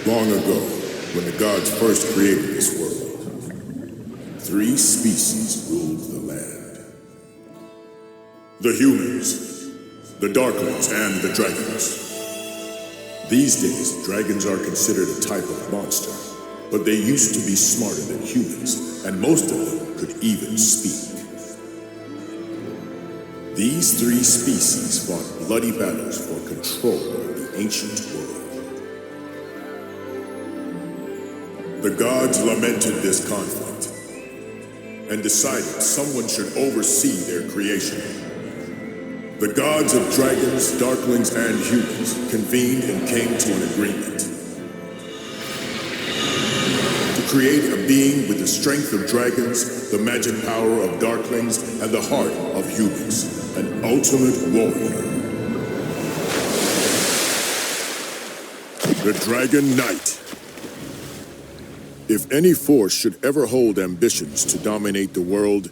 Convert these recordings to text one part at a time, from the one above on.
Long ago, when the gods first created this world, three species ruled the land. The humans, the darklings, and the dragons. These days, dragons are considered a type of monster, but they used to be smarter than humans, and most of them could even speak. These three species fought bloody battles for control of the ancient world. The gods lamented this conflict and decided someone should oversee their creation. The gods of dragons, darklings, and humans convened and came to an agreement to create a being with the strength of dragons, the magic power of darklings, and the heart of humans, an ultimate warrior. The Dragon Knight. If any force should ever hold ambitions to dominate the world,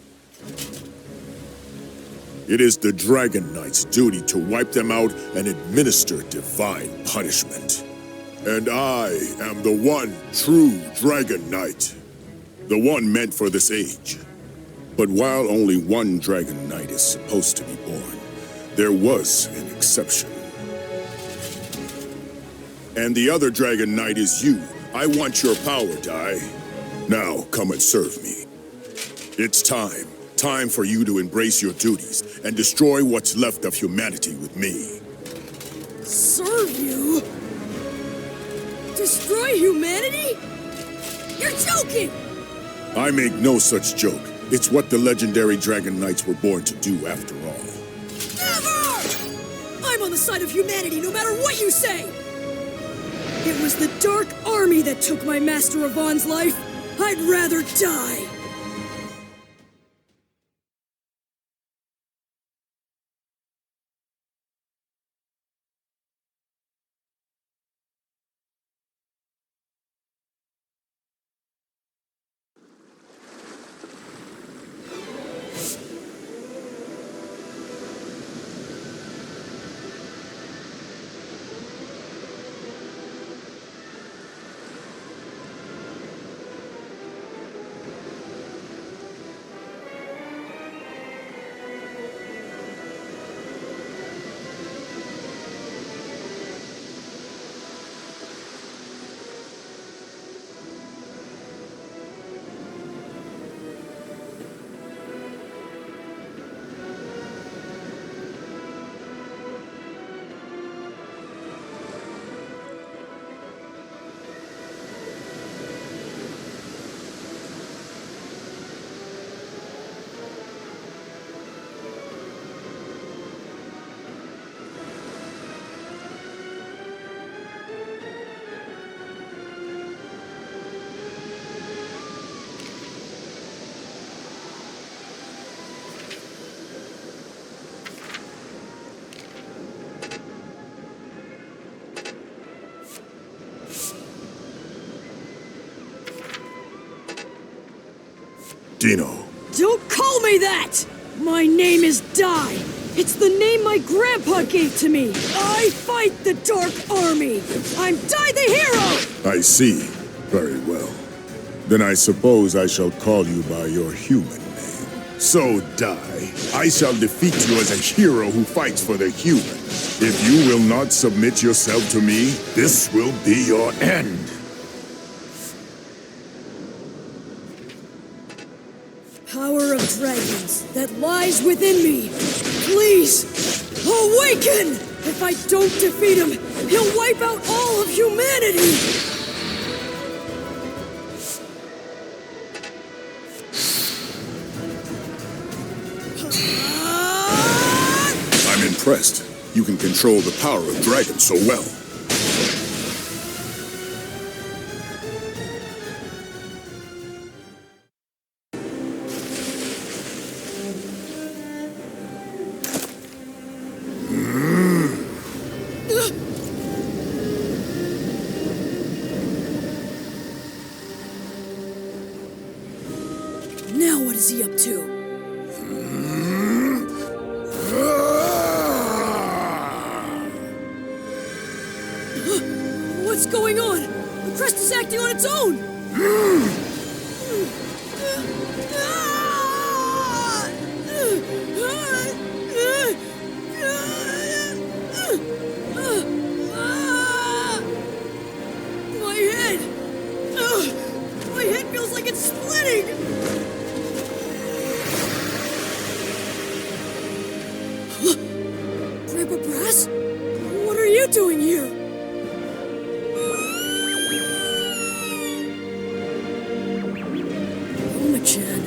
it is the Dragon Knight's duty to wipe them out and administer divine punishment. And I am the one true Dragon Knight, the one meant for this age. But while only one Dragon Knight is supposed to be born, there was an exception. And the other Dragon Knight is you. I want your power, Dai. Now, come and serve me. It's time. Time for you to embrace your duties and destroy what's left of humanity with me. Serve you? Destroy humanity? You're joking! I make no such joke. It's what the legendary Dragon Knights were born to do after all. Never! I'm on the side of humanity no matter what you say! It was the Dark Army that took my Master Yvonne's life. I'd rather die. Dino. Don't call me that! My name is Dai. It's the name my grandpa gave to me. I fight the Dark Army. I'm Dai the Hero! I see. Very well. Then I suppose I shall call you by your human name. So, Dai, I shall defeat you as a hero who fights for the human. If you will not submit yourself to me, this will be your end. Power of dragons that lies within me. Please, awaken! If I don't defeat him, he'll wipe out all of humanity! I'm impressed. You can control the power of dragons so well. Now what is he up to? What's going on? Crest is acting on its own! My head! My head feels like it's splitting! Grandpa Brass? What are you doing here? Chan,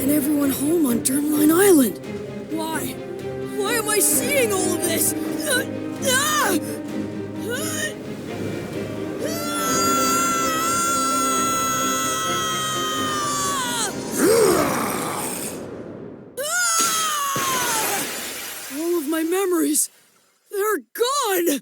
and everyone home on Germline Island. Why? Why am I seeing all of this? All of my memories, they're gone!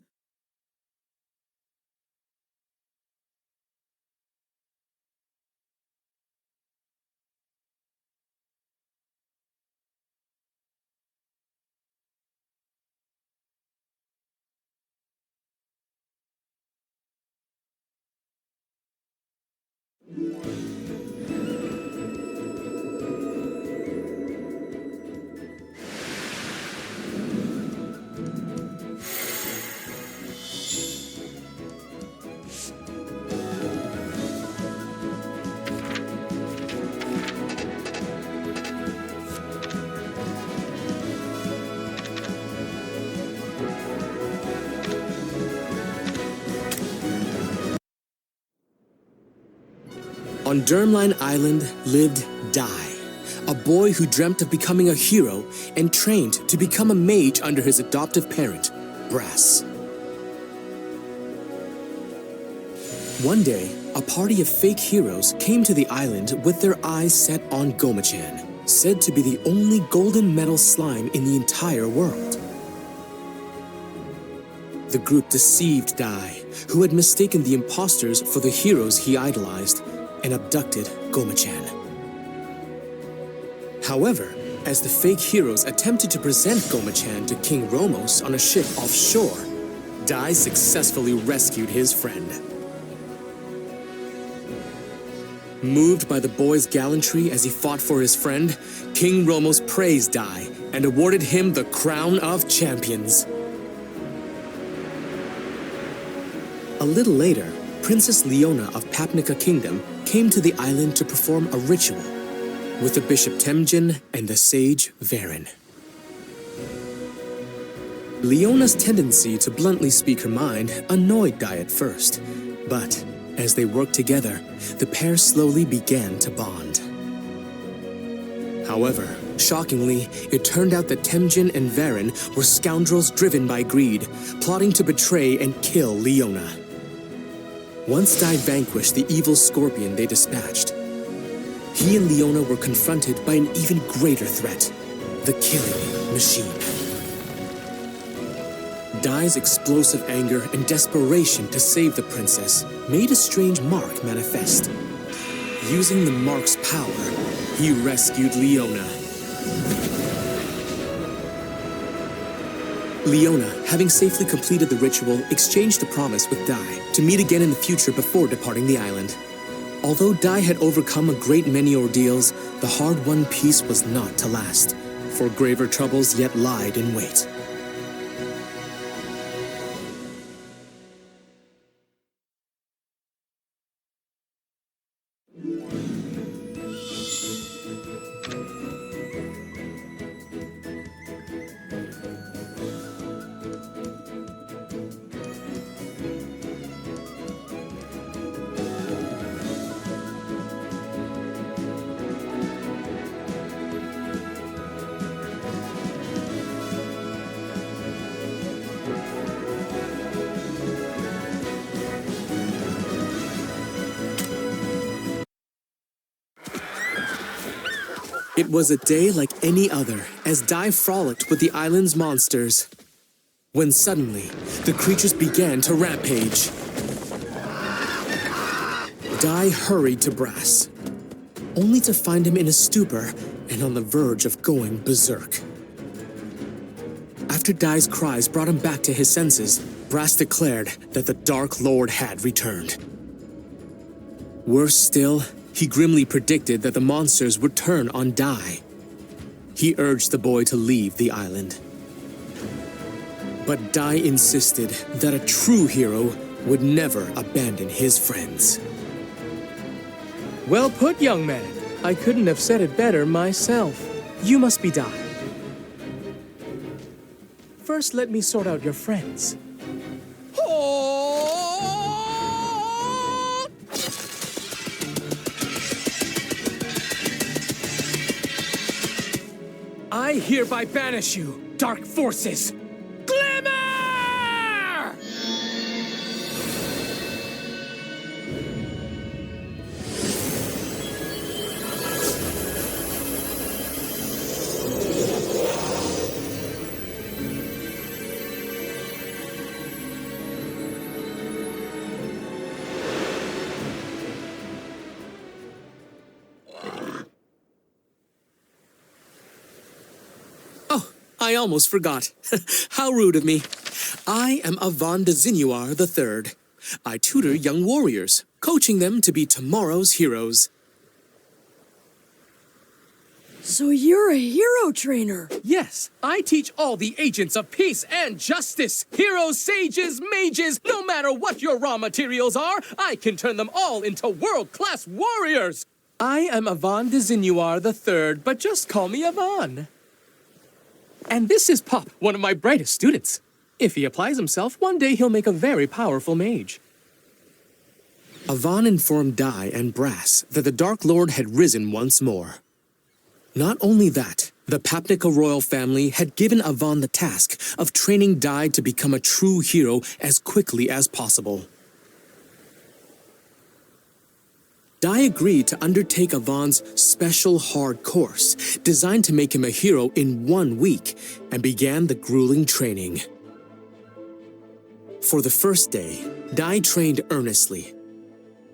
On Germline Island lived Dai, a boy who dreamt of becoming a hero and trained to become a mage under his adoptive parent, Brass. One day, a party of fake heroes came to the island with their eyes set on Goma-chan, said to be the only golden metal slime in the entire world. The group deceived Dai, who had mistaken the imposters for the heroes he idolized, and abducted Goma-chan. However, as the fake heroes attempted to present Goma-chan to King Romos on a ship offshore, Dai successfully rescued his friend. Moved by the boy's gallantry as he fought for his friend, King Romos praised Dai and awarded him the Crown of Champions. A little later, Princess Leona of Papnica Kingdom came to the island to perform a ritual with the Bishop Temjin and the sage Varen. Leona's tendency to bluntly speak her mind annoyed Dai at first, but as they worked together, the pair slowly began to bond. However, shockingly, it turned out that Temjin and Varen were scoundrels driven by greed, plotting to betray and kill Leona. Once Dai vanquished the evil scorpion they dispatched, he and Leona were confronted by an even greater threat, the killing machine. Dai's explosive anger and desperation to save the princess made a strange mark manifest. Using the mark's power, he rescued Leona. Leona, having safely completed the ritual, exchanged a promise with Dai to meet again in the future before departing the island. Although Dai had overcome a great many ordeals, the hard-won peace was not to last, for graver troubles yet lied in wait. It was a day like any other, as Dai frolicked with the island's monsters. When suddenly, the creatures began to rampage. Dai hurried to Brass, only to find him in a stupor and on the verge of going berserk. After Dai's cries brought him back to his senses, Brass declared that the Dark Lord had returned. Worse still, he grimly predicted that the monsters would turn on Dai. He urged the boy to leave the island. But Dai insisted that a true hero would never abandon his friends. Well put, young man. I couldn't have said it better myself. You must be Dai. First, let me sort out your friends. I hereby banish you, dark forces! Glimmer! I almost forgot. How rude of me. I am Avon de Zinuar III. I tutor young warriors, coaching them to be tomorrow's heroes. So you're a hero trainer. Yes, I teach all the agents of peace and justice. Heroes, sages, mages, no matter what your raw materials are, I can turn them all into world-class warriors. I am Avon de Zinuar III, but just call me Avon. And this is Pop, one of my brightest students. If he applies himself, one day he'll make a very powerful mage. Avon informed Dai and Brass that the Dark Lord had risen once more. Not only that, the Papnica royal family had given Avon the task of training Dai to become a true hero as quickly as possible. Dai agreed to undertake Avon's special hard course, designed to make him a hero in 1 week, and began the grueling training. For the first day, Dai trained earnestly,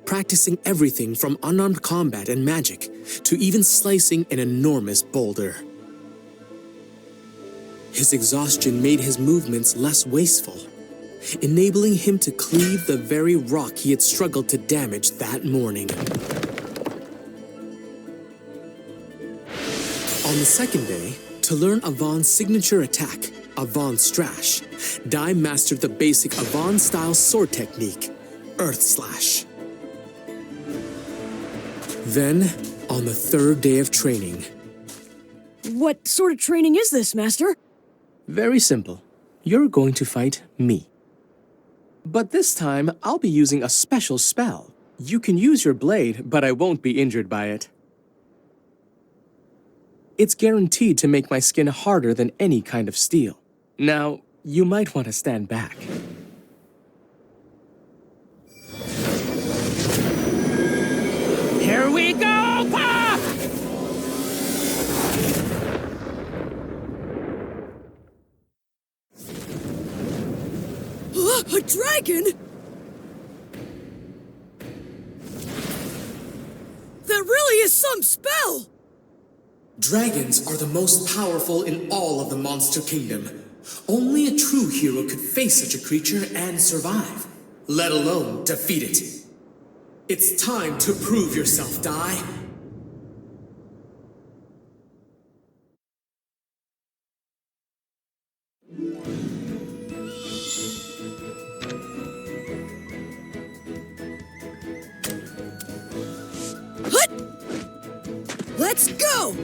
practicing everything from unarmed combat and magic to even slicing an enormous boulder. His exhaustion made his movements less wasteful, enabling him to cleave the very rock he had struggled to damage that morning. On the second day, to learn Avon's signature attack, Avon Strash, Dai mastered the basic Avon-style sword technique, Earth Slash. Then, on the third day of training... What sort of training is this, Master? Very simple. You're going to fight me. But this time, I'll be using a special spell. You can use your blade, but I won't be injured by it. It's guaranteed to make my skin harder than any kind of steel. Now, you might want to stand back. Here we go, Pop! A dragon? That really is some spell! Dragons are the most powerful in all of the Monster Kingdom. Only a true hero could face such a creature and survive, let alone defeat it. It's time to prove yourself, Dai. Let's go!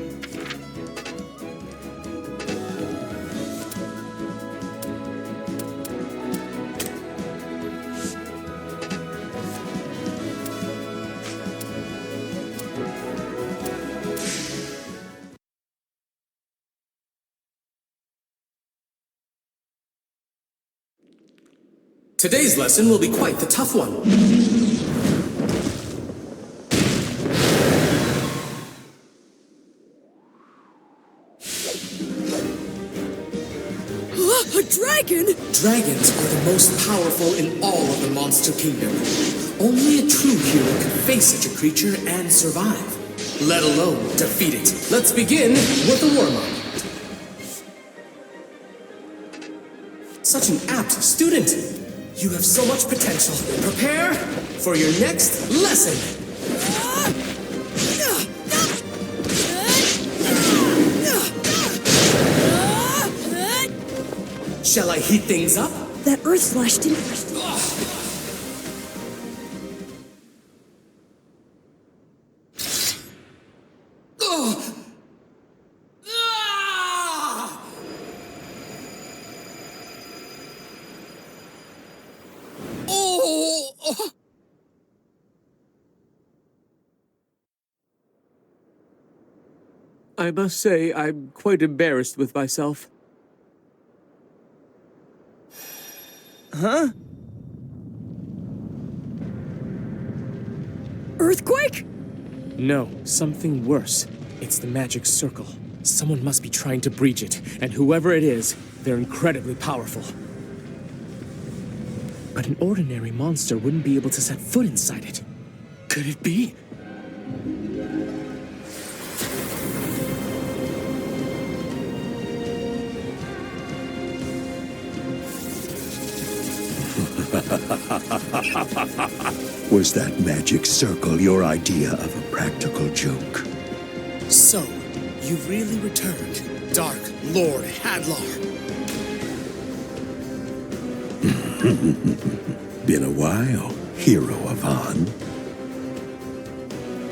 Today's lesson will be quite the tough one. A dragon? Dragons are the most powerful in all of the Monster Kingdom. Only a true hero can face such a creature and survive, let alone defeat it. Let's begin with the warm-up. Such an apt student. You have so much potential. Prepare for your next lesson. Shall I heat things up? That earth slash didn't... I must say, I'm quite embarrassed with myself. Huh? Earthquake? No, something worse. It's the magic circle. Someone must be trying to breach it, and whoever it is, they're incredibly powerful. But an ordinary monster wouldn't be able to set foot inside it. Could it be? Was that magic circle your idea of a practical joke? So, you've really returned, Dark Lord Hadlar. Been a while, hero Avan.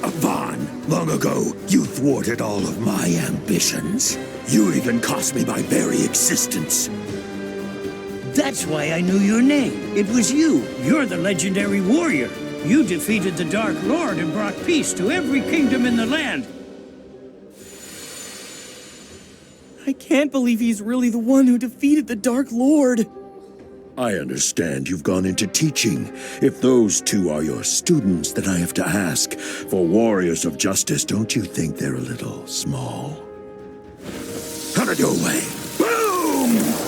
Avan, long ago, you thwarted all of my ambitions. You even cost me my very existence. That's why I knew your name. It was you. You're the legendary warrior. You defeated the Dark Lord and brought peace to every kingdom in the land. I can't believe he's really the one who defeated the Dark Lord. I understand you've gone into teaching. If those two are your students, then I have to ask, for warriors of justice, don't you think they're a little small? Out of your way! Boom!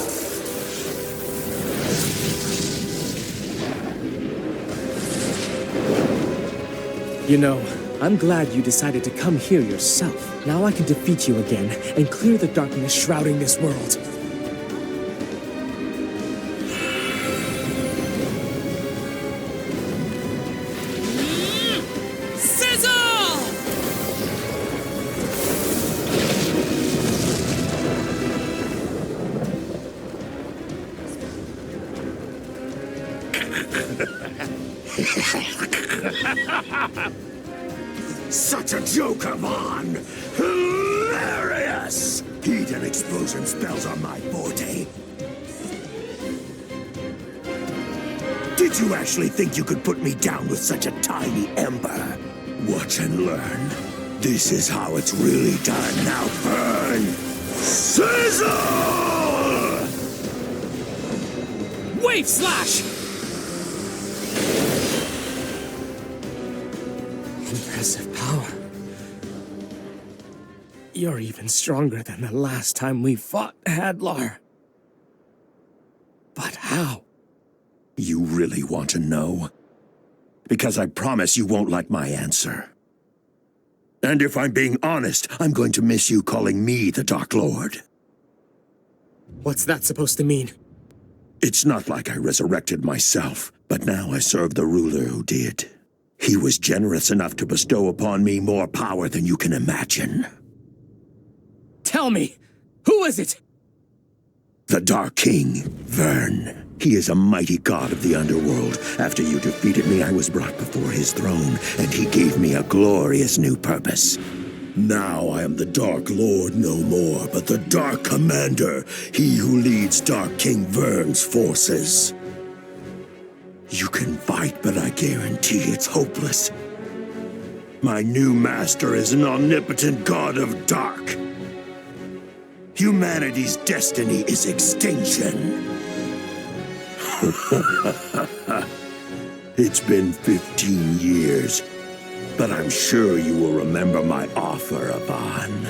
You know, I'm glad you decided to come here yourself. Now I can defeat you again and clear the darkness shrouding this world. Such a joke, Avan! Hilarious! Heat and explosion spells are my forte. Did you actually think you could put me down with such a tiny ember? Watch and learn. This is how it's really done. Now burn! Sizzle! Wave Slash! Impressive power. You're even stronger than the last time we fought, Hadlar. But how? You really want to know? Because I promise you won't like my answer. And if I'm being honest, I'm going to miss you calling me the Dark Lord. What's that supposed to mean? It's not like I resurrected myself, but now I serve the ruler who did. He was generous enough to bestow upon me more power than you can imagine. Tell me, who is it? The Dark King, Vern. He is a mighty god of the underworld. After you defeated me, I was brought before his throne, and he gave me a glorious new purpose. Now I am the Dark Lord no more, but the Dark Commander, he who leads Dark King Vern's forces. You can fight, but I guarantee it's hopeless. My new master is an omnipotent god of dark. Humanity's destiny is extinction. It's been 15 years, but I'm sure you will remember my offer, Avan.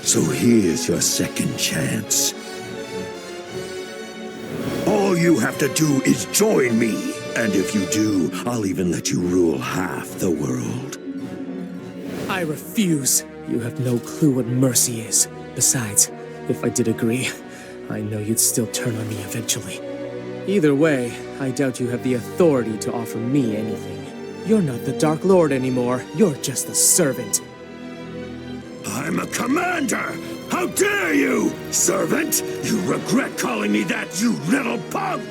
So here's your second chance. All you have to do is join me. And if you do, I'll even let you rule half the world. I refuse. You have no clue what mercy is. Besides, if I did agree, I know you'd still turn on me eventually. Either way, I doubt you have the authority to offer me anything. You're not the Dark Lord anymore. You're just a servant. I'm a commander! How dare you! Servant! You regret calling me that, you little punk!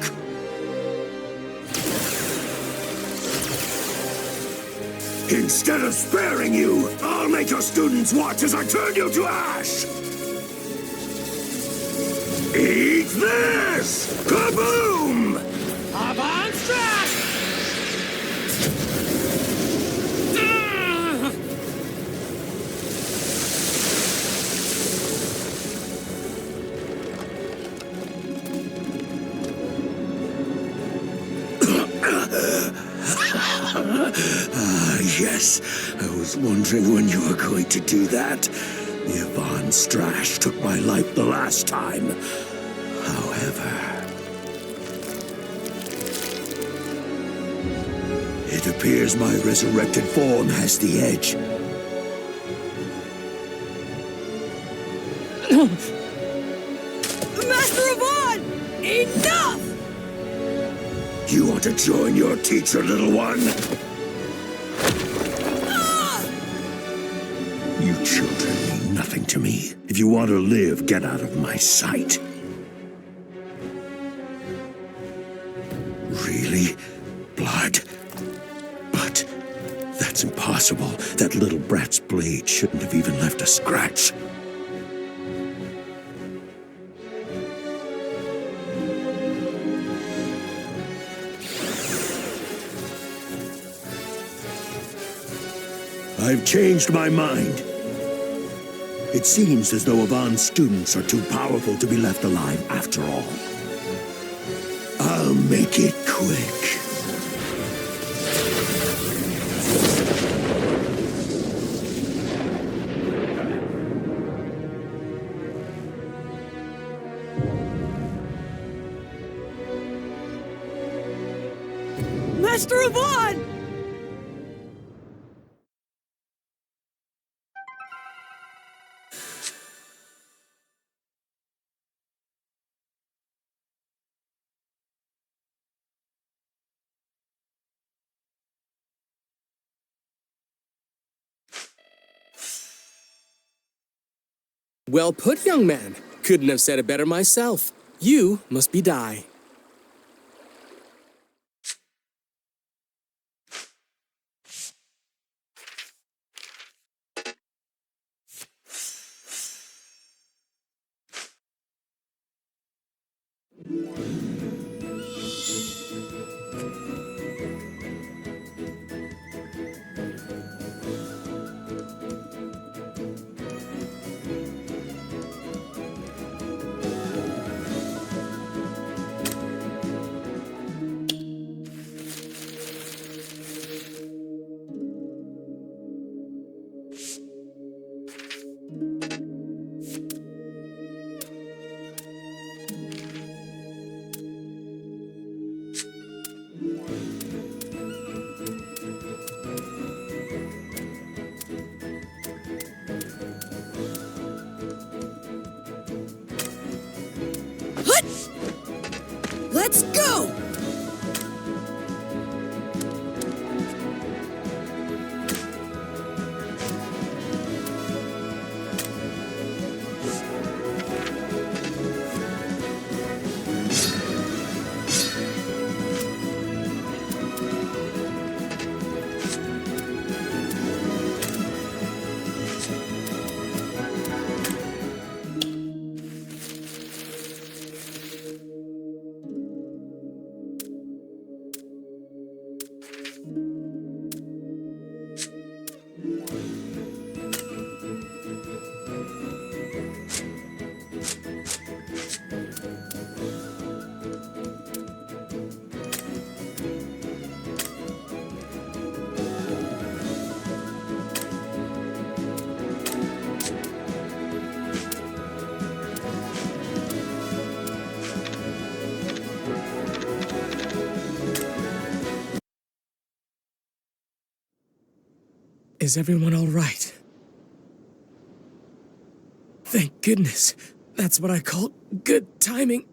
Instead of sparing you, I'll make your students watch as I turn you to ash! Eat this! Kaboom! Avant Strash! Yes. I was wondering when you were going to do that. The Yvonne Strash took my life the last time. However, it appears my resurrected form has the edge. Master Yvonne! Enough! You want to join your teacher, little one? You children mean nothing to me. If you want to live, get out of my sight. Really? Blood? But that's impossible. That little brat's blade shouldn't have even left a scratch. I've changed my mind. It seems as though Yvonne's students are too powerful to be left alive after all. I'll make it quick. Master Yvonne! Well put, young man. Couldn't have said it better myself. You must be Dai. Let's go! Is everyone all right? Thank goodness. That's what I call good timing.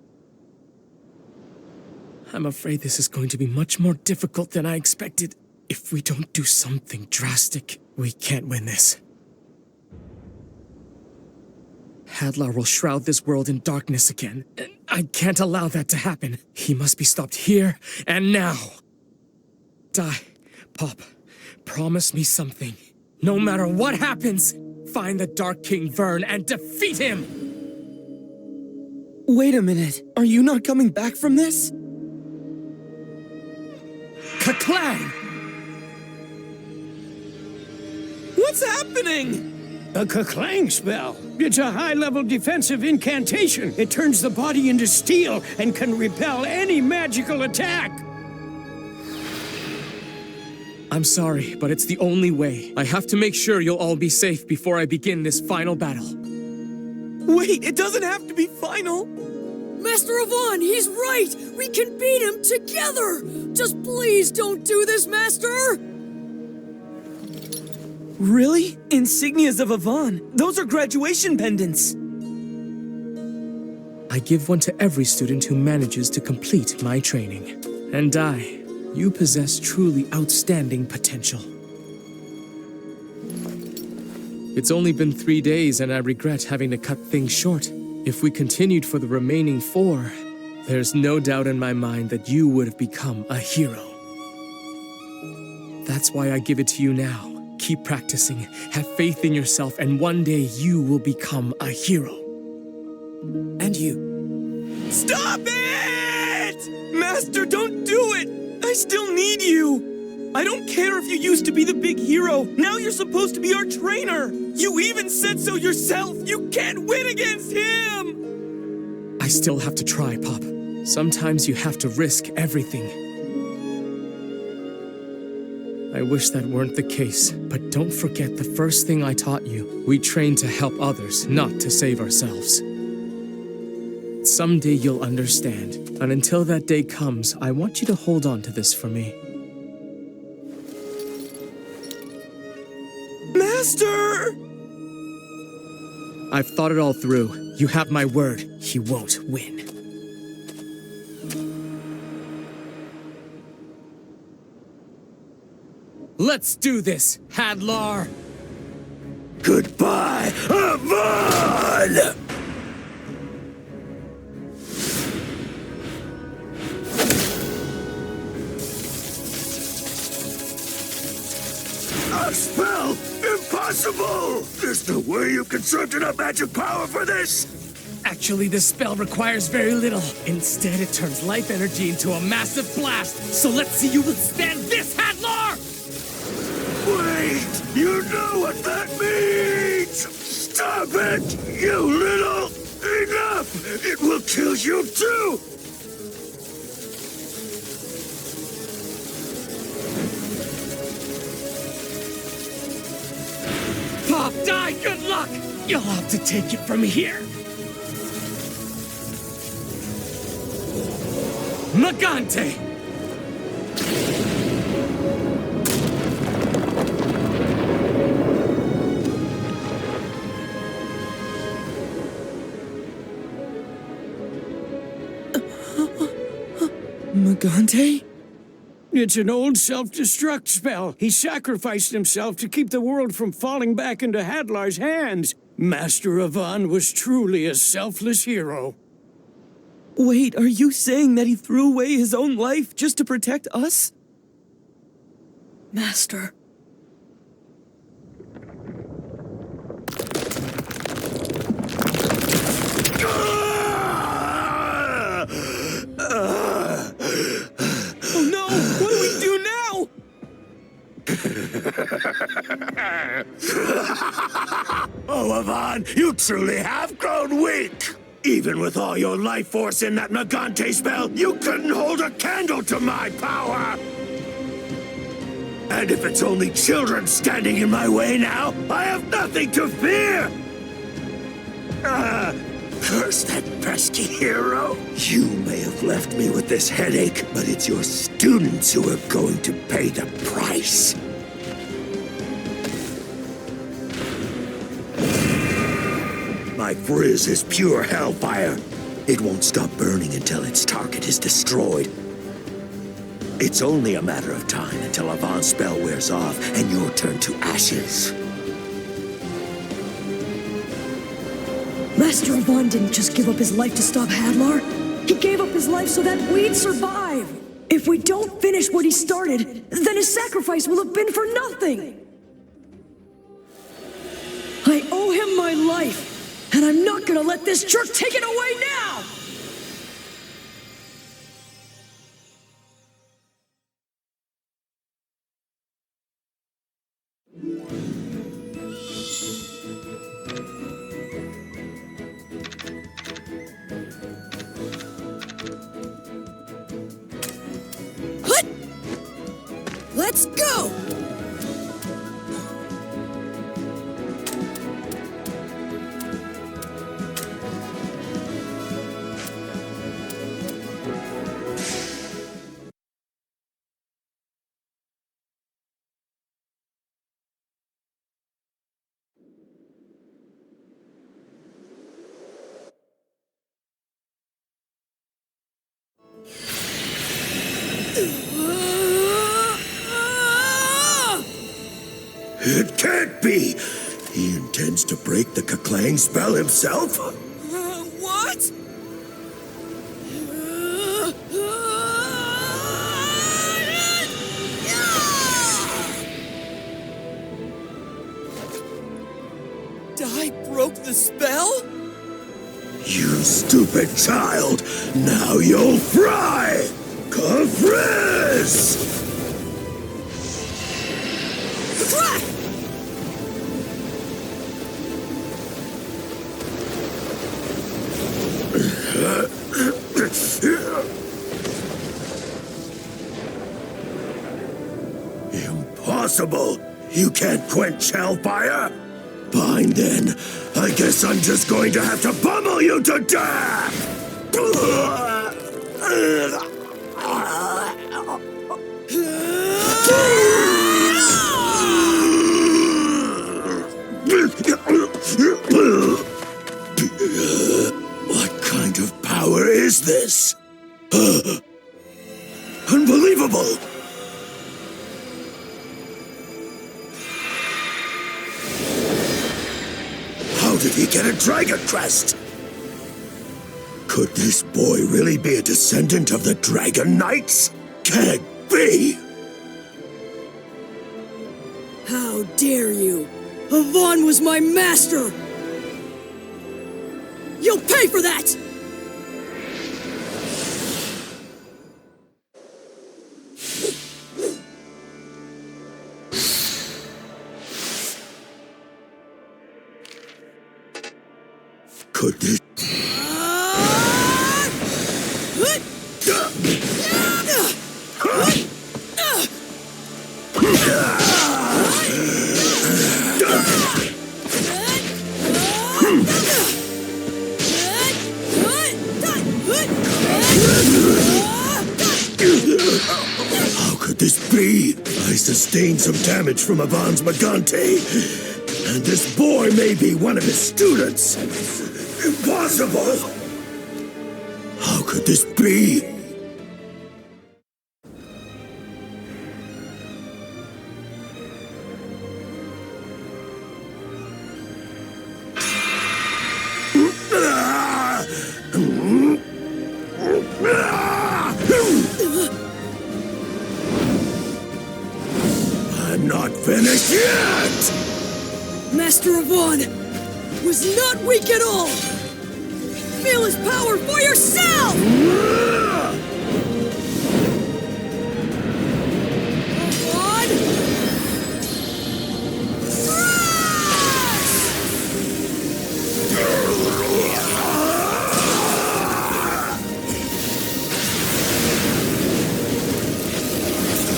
I'm afraid this is going to be much more difficult than I expected. If we don't do something drastic, we can't win this. Hadlar will shroud this world in darkness again. I can't allow that to happen. He must be stopped here and now. Pop, promise me something. No matter what happens, find the Dark King Vern and defeat him! Wait a minute. Are you not coming back from this? Ka-clang! What's happening? A Ka-clang spell. It's a high-level defensive incantation. It turns the body into steel and can repel any magical attack. I'm sorry, but it's the only way. I have to make sure you'll all be safe before I begin this final battle. Wait, it doesn't have to be final. Master Avon, he's right! We can beat him together! Just please don't do this, Master! Really? Insignias of Avon. Those are graduation pendants. I give one to every student who manages to complete my training. And you possess truly outstanding potential. It's only been 3 days and I regret having to cut things short. If we continued for the remaining 4, there's no doubt in my mind that you would have become a hero. That's why I give it to you now. Keep practicing, have faith in yourself, and one day you will become a hero. And you. Stop it! Master, don't do it! I still need you! I don't care if you used to be the big hero. Now you're supposed to be our trainer! You even said so yourself! You can't win against him! I still have to try, Pop. Sometimes you have to risk everything. I wish that weren't the case, but don't forget the first thing I taught you. We train to help others, not to save ourselves. Someday you'll understand, and until that day comes, I want you to hold on to this for me. Master! I've thought it all through. You have my word. He won't win. Let's do this, Hadlar! Goodbye, Avon! A spell? Impossible! There's no way you conserved enough magic power for this! Actually, this spell requires very little. Instead, it turns life energy into a massive blast. So let's see you withstand this, Hadlar! Wait! You know what that means! Stop it! You little... Enough! It will kill you too! Pop, die! Good luck! You'll have to take it from here. Magante! Magante? It's an old self-destruct spell. He sacrificed himself to keep the world from falling back into Hadlar's hands. Master Avon was truly a selfless hero. Wait, are you saying that he threw away his own life just to protect us? Master. Oh no! What do we do now? Oh, Avon, you truly have grown weak! Even with all your life force in that Magante spell, you couldn't hold a candle to my power! And if it's only children standing in my way now, I have nothing to fear! Curse that pesky hero! You may have left me with this headache, but it's your students who are going to pay the price. My frizz is pure hellfire. It won't stop burning until its target is destroyed. It's only a matter of time until Avon's spell wears off and you'll turn to ashes. Master Avon didn't just give up his life to stop Hadlar. He gave up his life so that we'd survive. If we don't finish what he started, then his sacrifice will have been for nothing. I owe him my life, and I'm not gonna let this jerk take it away now! Hut! Let's go! It can't be! He intends to break the Kaklang spell himself? What? Dai broke the spell? You stupid child! Now you'll fry! Kafriz! Impossible! You can't quench hellfire! Fine then. I guess I'm just going to have to pummel you to death! What kind of power is this? Unbelievable! How did he get a dragon crest? Could this boy really be a descendant of the Dragon Knights? Can't be! How dare you! Avon was my master! You'll pay for that! Could this... How could this be? I sustained some damage from Avon's Magante, and this boy may be one of his students. Impossible! How could this be? I'm not finished yet! Master Avon was not weak at all! Feel his power for yourself! Avon!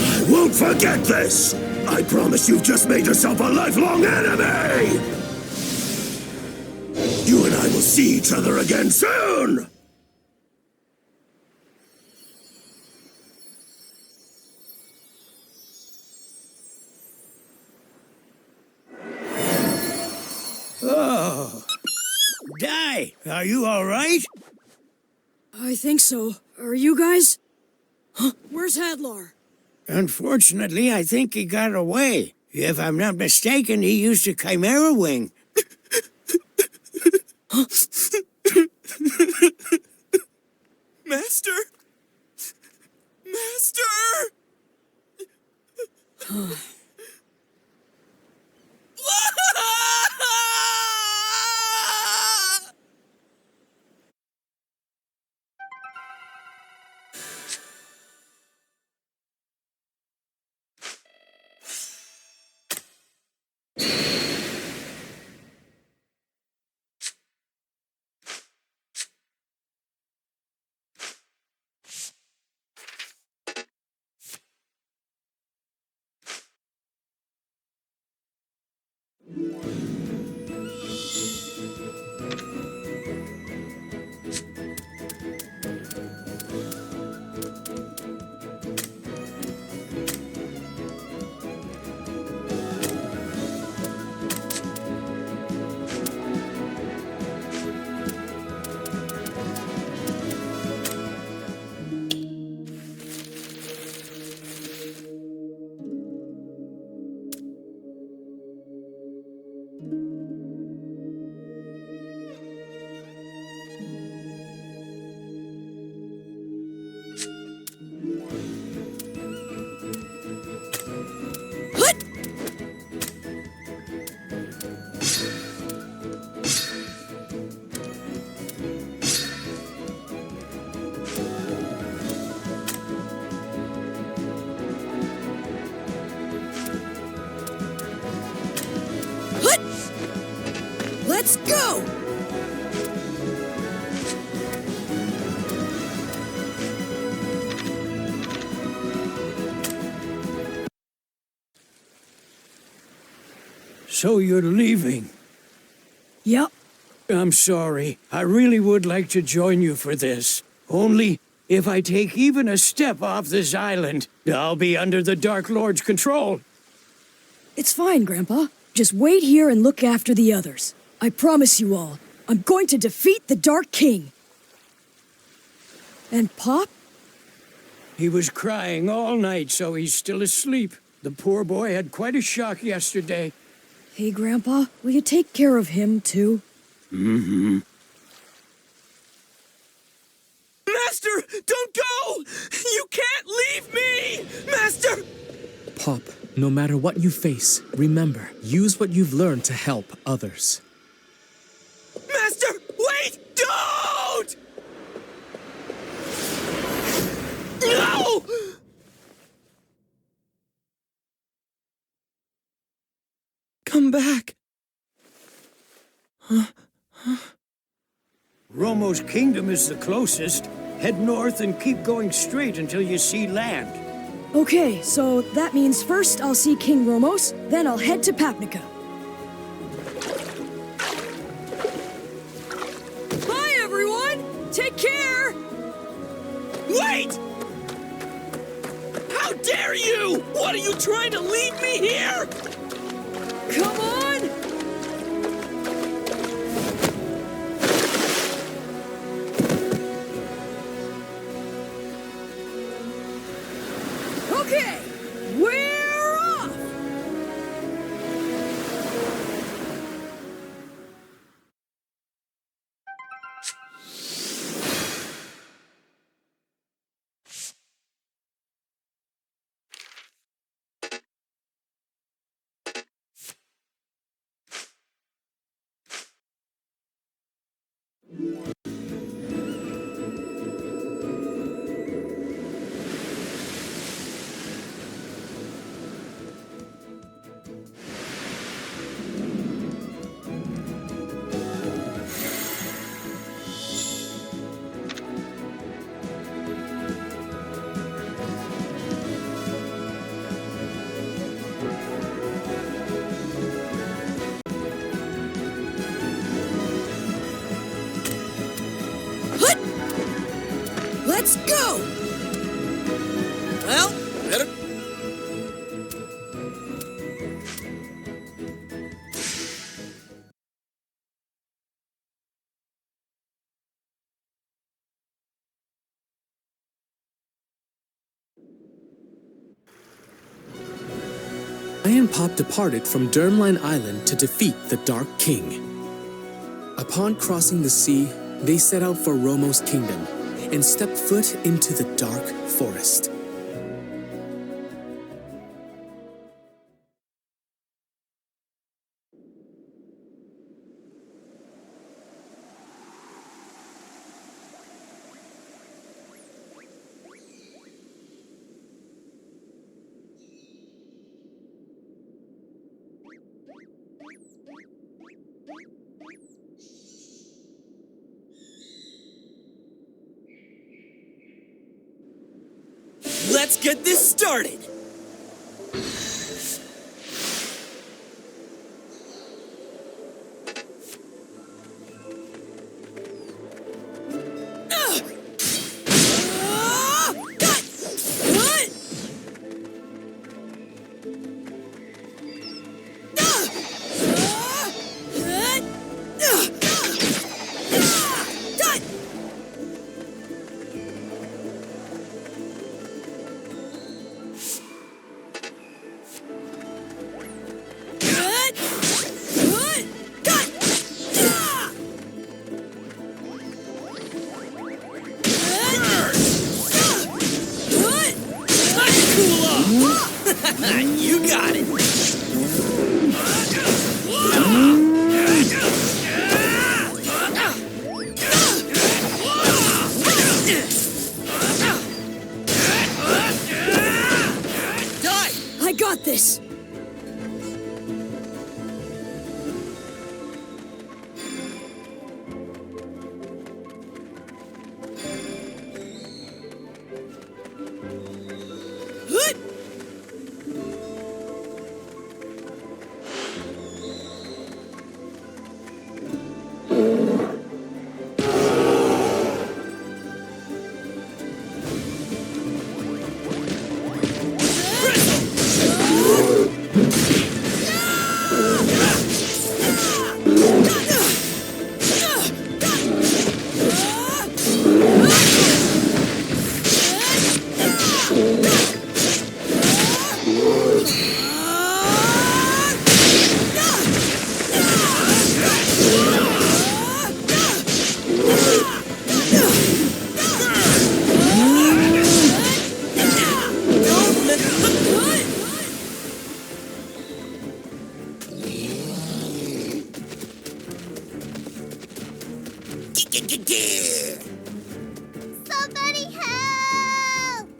I won't forget this! I promise you've just made yourself a lifelong enemy! You and I will see each other again soon! Oh. Dai, are you all right? I think so. Are you guys? Huh? Where's Hadlar? Unfortunately, I think he got away. If I'm not mistaken, he used a chimera wing. Master? Master! Let's go! So you're leaving? Yep. I'm sorry. I really would like to join you for this. Only, if I take even a step off this island, I'll be under the Dark Lord's control. It's fine, Grandpa. Just wait here and look after the others. I promise you all, I'm going to defeat the Dark King. And Pop? He was crying all night, so he's still asleep. The poor boy had quite a shock yesterday. Hey, Grandpa, will you take care of him, too? Mm-hmm. Master, don't go! You can't leave me! Master! Pop, no matter what you face, remember, use what you've learned to help others. Master, wait! Don't! No! Come back. Romo's kingdom is the closest. Head north and keep going straight until you see land. Okay, so that means first I'll see King Romos, then I'll head to Papnica. Bye, everyone! Take care! Wait! How dare you! What are you trying to leave me here? Come on! Okay, we're off! Let's go! Well, better. I and Pop departed from Dermline Island to defeat the Dark King. Upon crossing the sea, they set out for Romo's kingdom and stepped foot into the dark forest. Let's get this started! You got it! I got this! Somebody help!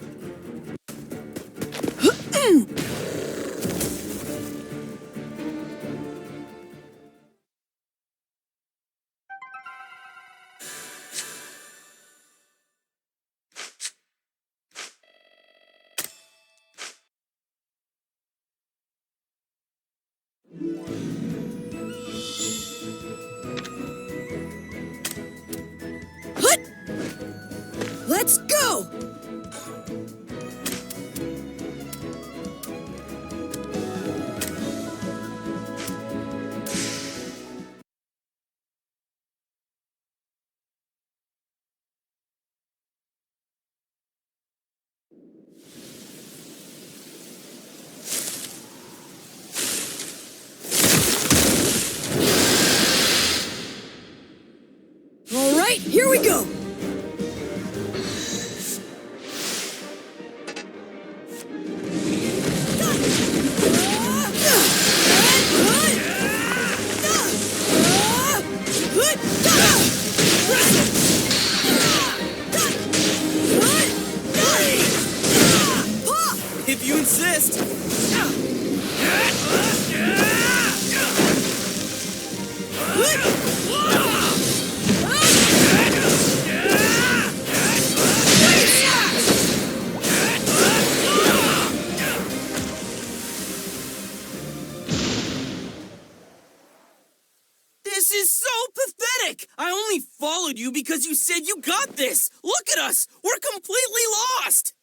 Let's go! All right, here we go! If you insist. This is so pathetic! I only followed you because you said you got this! Look at us! We're completely lost!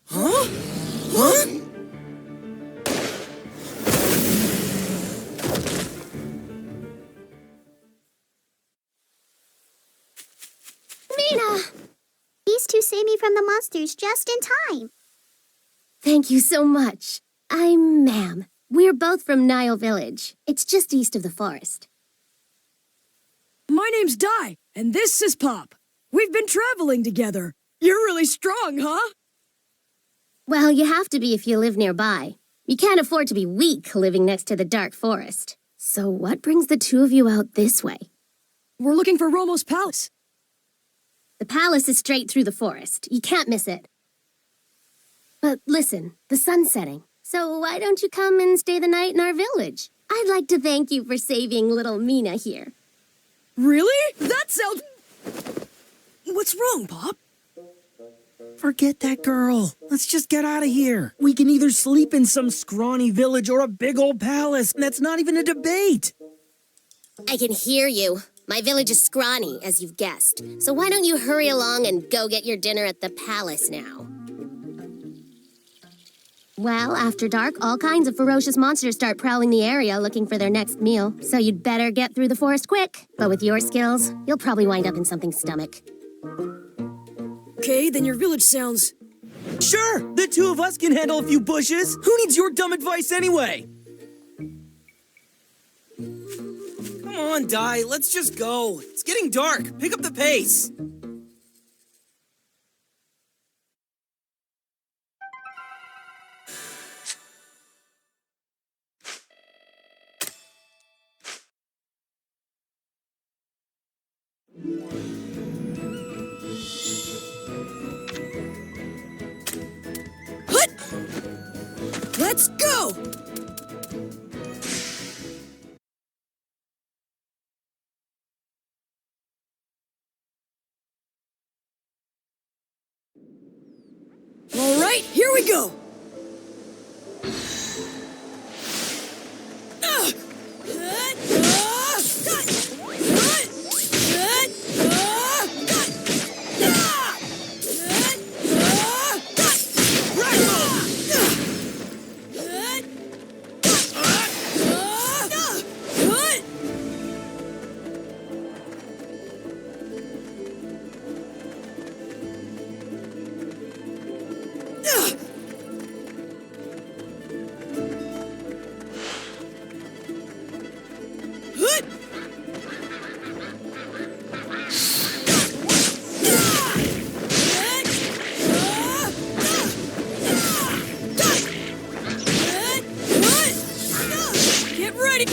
Huh? Huh? Mina! These two saved me from the monsters just in time. Thank you so much. I'm Ma'am. We're both from Nile Village. It's just east of the forest. My name's Di, and this is Pop. We've been traveling together. You're really strong, huh? Well, you have to be if you live nearby. You can't afford to be weak living next to the dark forest. So what brings the two of you out this way? We're looking for Romo's palace. The palace is straight through the forest. You can't miss it. But listen, the sun's setting. So why don't you come and stay the night in our village? I'd like to thank you for saving little Mina here. Really? That sounds... What's wrong, Pop? Forget that girl. Let's just get out of here. We can either sleep in some scrawny village or a big old palace. That's not even a debate. I can hear you. My village is scrawny, as you've guessed. So why don't you hurry along and go get your dinner at the palace now? Well, after dark, all kinds of ferocious monsters start prowling the area looking for their next meal. So you'd better get through the forest quick. But with your skills, you'll probably wind up in something's stomach. Okay, then your village sounds... Sure, the two of us can handle a few bushes. Who needs your dumb advice anyway? Come on, Di, let's just go. It's getting dark. Pick up the pace. Let's go! All right, here we go! Get ready!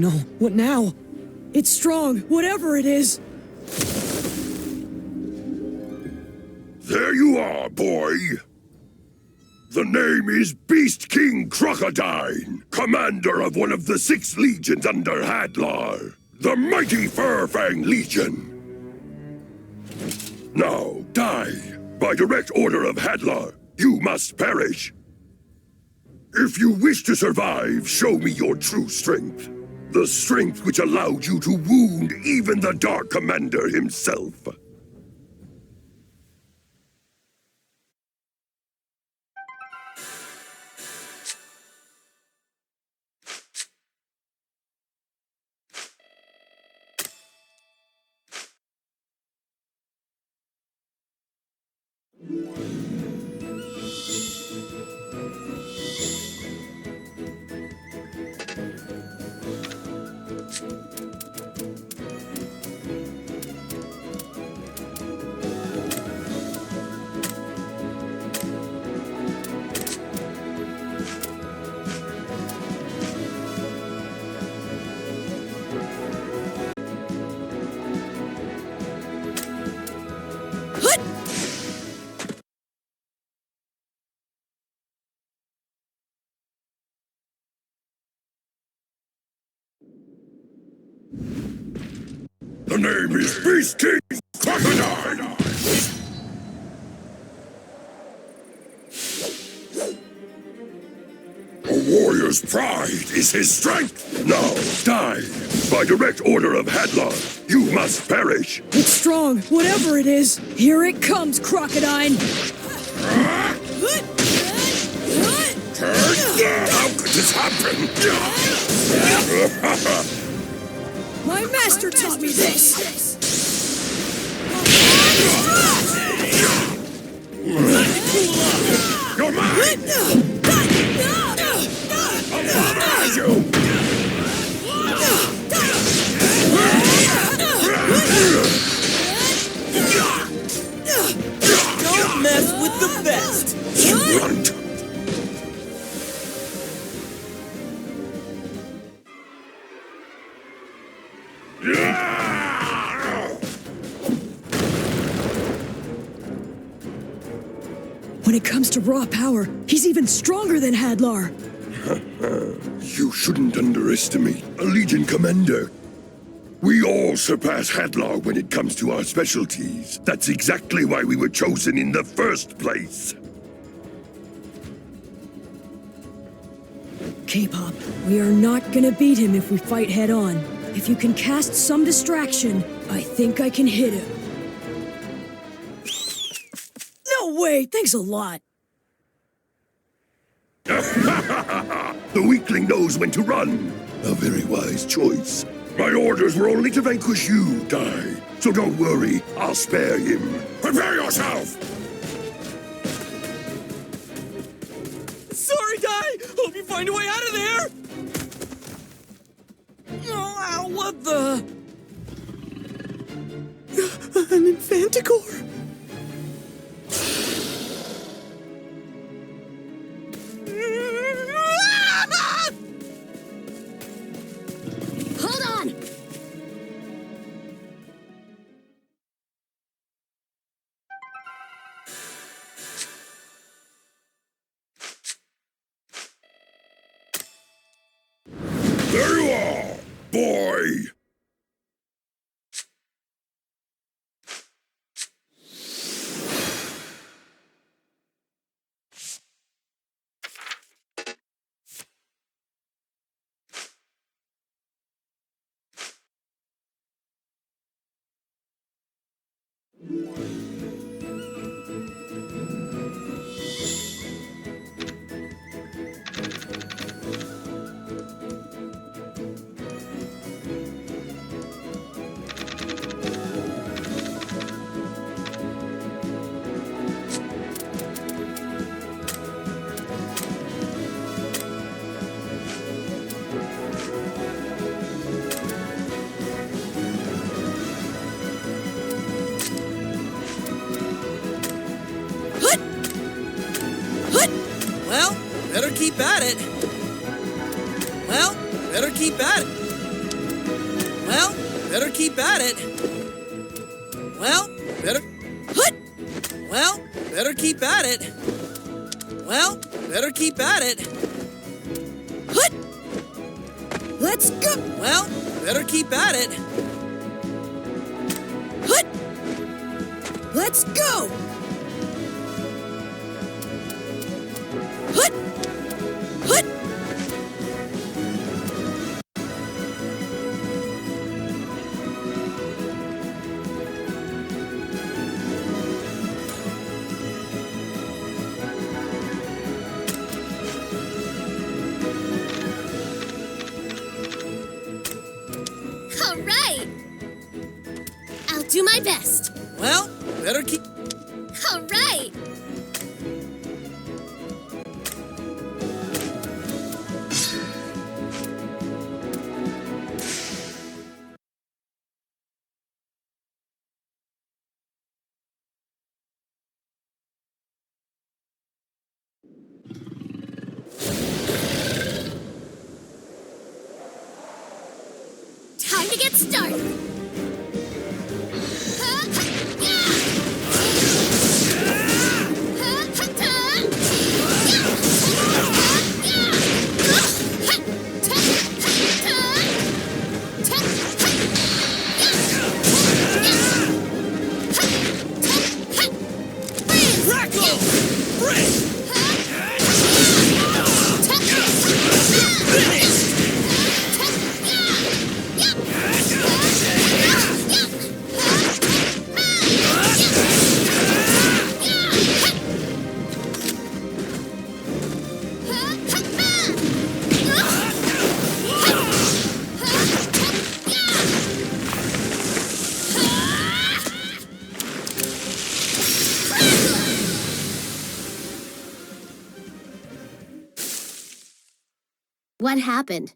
no. What now? It's strong, whatever it is. There you are, boy. The name is Beast King Crocodile, commander of one of the 6 legions under Hadlar, the mighty Furfang Legion. Now, die. By direct order of Hadlar, you must perish. If you wish to survive, show me your true strength. The strength which allowed you to wound even the Dark Commander himself. The name is Beast King Crocodile! A warrior's pride is his strength! Now, die! By direct order of Hadlar, you must perish! It's strong, whatever it is. Here it comes, Crocodile. How could this happen? My master taught me this. You're mine! I'll murder you! Don't mess with the best! You runt! When it comes to raw power, he's even stronger than Hadlar. You shouldn't underestimate a Legion commander. We all surpass Hadlar when it comes to our specialties. That's exactly why we were chosen in the first place. K-Pop, we are not gonna beat him if we fight head-on. If you can cast some distraction, I think I can hit him. No way! Thanks a lot. The weakling knows when to run. A very wise choice. My orders were only to vanquish you, Dai. So don't worry, I'll spare him. Prepare yourself! Sorry, Dai! Hope you find a way out of there! Oh, ow, what the? An Infanticore? Hold on! There you are, boy! Well, better keep at it. Well, better keep at it. Well, better keep at it. Well, better... Hut! Well, better keep at it. Well, better keep at it. Hut! Let's go! Well, better keep at it. Hut! Let's go! Hut! Hut! All right. I'll do my best. Well, better keep... All right. Time to get started. What happened?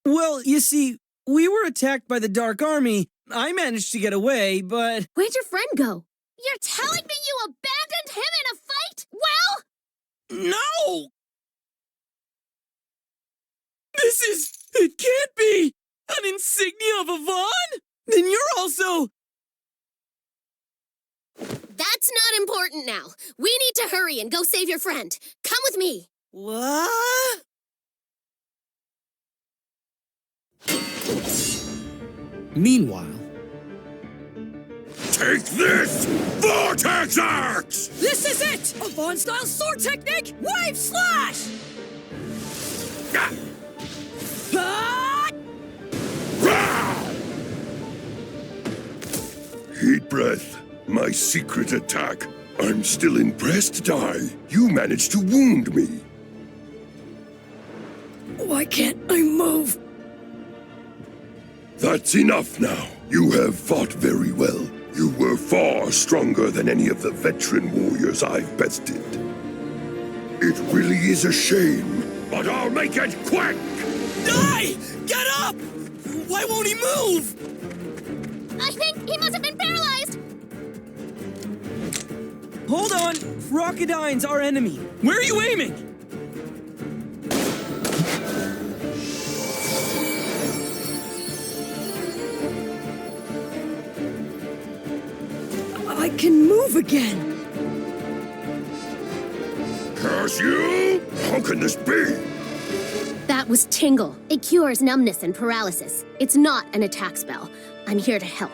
Well, you see, we were attacked by the Dark Army. I managed to get away, but... Where'd your friend go? You're telling me you abandoned him in a fight? Well, No! It can't be! An insignia of Avon? Then you're also... that's not important now. We need to hurry and go save your friend. Come with me. What? Meanwhile, Take this, Vortex Axe! This is it! A Vaughn-style sword technique! Wave slash! Ah! Heat breath, my secret attack. I'm still impressed, Dai. You managed to wound me. Why can't I move? That's enough now. You have fought very well. You were far stronger than any of the veteran warriors I've bested. It really is a shame, but I'll make it quick! Die! Get up! Why won't he move? I think he must have been paralyzed. Hold on! Crocodine's our enemy. Where are you aiming? I can move again! Curse you! How can this be? That was Tingle. It cures numbness and paralysis. It's not an attack spell. I'm here to help.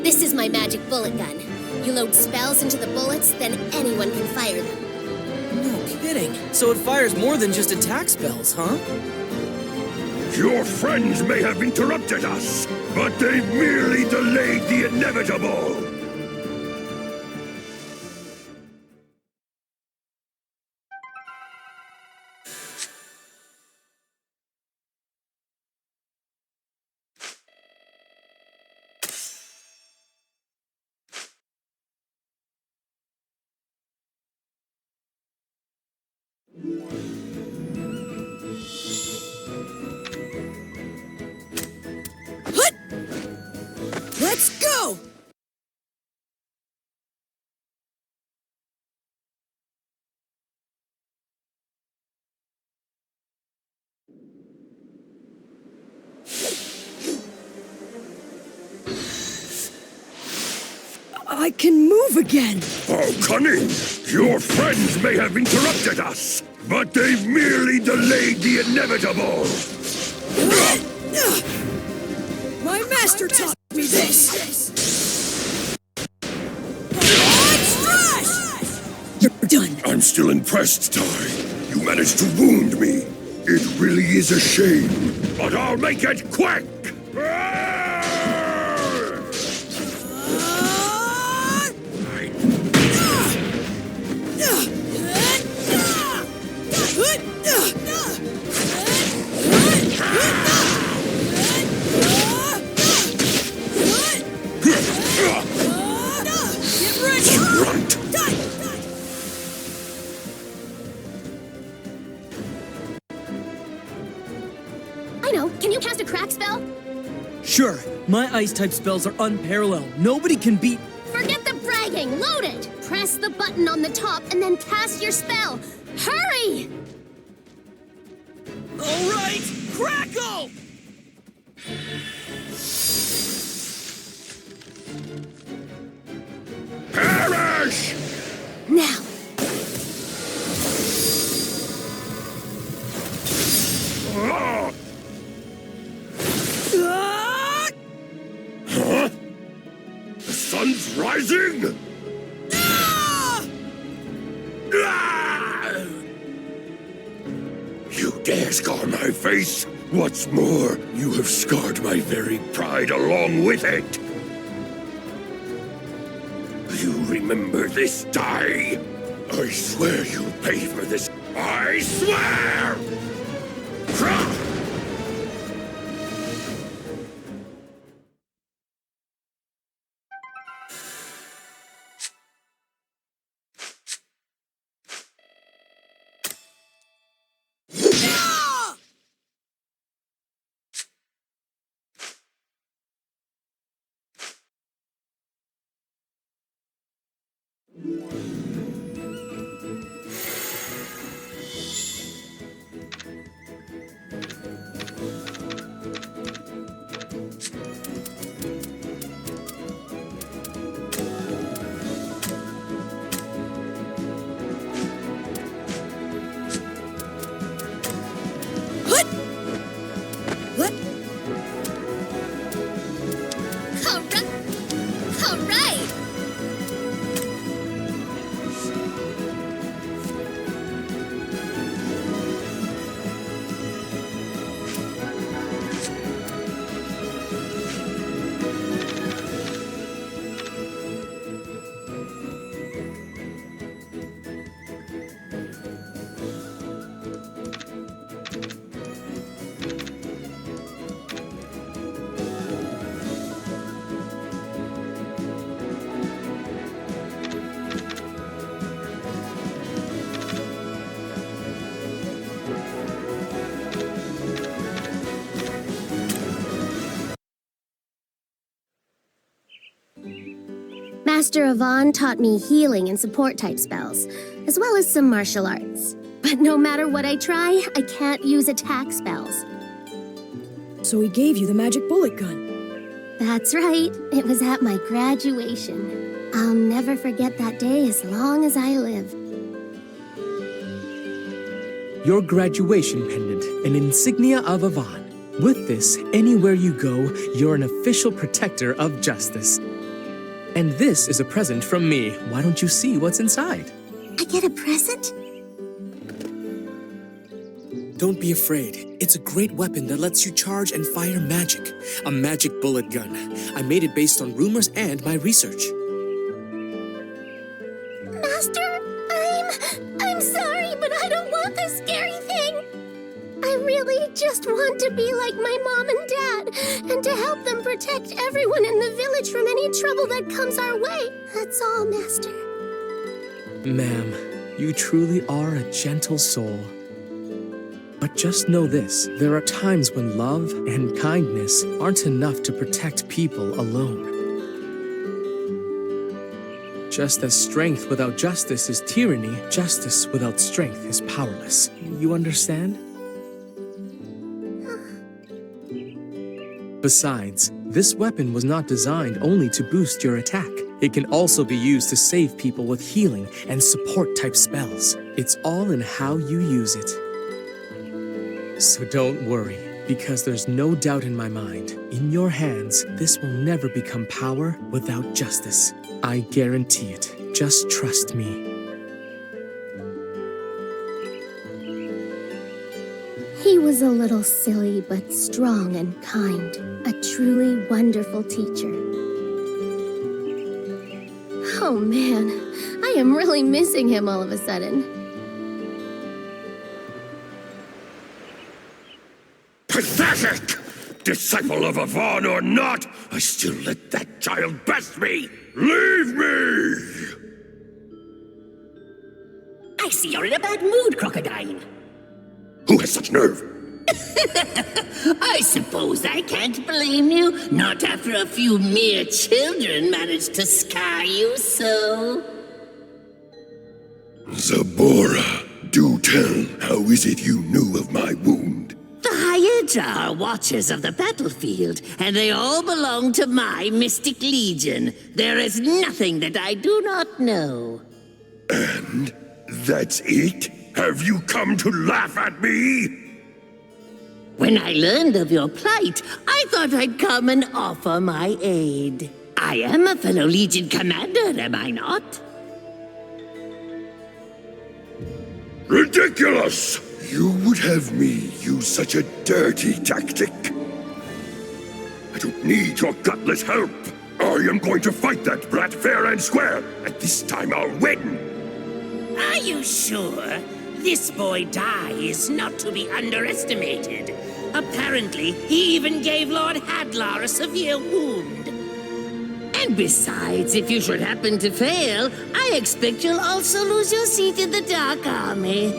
This is my magic bullet gun. You load spells into the bullets, then anyone can fire them. No kidding. So it fires more than just attack spells, huh? Your friends may have interrupted us, but they've merely delayed the inevitable! Hut! Let's go! I can move again! Oh, cunning! Your friends may have interrupted us, but they've merely delayed the inevitable! My master taught me this! Strash! You're done. I'm still impressed, Ty. You managed to wound me. It really is a shame, but I'll make it quick! I know. Can you cast a crack spell? Sure, my ice-type spells are unparalleled. Nobody can beat... Forget the bragging! Load it! Press the button on the top and then cast your spell! Hurry! All right, crackle! Perish! Now! Ah! Huh? The sun's rising? Ah! You dare scar my face? What's more, you have scarred my very pride along with it. You remember this die? I swear you'll pay for this. I swear! Krah! What? All right! Master Yvonne taught me healing and support type spells, as well as some martial arts. But no matter what I try, I can't use attack spells. So he gave you the magic bullet gun. That's right. It was at my graduation. I'll never forget that day as long as I live. Your graduation pendant, an insignia of Yvonne. With this, anywhere you go, you're an official protector of justice. And this is a present from me. Why don't you see what's inside? I get a present? Don't be afraid. It's a great weapon that lets you charge and fire magic. A magic bullet gun. I made it based on rumors and my research. Master, I'm sorry, but I don't want this scary thing. I really just want to be like my mom and dad, and to help them protect everyone in the village from any trouble that comes our way. That's all, Master. Ma'am, you truly are a gentle soul. But just know this, there are times when love and kindness aren't enough to protect people alone. Just as strength without justice is tyranny, justice without strength is powerless. You understand? Besides, this weapon was not designed only to boost your attack. It can also be used to save people with healing and support type spells. It's all in how you use it. So don't worry, because there's no doubt in my mind. In your hands, this will never become power without justice. I guarantee it. Just trust me. He was a little silly, but strong and kind. A truly wonderful teacher. Oh man, I am really missing him all of a sudden. Pathetic! Disciple of Avon or not, I still let that child best me! Leave me! I see you're in a bad mood, Crocodile. Who has such nerve? I suppose I can't blame you, not after a few mere children managed to scar you so. Zabora, do tell, how is it you knew of my wound? The Hyedra are watchers of the battlefield, and they all belong to my Mystic Legion. There is nothing that I do not know. And that's it? Have you come to laugh at me? When I learned of your plight, I thought I'd come and offer my aid. I am a fellow Legion commander, am I not? Ridiculous! You would have me use such a dirty tactic? I don't need your gutless help. I am going to fight that brat fair and square, and this time I'll win! Are you sure? This boy Dai is not to be underestimated. Apparently, he even gave Lord Hadlar a severe wound. And besides, if you should happen to fail, I expect you'll also lose your seat in the Dark Army.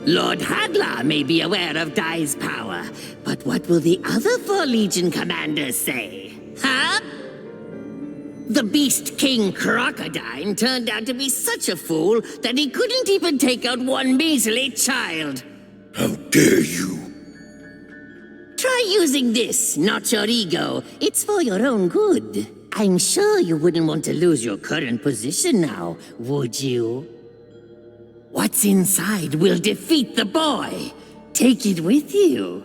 Lord Hadlar may be aware of Dai's power, but what will the other 4 Legion commanders say? Huh? The Beast King Crocodile turned out to be such a fool that he couldn't even take out one measly child. How dare you! Try using this, not your ego. It's for your own good. I'm sure you wouldn't want to lose your current position now, would you? What's inside will defeat the boy. Take it with you.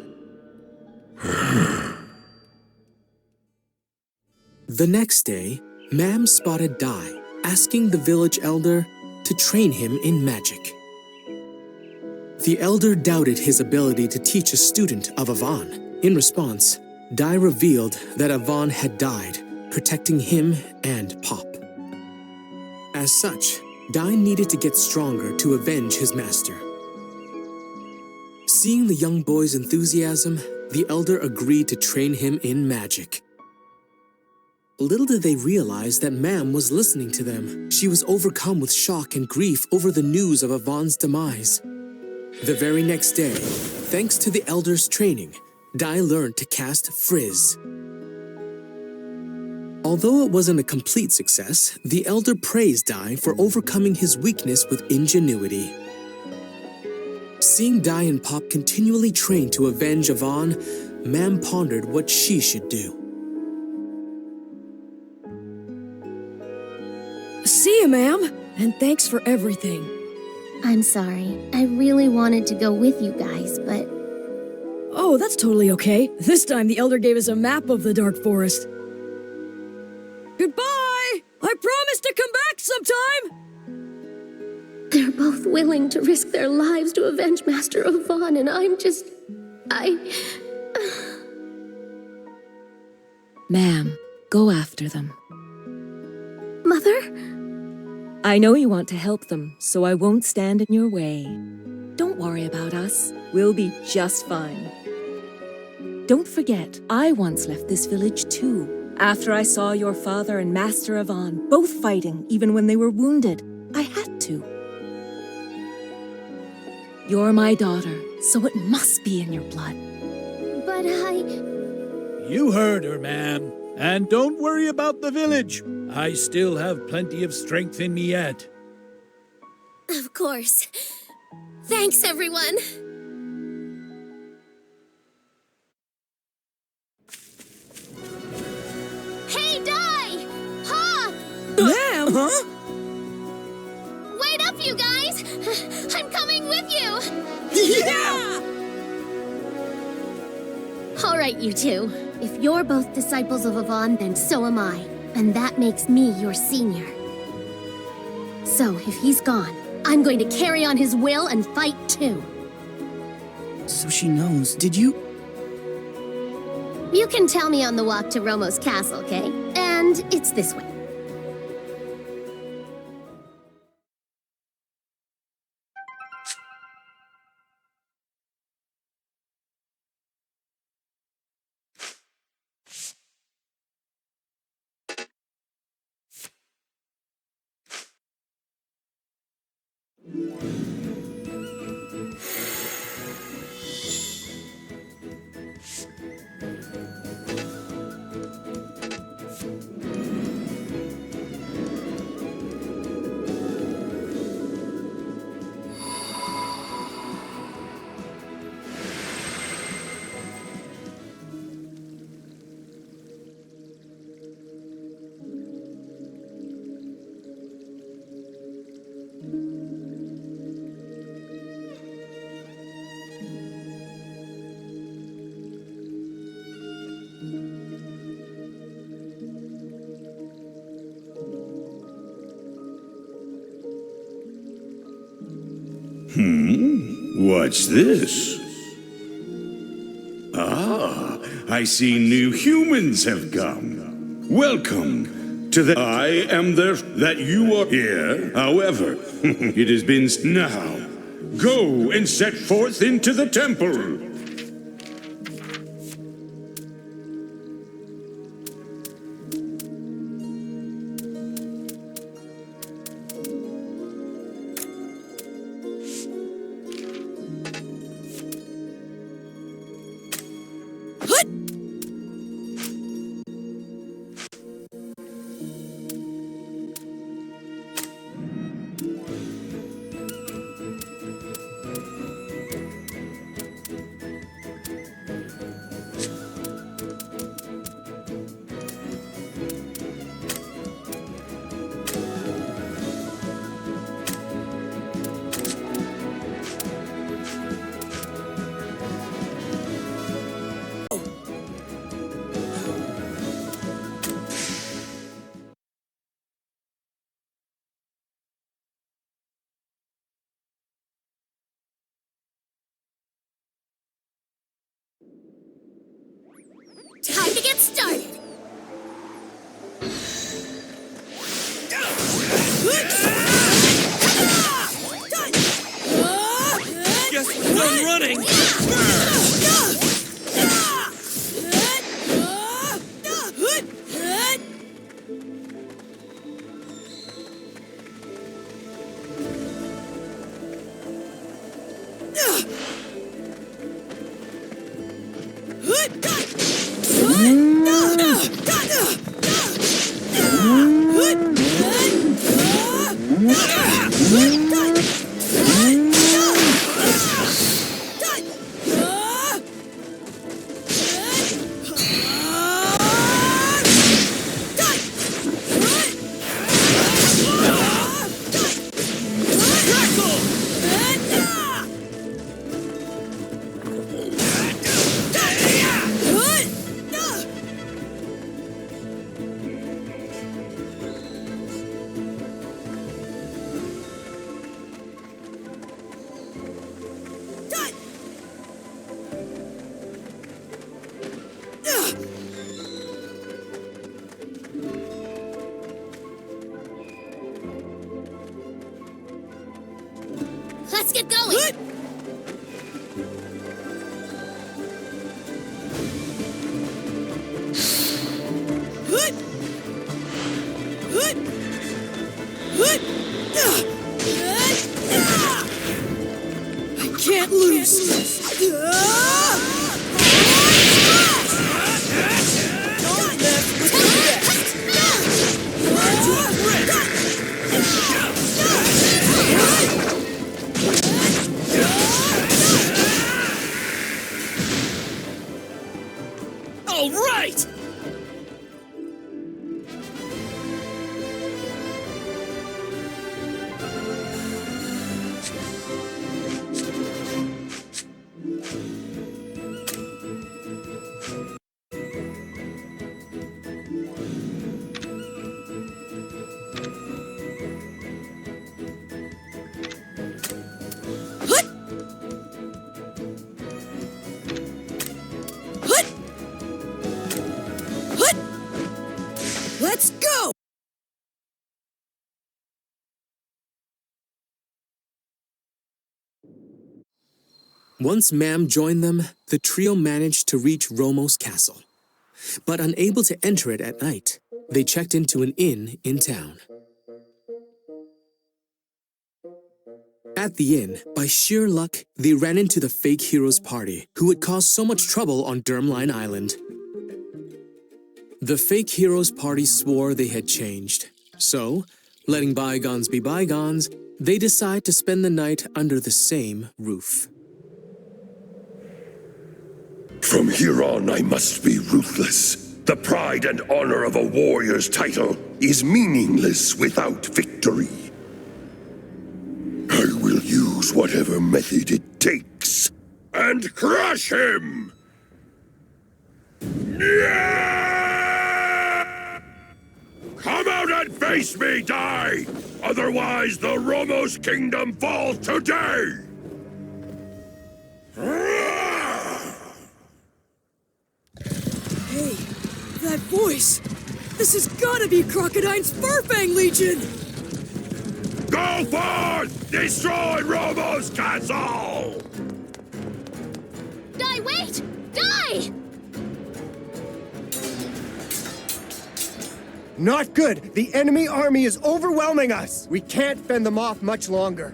The next day, Mam spotted Dai, asking the village elder to train him in magic. The elder doubted his ability to teach a student of Avon. In response, Dai revealed that Avon had died, protecting him and Pop. As such, Dai needed to get stronger to avenge his master. Seeing the young boy's enthusiasm, the elder agreed to train him in magic. Little did they realize that Mam was listening to them. She was overcome with shock and grief over the news of Avon's demise. The very next day, thanks to the elder's training, Dai learned to cast Frizz. Although it wasn't a complete success, the elder praised Dai for overcoming his weakness with ingenuity. Seeing Dai and Pop continually train to avenge Avon, Mam pondered what she should do. See you, ma'am, and thanks for everything. I'm sorry. I really wanted to go with you guys, but... Oh, that's totally okay. This time the Elder gave us a map of the Dark Forest. Goodbye! I promise to come back sometime! They're both willing to risk their lives to avenge Master Avon, and I'm just... Ma'am, go after them. Mother? I know you want to help them, so I won't stand in your way. Don't worry about us. We'll be just fine. Don't forget, I once left this village too. After I saw your father and Master Avon both fighting, even when they were wounded, I had to. You're my daughter, so it must be in your blood. But You heard her, ma'am. And don't worry about the village. I still have plenty of strength in me yet. Of course. Thanks, everyone. All right, you two. If you're both disciples of Avon, then so am I. And that makes me your senior. So, if he's gone, I'm going to carry on his will and fight too. So she knows. Did you? You can tell me on the walk to Romo's castle, okay? And it's this way. What's this? Ah, I see new humans have come. Welcome to the... I am there that you are here. However, it has been... Now, go and set forth into the temple. Time to get started! Guess we're done running! Let's get going! I can't lose! Don't mess with the best! Learn to embrace! All right! Once Mam joined them, the trio managed to reach Romos Castle. But unable to enter it at night, they checked into an inn in town. At the inn, by sheer luck, they ran into the fake heroes party, who had caused so much trouble on Dermline Island. The fake heroes party swore they had changed. So, letting bygones be bygones, they decide to spend the night under the same roof. From here on, I must be ruthless. The pride and honor of a warrior's title is meaningless without victory. I will use whatever method it takes and crush him! Yeah! Come out and face me, die! Otherwise, the Romos kingdom falls today! Hey, that voice! This has gotta be Crocodine's Furfang Legion! Go forth! Destroy Romos Castle! Die, wait! Die! Not good! The enemy army is overwhelming us! We can't fend them off much longer.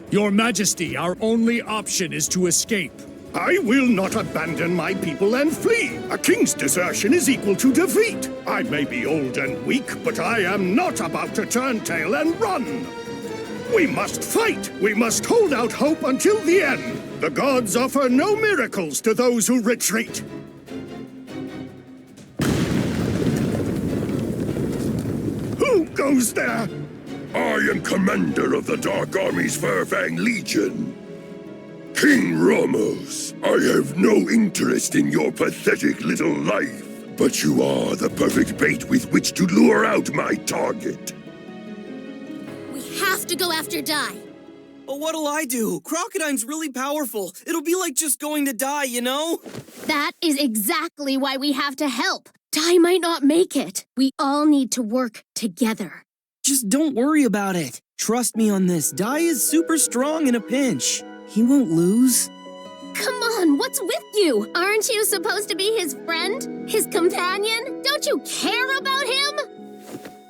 Your Majesty, our only option is to escape. I will not abandon my people and flee. A king's desertion is equal to defeat. I may be old and weak, but I am not about to turn tail and run. We must fight. We must hold out hope until the end. The gods offer no miracles to those who retreat. Who goes there? I am commander of the Dark Army's Furfang Legion. King Romos, I have no interest in your pathetic little life, but you are the perfect bait with which to lure out my target. We have to go after Die. But what'll I do? Crocodine's really powerful. It'll be like just going to die, you know? That is exactly why we have to help. Die might not make it. We all need to work together. Just don't worry about it. Trust me on this. Die is super strong in a pinch. He won't lose. Come on, what's with you? Aren't you supposed to be his friend? His companion? Don't you care about him?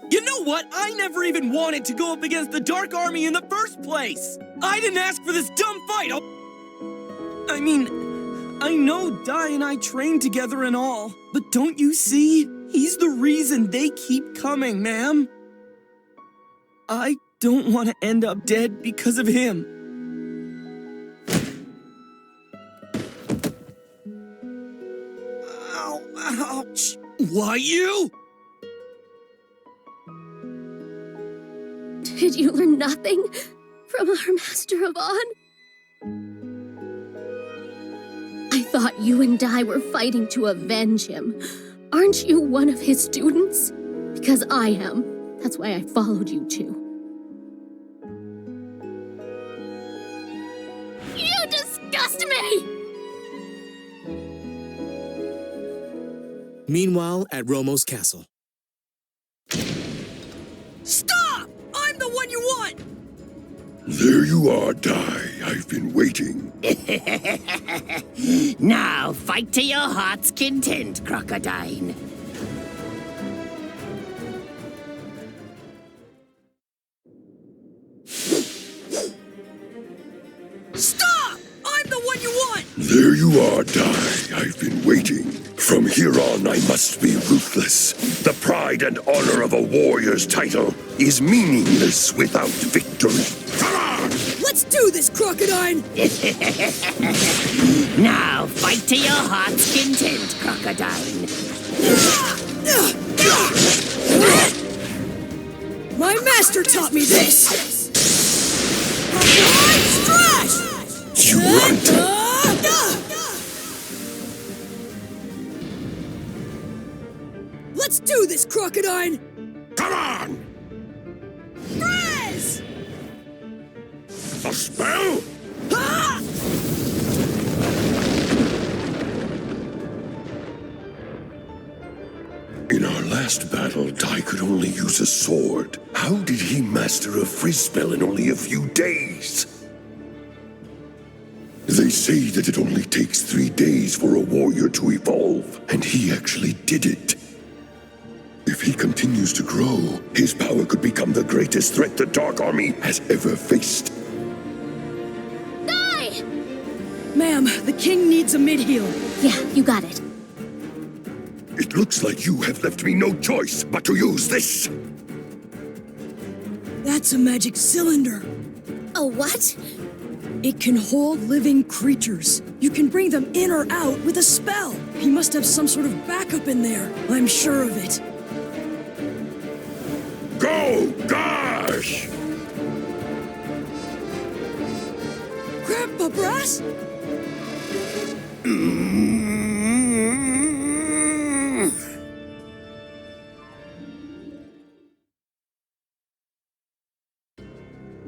You know what? I never even wanted to go up against the Dark Army in the first place! I didn't ask for this dumb fight! I mean, I know Die and I trained together and all, but don't you see? He's the reason they keep coming, ma'am. I don't want to end up dead because of him. Ow, ouch. Why you? Did you learn nothing from our Master of On? I thought you and Die were fighting to avenge him. Aren't you one of his students? Because I am. That's why I followed you too. You disgust me! Meanwhile, at Romos Castle. Stop! I'm the one you want! There you are, Die. I've been waiting. Now fight to your heart's content, Crocodine. Stop! I'm the one you want! There you are, Die. I've been waiting. From here on, I must be ruthless. The pride and honor of a warrior's title is meaningless without victory. Come on! Let's do this, Crocodine! Now fight to your heart's content, Crocodine. My master taught me this! Strash! You runt! Let's do this, Crocodine! Come on! Freeze! A spell? Ah! In our last battle, Die could only use a sword. How did he master a frizz spell in only a few days? say that it only takes 3 days for a warrior to evolve, and he actually did it. If he continues to grow, his power could become the greatest threat the Dark Army has ever faced. Die! Ma'am, the king needs a mid-heal. Yeah, you got it. It looks like you have left me no choice but to use this. That's a magic cylinder. A what? It can hold living creatures. You can bring them in or out with a spell. He must have some sort of backup in there. I'm sure of it. Go, Gosh! Grandpa Brass?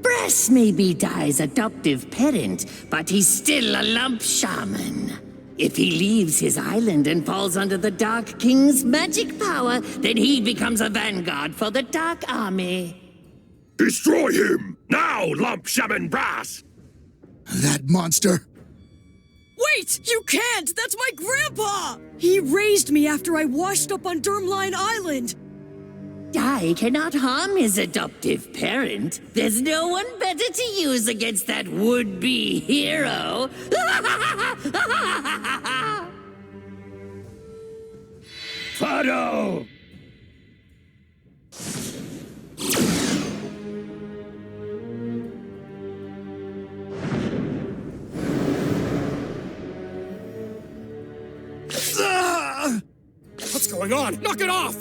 Brass may be Dai's adoptive parent, but he's still a lump shaman. If he leaves his island and falls under the Dark King's magic power, then he becomes a vanguard for the Dark Army. Destroy him! Now, Lump Shaman Brass! That monster! Wait! You can't! That's my grandpa! He raised me after I washed up on Durmline Island! Dai cannot harm his adoptive parent. There's no one better to use against that would-be hero. Fado! What's going on? Knock it off!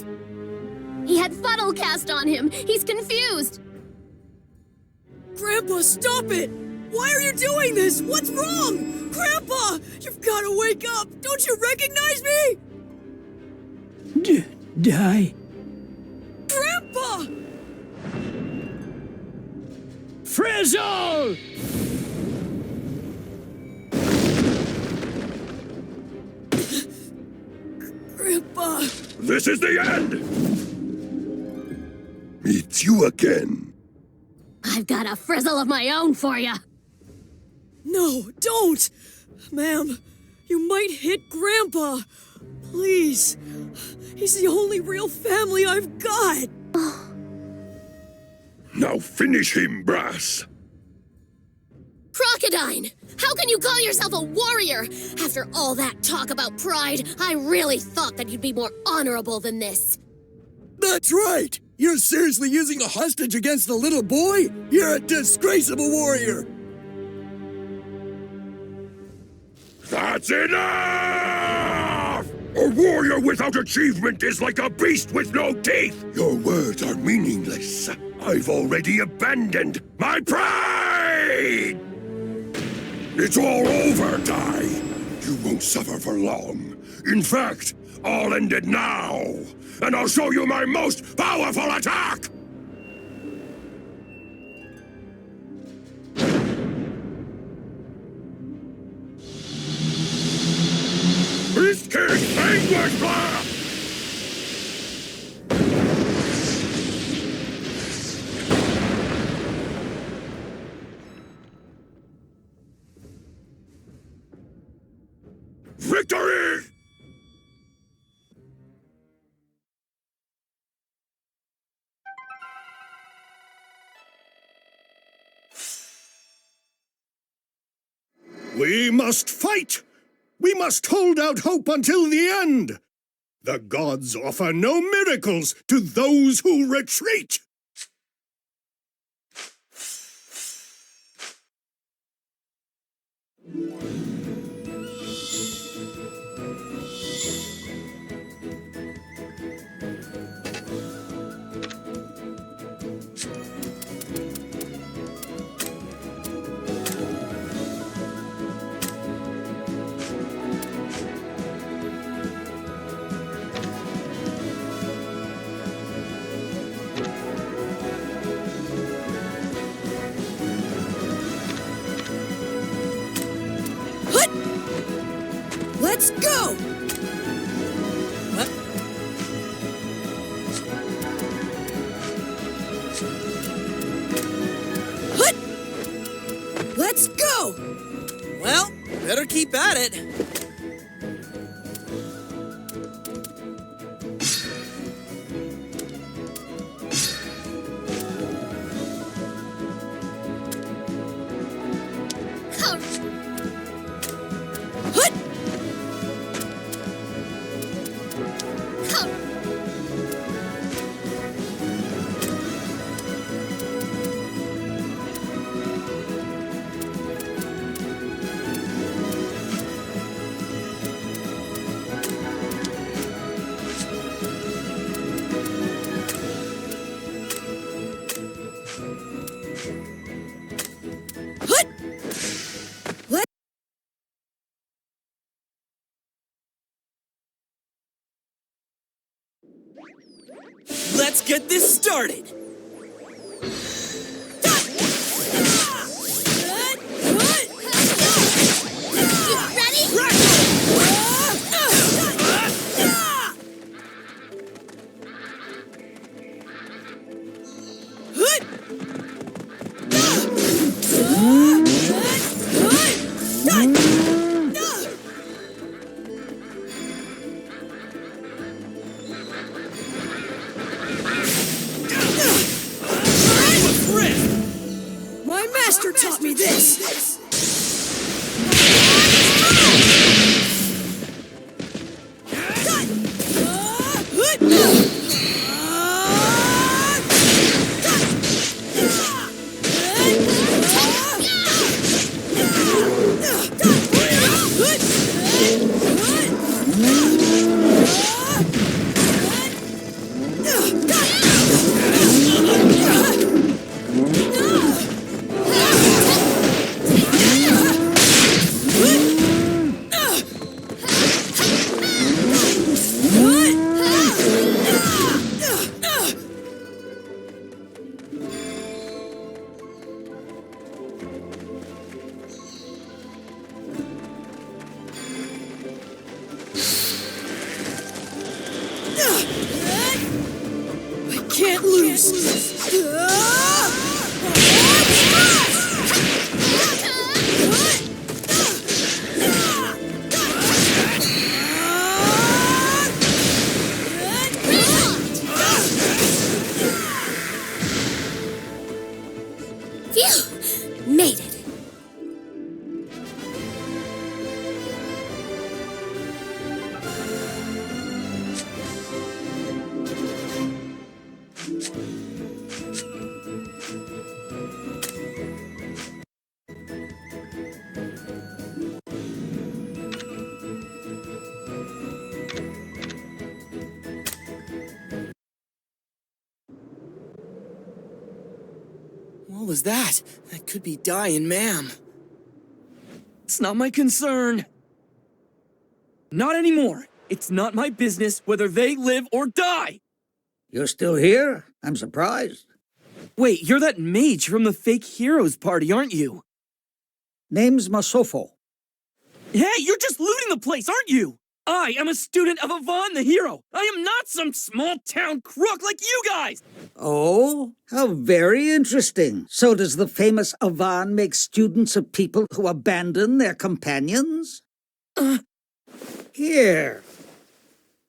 He had funnel cast on him. He's confused. Grandpa, stop it! Why are you doing this? What's wrong? Grandpa! You've got to wake up! Don't you recognize me? Die. Grandpa! Frizzle! Grandpa! This is the end! It's you again. I've got a frizzle of my own for you. No, don't! Ma'am, you might hit Grandpa. Please. He's the only real family I've got. Now finish him, Brass. Crocodine! How can you call yourself a warrior? After all that talk about pride, I really thought that you'd be more honorable than this. That's right! You're seriously using a hostage against a little boy? You're a disgrace of a warrior! That's enough! A warrior without achievement is like a beast with no teeth! Your words are meaningless. I've already abandoned my pride! It's all over, Dai. You won't suffer for long. In fact, I'll end it now, and I'll show you my most powerful attack! Beast King Anguish Blast! Victory! We must fight! We must hold out hope until the end! The gods offer no miracles to those who retreat! Let's go! What? Hut! Let's go! Well, Better keep at it. Let's get this started. My master taught me this! I can't lose! Phew! Made it. What was that? That could be Di and Ma'am. It's not my concern. Not anymore. It's not my business whether they live or die. You're still here? I'm surprised. Wait, you're that mage from the fake heroes party, aren't you? Name's Masofo. Hey, you're just looting the place, aren't you? I am a student of Avon the hero. I am not some small-town crook like you guys. Oh, how very interesting. So does the famous Avon make students of people who abandon their companions? Here.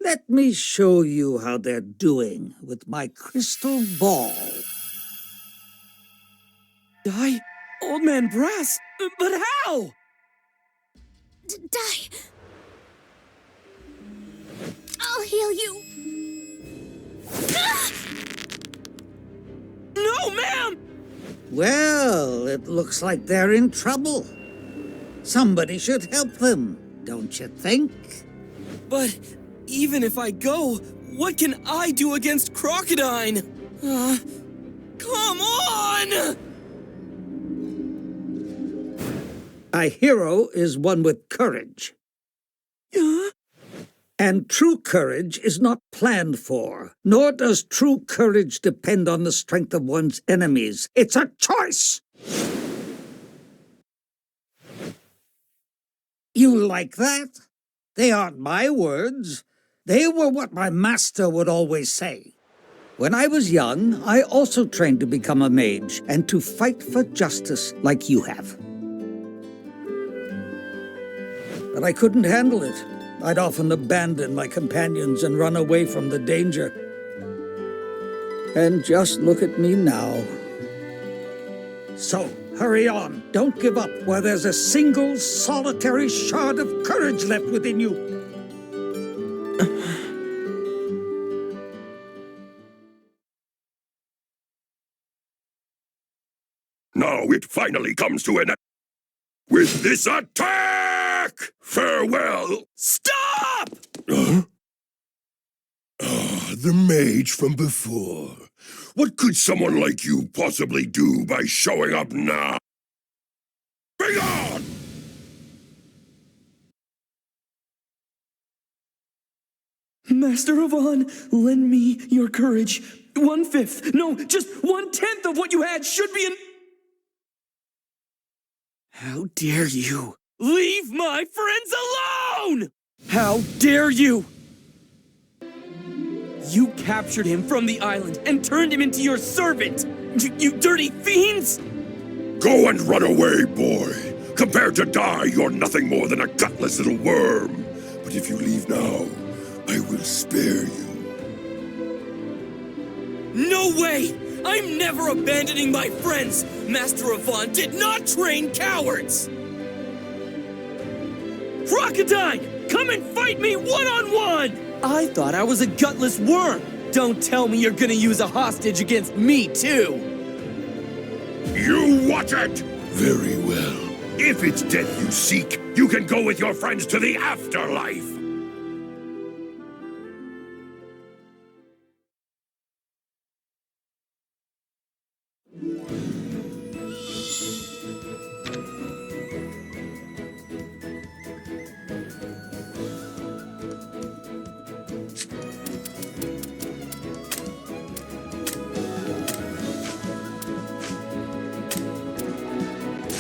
Let me show you how they're doing with my crystal ball. Di? Old Man Brass? But how? Die. I'll heal you. No, ma'am! Well, it looks like they're in trouble. Somebody should help them, don't you think? But even if I go, what can I do against Crocodine? Come on! A hero is one with courage. And true courage is not planned for, nor does true courage depend on the strength of one's enemies. It's a choice! You like that? They aren't my words. They were what my master would always say. When I was young, I also trained to become a mage and to fight for justice like you have. but I couldn't handle it. I'd often abandon my companions and run away from the danger. And just look at me now. So, hurry on. Don't give up while there's a single, solitary shard of courage left within you. Now it finally comes to an end. With this attack! Farewell! Stop! The mage from before. What could someone like you possibly do by showing up now? Bring on! Master Avon, lend me your courage. 1/5, no, just 1/10 of what you had should be in... How dare you? Leave my friends alone! How dare you! You captured him from the island and turned him into your servant! You dirty fiends! Go and run away, boy! Compared to die, you're nothing more than a gutless little worm. But if you leave now, I will spare you. No way! I'm never abandoning my friends! Master Avon did not train cowards! Crocodile! Come and fight me one-on-one! I thought I was a gutless worm! Don't tell me you're gonna use a hostage against me, too! You watch it! Very well. If it's death you seek, you can go with your friends to the afterlife!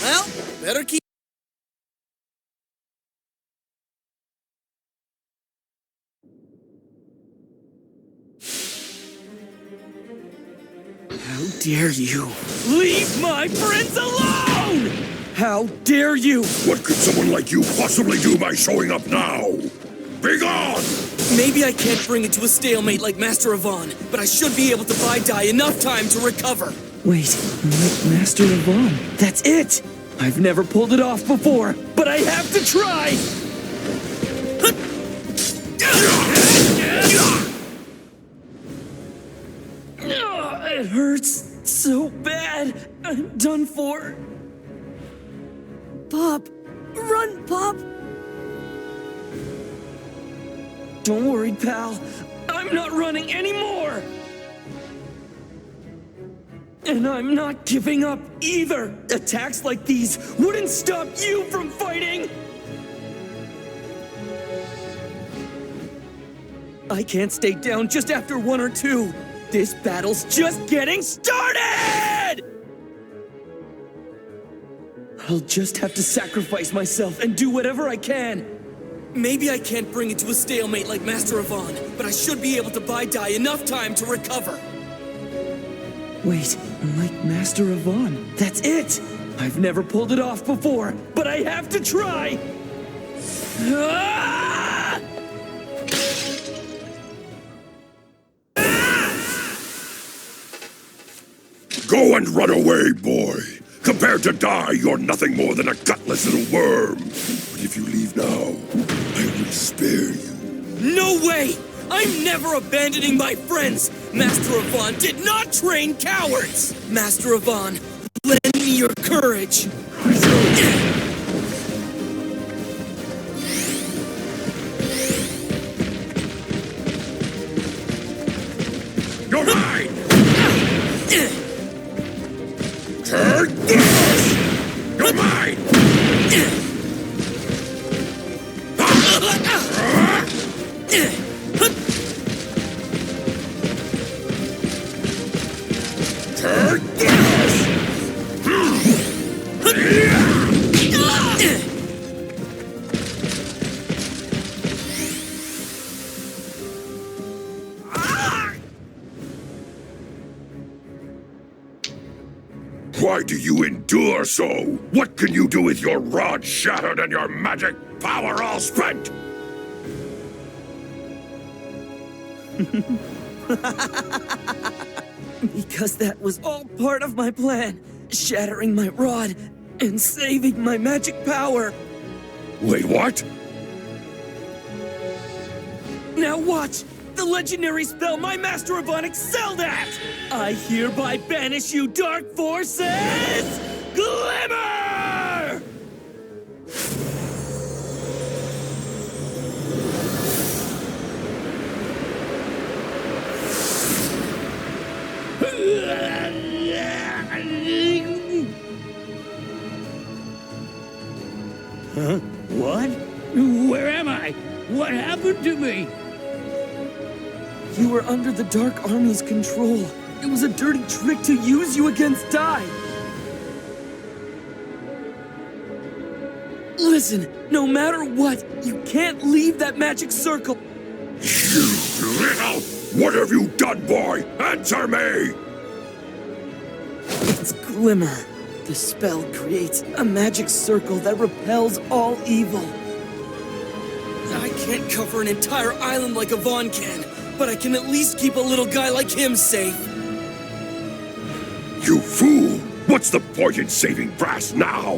Well, better keep... How dare you? Leave my friends alone! How dare you? What could someone like you possibly do by showing up now? Be gone! Maybe I can't bring it to a stalemate like Master Avon, but I should be able to buy Dai enough time to recover. Wait, I'm like Master Avon. That's it! I've never pulled it off before, but I have to try! It hurts so bad. I'm done for. Pop! Run, Pop! Don't worry, pal. I'm not running anymore! And I'm not giving up either! Attacks like these wouldn't stop you from fighting! I can't stay down just after 1 or 2. This battle's just getting started! I'll just have to sacrifice myself and do whatever I can. Maybe I can't bring it to a stalemate like Master Avon, but I should be able to buy Dai enough time to recover. Wait, like Master Avon. That's it! I've never pulled it off before, but I have to try! Ah! Go and run away, boy! Compared to Dai, you're nothing more than a gutless little worm. But if you leave now, I will spare you. No way! I'm never abandoning my friends! Master Avon did not train cowards! Master Avon, lend me your courage! You're mine! Take this! You're mine! Take this! do you endure so? What can you do with your rod shattered and your magic power all spent? Because that was all part of my plan. Shattering my rod and saving my magic power. Wait, what? Now watch! The legendary spell my Master Avant excelled at! I hereby banish you, dark forces! Glimmer! Huh? What? Where am I? What happened to me? You were under the Dark Army's control. It was a dirty trick to use you against Dai. Listen, no matter what, you can't leave that magic circle. You little! What have you done, boy? Answer me! It's Glimmer. The spell creates a magic circle that repels all evil. I can't cover an entire island like Avant can, but I can at least keep a little guy like him safe. You fool! What's the point in saving Brass now?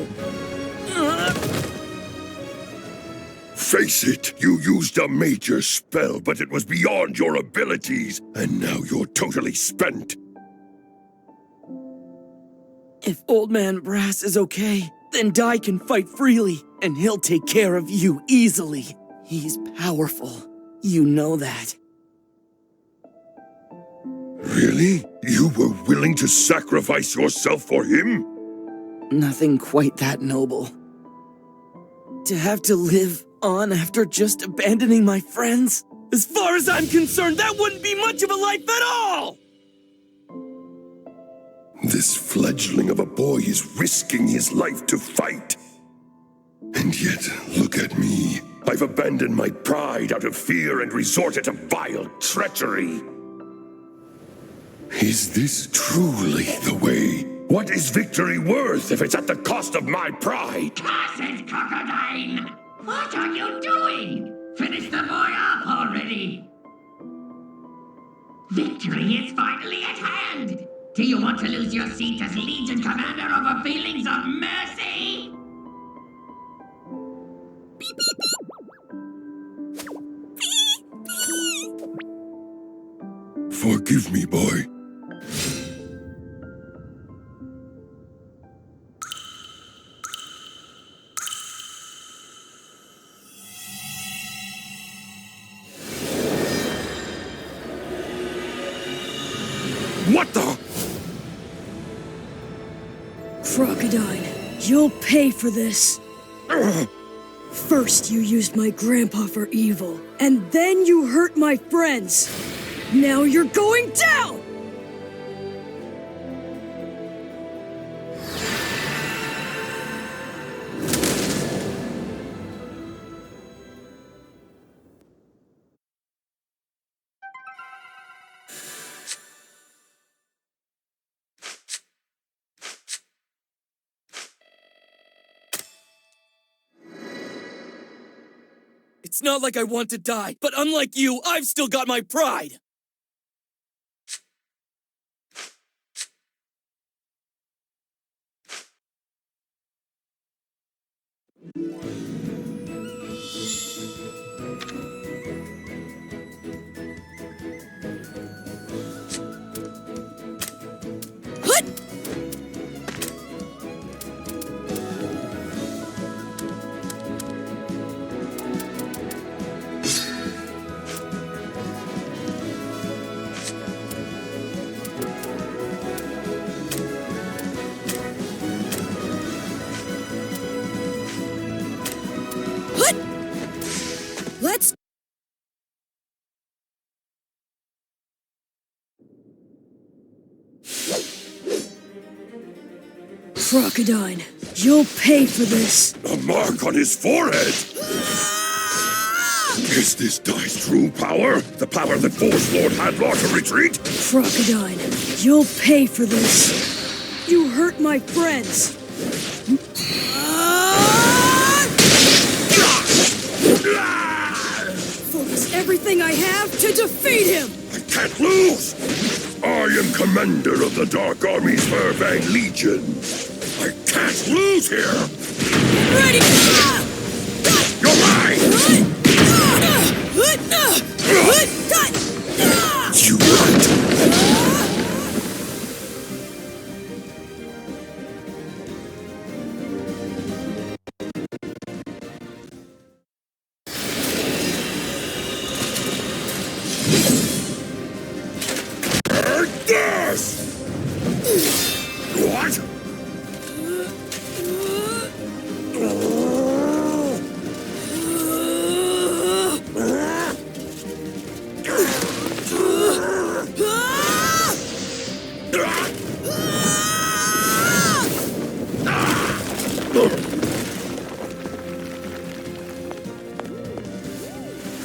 Face it, you used a major spell, but it was beyond your abilities, and now you're totally spent. If Old Man Brass is okay, then Dai can fight freely, and he'll take care of you easily. He's powerful. You know that. Really? You were willing to sacrifice yourself for him? Nothing quite that noble. To have to live on after just abandoning my friends? As far as I'm concerned, that wouldn't be much of a life at all! This fledgling of a boy is risking his life to fight. And yet, look at me. I've abandoned my pride out of fear and resorted to vile treachery. Is this truly the way? What is victory worth if it's at the cost of my pride? Cursed crocodile! What are you doing? Finish the boy up already! Victory is finally at hand! Do you want to lose your seat as Legion Commander over feelings of mercy? Beep, beep, beep. Forgive me, boy. What the? Crocodile, you'll pay for this. First you used my grandpa for evil, and then you hurt my friends. Now you're going down! It's not like I want to die, but unlike you, I've still got my pride! Let's... Crocodile, you'll pay for this. A mark on his forehead! Is this Dai's true power? The power that forced Lord Hadlar to retreat? Crocodile, you'll pay for this. You hurt my friends. Focus everything I have to defeat him! I can't lose! I am commander of the Dark Army's Vervang Legion. I can't lose here! Ready! You're mine! You what? What?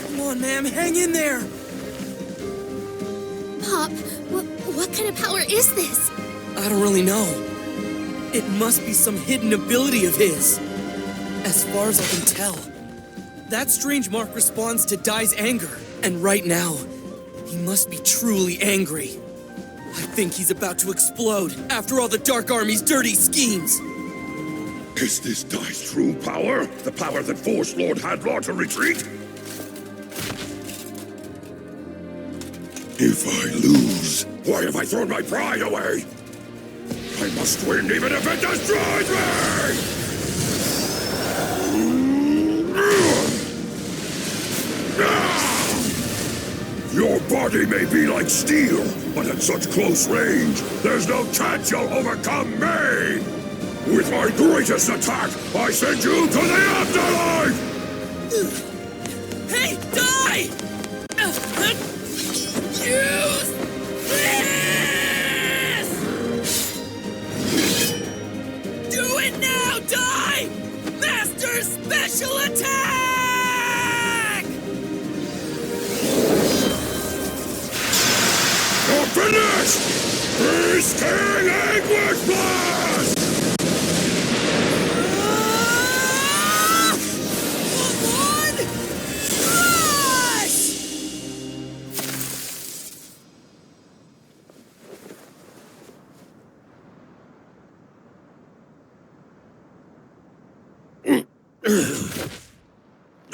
Come on, ma'am, hang in there! Pop, what kind of power is this? I don't really know. It must be some hidden ability of his. As far as I can tell, that strange mark responds to Dai's anger. And right now, he must be truly angry. I think he's about to explode after all the Dark Army's dirty schemes. Is this Dai's true power? The power that forced Lord Hadlar to retreat? If I lose, why have I thrown my pride away? I must win even if it destroys me! Your body may be like steel, but at such close range, there's no chance you'll overcome me! With my greatest attack, I send you to the afterlife! Hey, Dai! Use this! Do it now, Dai! Master Special Attack! You're finished! Beast King Anguish Blast!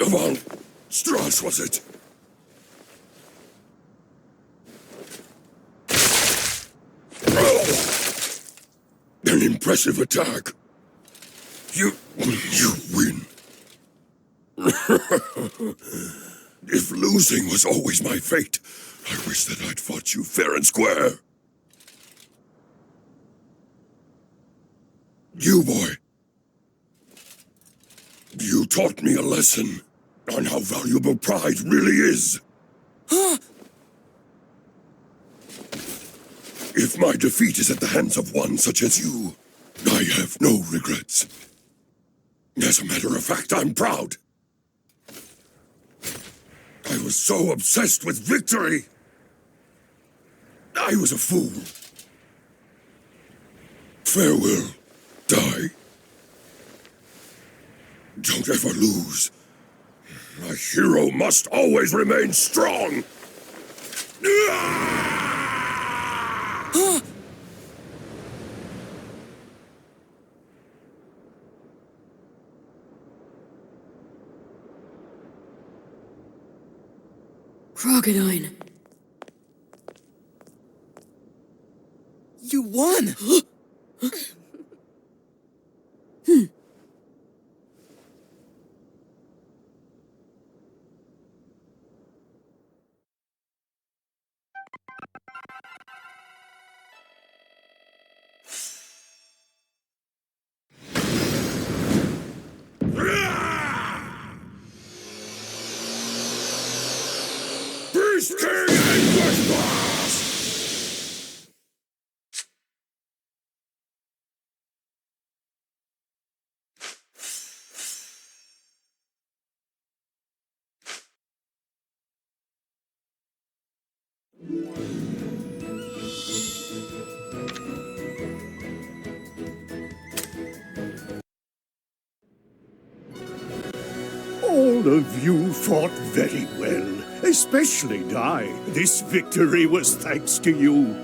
Von Strash, was it? An impressive attack. You win. If losing was always my fate, I wish that I'd fought you fair and square. You, boy. You taught me a lesson on how valuable pride really is. If my defeat is at the hands of one such as you, I have no regrets. As a matter of fact, I'm proud. I was so obsessed with victory. I was a fool. Farewell, Dai. Don't ever lose. A hero must always remain strong. Crocodile. You won! Beast King Anguish Blast! All of you fought very well, especially Dai. This victory was thanks to you.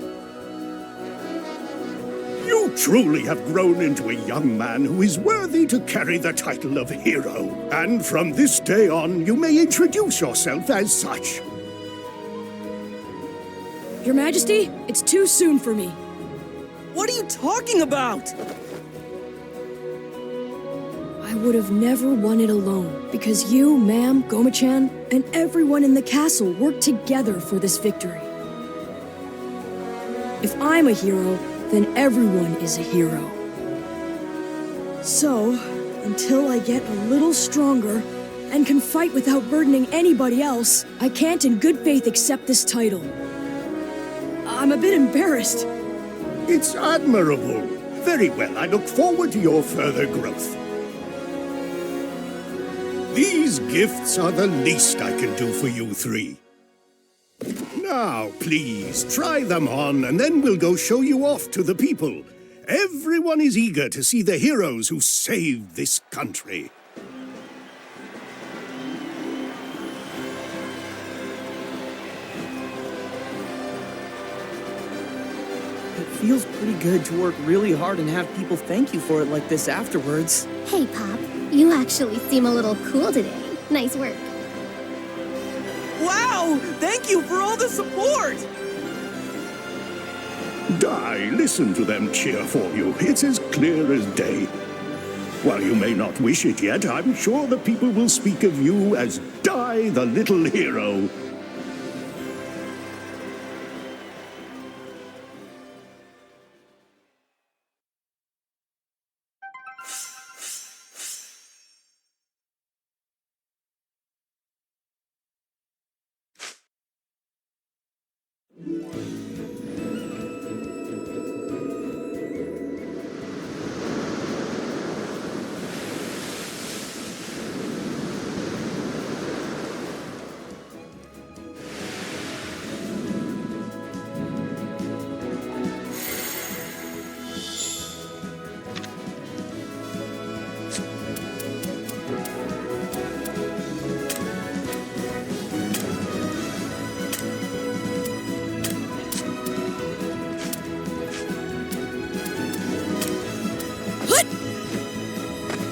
You truly have grown into a young man who is worthy to carry the title of hero. And from this day on, you may introduce yourself as such. Your Majesty, it's too soon for me. What are you talking about? I would have never won it alone, because you, ma'am, Goma-chan, and everyone in the castle worked together for this victory. If I'm a hero, then everyone is a hero. So, until I get a little stronger and can fight without burdening anybody else, I can't in good faith accept this title. I'm a bit embarrassed. It's admirable. Very well, I look forward to your further growth. These gifts are the least I can do for you three. Now, please, try them on, and then we'll go show you off to the people. Everyone is eager to see the heroes who saved this country. It feels pretty good to work really hard and have people thank you for it like this afterwards. Hey, Pop. You actually seem a little cool today. Nice work. Wow! Thank you for all the support! Dai, listen to them cheer for you. It's as clear as day. While you may not wish it yet, I'm sure the people will speak of you as Dai the Little Hero.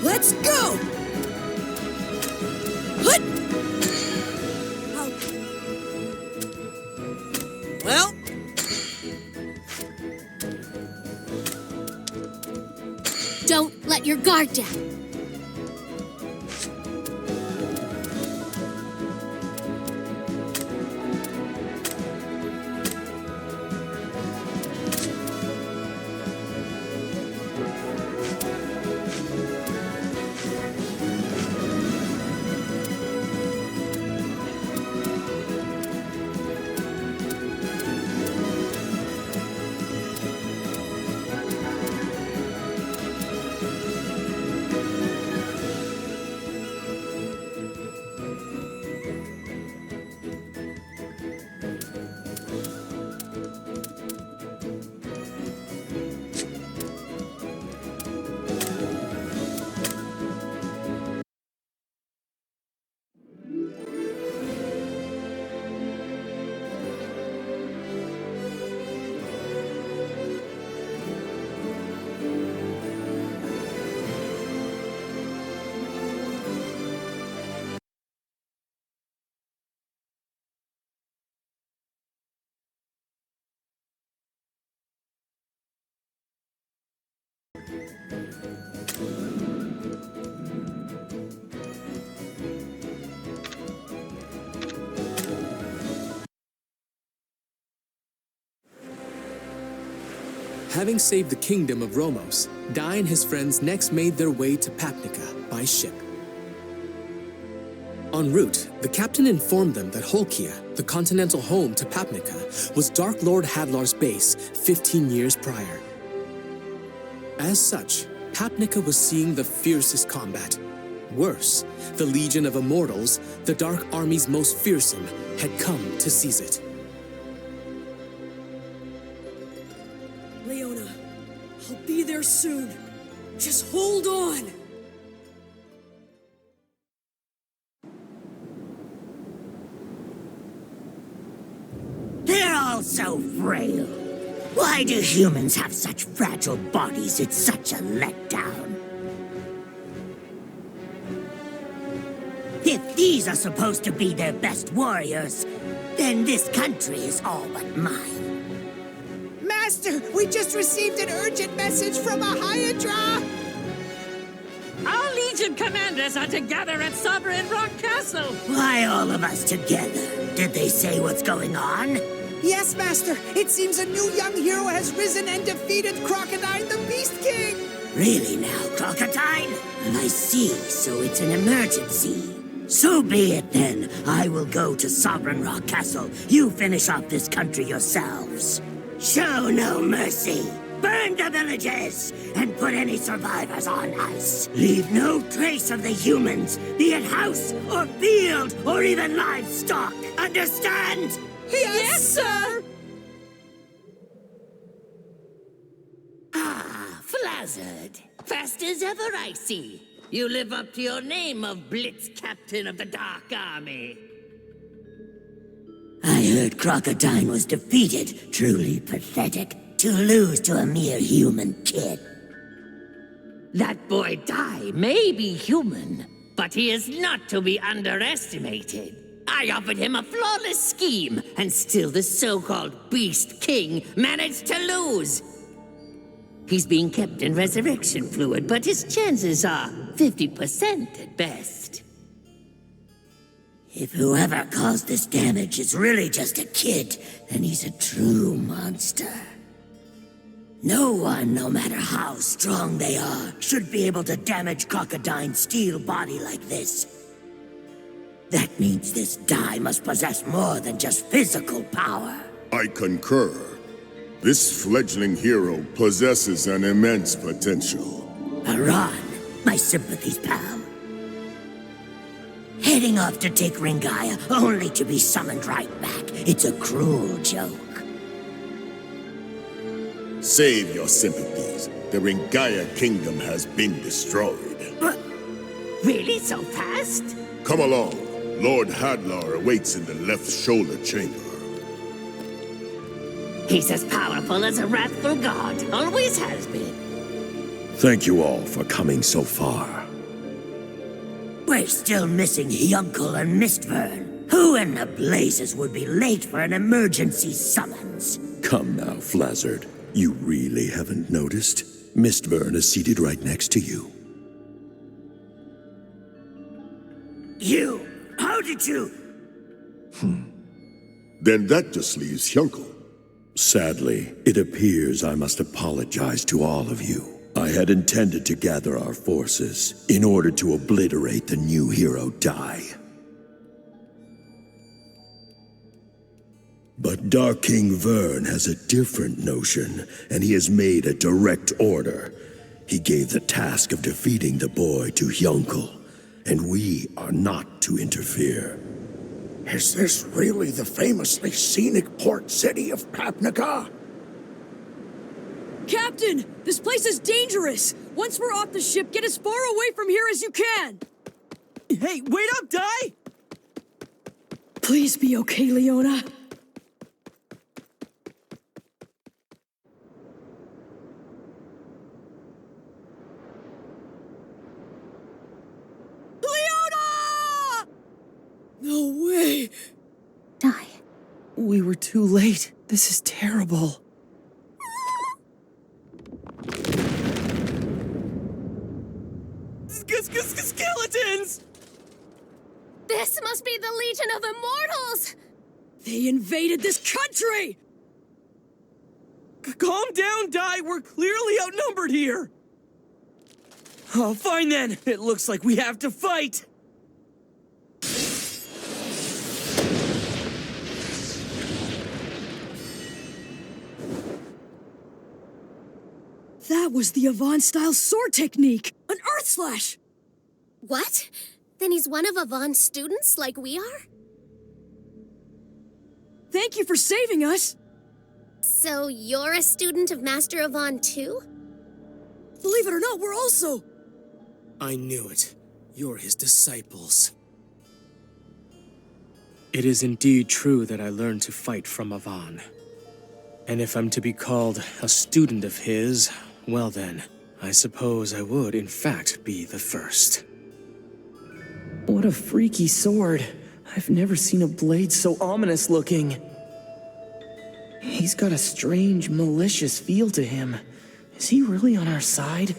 Let's go! Hut! Well? Don't let your guard down. Having saved the kingdom of Romos, Dai and his friends next made their way to Papnica by ship. En route, the captain informed them that Holkia, the continental home to Papnica, was Dark Lord Hadlar's base 15 years prior. As such, Papnica was seeing the fiercest combat. Worse, the Legion of Immortals, the Dark Army's most fearsome, had come to seize it. Leona, I'll be there soon. Just hold on. all so frail? Why do humans have such fragile bodies? It's such a letdown. If these are supposed to be their best warriors, then this country is all but mine. Master, we just received an urgent message from a Hydra! Our Legion commanders are together at Sovereign Rock Castle! Why all of us together? Did they say what's going on? Yes, Master. It seems a new young hero has risen and defeated Crocodile the Beast King! Really now, Crocodile? I see, so it's an emergency. So be it then. I will go to Sovereign Rock Castle. You finish off this country yourselves. Show no mercy. Burn the villages and put any survivors on ice. Leave no trace of the humans, be it house or field or even livestock. Understand? Yes, sir! Ah, Flazzard. Fast as ever, I see. You live up to your name of Blitz Captain of the Dark Army. I heard Crocodile was defeated. Truly pathetic to lose to a mere human kid. That boy Dai may be human, but he is not to be underestimated. I offered him a flawless scheme, and still the so-called Beast King managed to lose. He's being kept in resurrection fluid, but his chances are 50% at best. If whoever caused this damage is really just a kid, then he's a true monster. No one, no matter how strong they are, should be able to damage Crocodile's steel body like this. That means this Dai must possess more than just physical power. I concur. This fledgling hero possesses an immense potential. Haran, my sympathies, pal. Heading off to take Ringaya, only to be summoned right back. It's a cruel joke. Save your sympathies. The Ringaya kingdom has been destroyed. Really so fast? Come along. Lord Hadlar awaits in the left shoulder chamber. He's as powerful as a wrathful god. Always has been. Thank you all for coming so far. We're still missing Yunkel and Mistvern. Who in the blazes would be late for an emergency summons? Come now, Flazzard. You really haven't noticed? Mistvern is seated right next to you. You? How did you? Then that just leaves Yunkel. Sadly, it appears I must apologize to all of you. I had intended to gather our forces in order to obliterate the new hero Dai. But Dark King Vern has a different notion, and he has made a direct order. He gave the task of defeating the boy to Yunkel, and we are not to interfere. Is this really the famously scenic port city of Papnaga? Captain, this place is dangerous. Once we're off the ship, get as far away from here as you can. Hey, wait up, Dai! Please be okay, Leona. Leona! No way. Dai. We were too late. This is terrible. Skeletons! This must be the Legion of Immortals! They invaded this country! Calm down, Dai. We're clearly outnumbered here. Oh, fine then. It looks like we have to fight. That was the Avant-style sword technique! An Earth Slash! What? Then he's one of Avon's students like we are? Thank you for saving us! So you're a student of Master Avon too? Believe it or not, we're also... I knew it. You're his disciples. It is indeed true that I learned to fight from Avon. And if I'm to be called a student of his, well then, I suppose I would in fact be the first. What a freaky sword. I've never seen a blade so ominous looking. He's got a strange, malicious feel to him. Is he really on our side?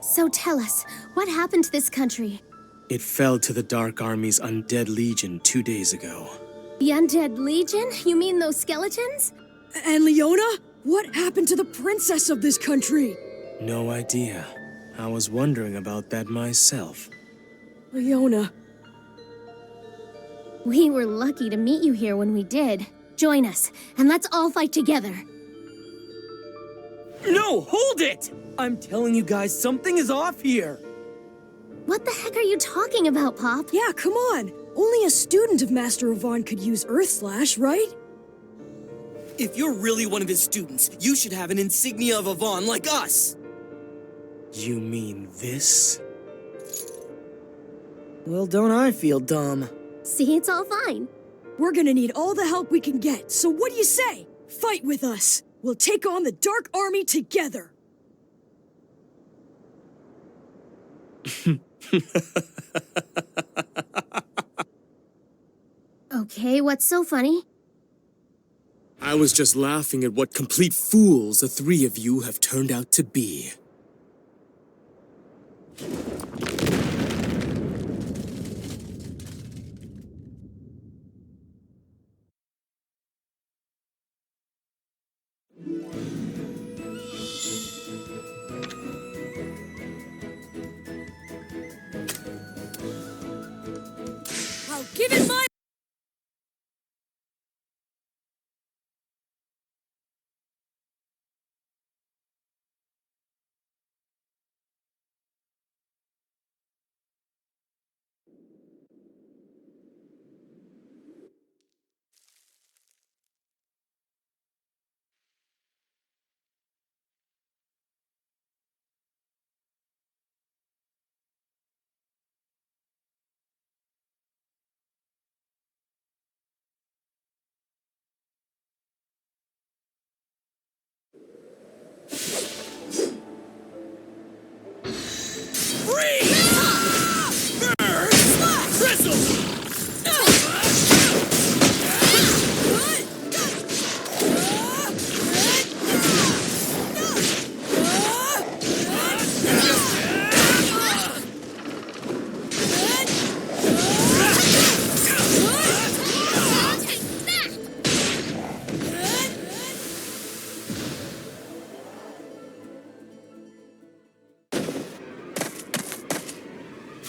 So tell us, what happened to this country? It fell to the Dark Army's undead legion 2 days ago. The Undead Legion? You mean those skeletons? And Leona? What happened to the princess of this country? No idea. I was wondering about that myself. Leona. We were lucky to meet you here when we did. Join us, and let's all fight together. No, hold it! I'm telling you guys, something is off here. What the heck are you talking about, Pop? Yeah, come on. Only a student of Master Avon could use Earth Slash, right? If you're really one of his students, you should have an insignia of Avon like us. You mean this? Well, don't I feel dumb? See, it's all fine. We're gonna need all the help we can get, so what do you say? Fight with us. We'll take on the Dark Army together. Okay, what's so funny? I was just laughing at what complete fools the three of you have turned out to be. I'll give it my...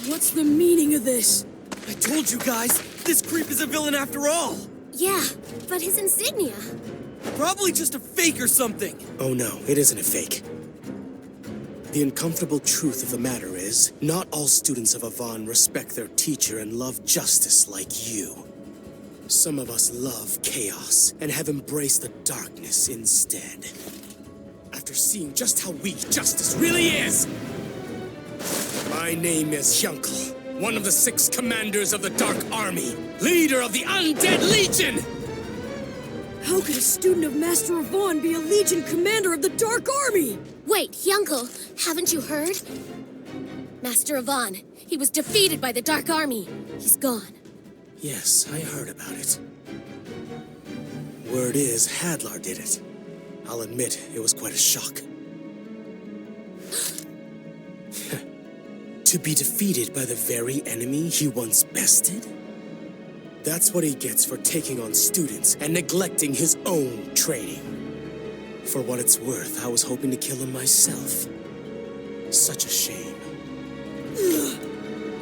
What's the meaning of this? I told you guys, this creep is a villain after all. Yeah, but his insignia. Probably just a fake or something. Oh no, it isn't a fake. The uncomfortable truth of the matter is, not all students of Avon respect their teacher and love justice like you. Some of us love chaos and have embraced the darkness instead. After seeing just how weak justice really is! My name is Hyunkel, one of the 6 commanders of the Dark Army, leader of the Undead Legion! How could a student of Master Avon be a Legion commander of the Dark Army? Wait, Hyunkel, haven't you heard? Master Avon, he was defeated by the Dark Army. He's gone. Yes, I heard about it. Word is, Hadlar did it. I'll admit, it was quite a shock. To be defeated by the very enemy he once bested? That's what he gets for taking on students and neglecting his own training. For what it's worth, I was hoping to kill him myself. Such a shame.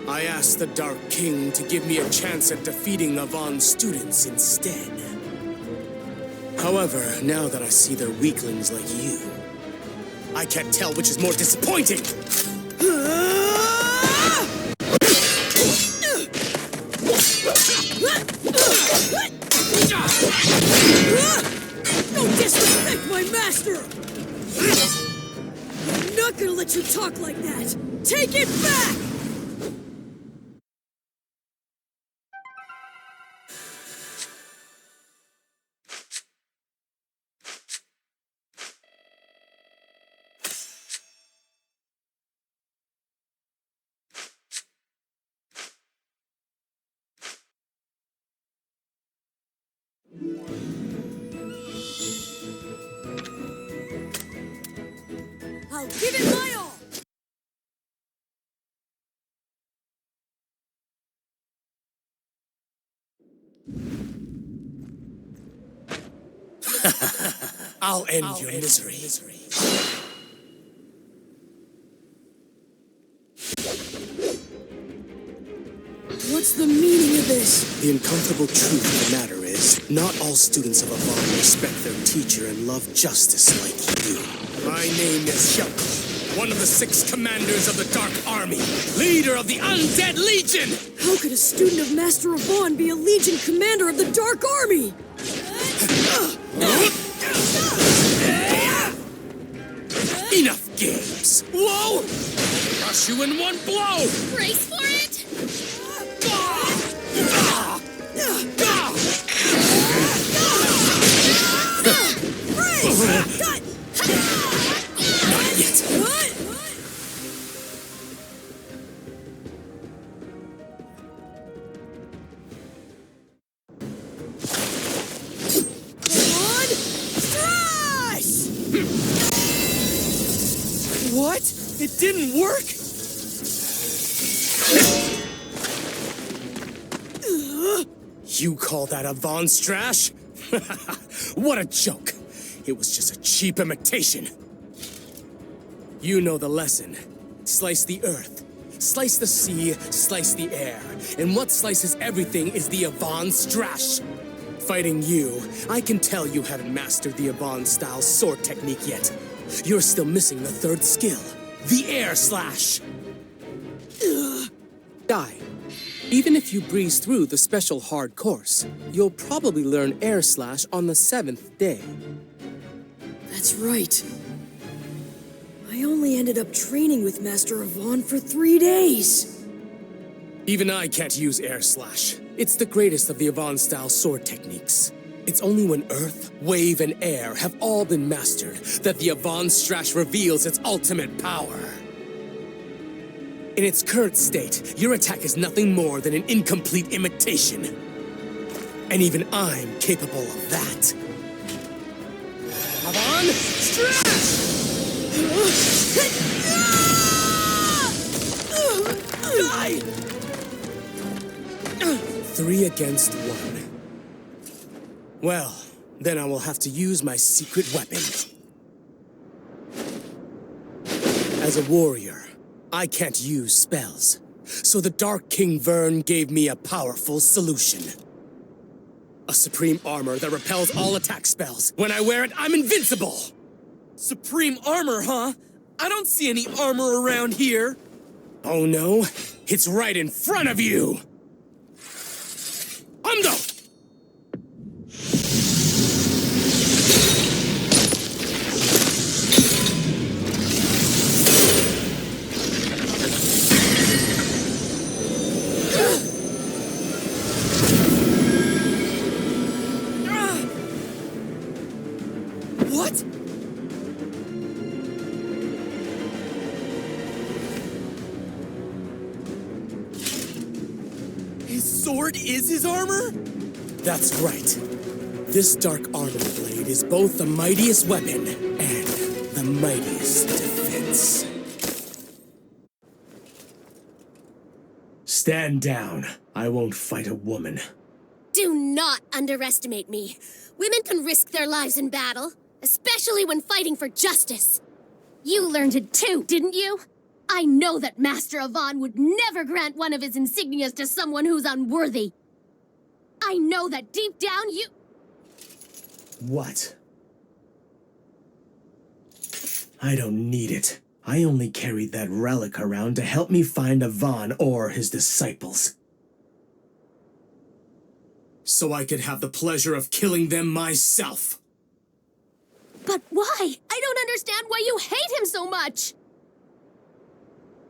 I asked the Dark King to give me a chance at defeating Avon's students instead. However, now that I see they're weaklings like you, I can't tell which is more disappointing! Don't disrespect my master! I'm not gonna let you talk like that! Take it back! I'll give it my all! I'll end your misery. What's the meaning of this? The uncomfortable truth of the matter is, not all students of Avon respect their teacher and love justice like you. My name is Shulk, one of the 6 commanders of the Dark Army, leader of the Undead Legion! How could a student of Master Avon be a Legion commander of the Dark Army? Enough games! Whoa! Crush you in one blow! Brace for it! Not yet! What? Come on! Strash! What? It didn't work? You call that Avon Strash? What a joke! It was just a cheap imitation. You know the lesson. Slice the earth, slice the sea, slice the air. And what slices everything is the Avon Strash. Fighting you, I can tell you haven't mastered the Avon-style sword technique yet. You're still missing the 3rd skill, the air slash. Die. Even if you breeze through the special hard course, you'll probably learn air slash on the 7th day. That's right. I only ended up training with Master Avon for 3 days. Even I can't use air slash. It's the greatest of the Avon-style sword techniques. It's only when earth, wave, and air have all been mastered that the Avon Strash reveals its ultimate power. In its current state, your attack is nothing more than an incomplete imitation. And even I'm capable of that. Avon Strash! Die! 3 against 1. Well, then I will have to use my secret weapon. As a warrior, I can't use spells. So the Dark King Vern gave me a powerful solution. A supreme armor that repels all attack spells. When I wear it, I'm invincible! Supreme armor, huh? I don't see any armor around here. Oh no? It's right in front of you! Undo! What? His sword is his armor? That's right. This dark armor blade is both the mightiest weapon and the mightiest defense. Stand down. I won't fight a woman. Do not underestimate me. Women can risk their lives in battle, especially when fighting for justice. You learned it too, didn't you? I know that Master Avon would never grant one of his insignias to someone who's unworthy. I know that deep down you... What? I don't need it. I only carried that relic around to help me find Avon or his disciples. So I could have the pleasure of killing them myself. But why? I don't understand why you hate him so much!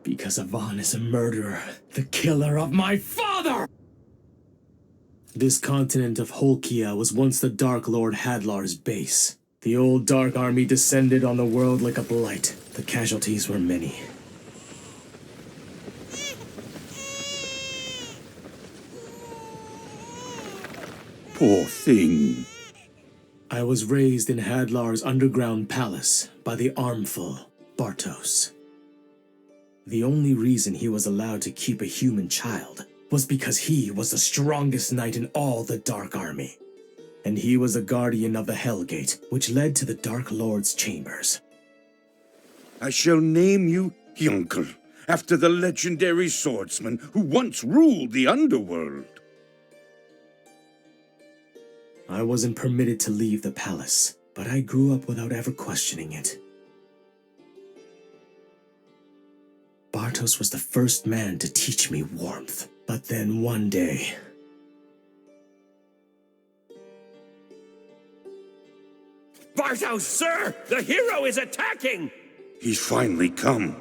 Because Avon is a murderer, the killer of my father! This continent of Holkia was once the Dark Lord Hadlar's base. The old Dark Army descended on the world like a blight. The casualties were many. Poor thing. I was raised in Hadlar's underground palace by the armful. Bartos. The only reason he was allowed to keep a human child was because he was the strongest knight in all the Dark Army. And he was a guardian of the Hellgate, which led to the Dark Lord's chambers. I shall name you Yunkel, after the legendary swordsman who once ruled the underworld. I wasn't permitted to leave the palace, but I grew up without ever questioning it. Bartos was the first man to teach me warmth, but then one day... Bartos, sir! The hero is attacking! He's finally come.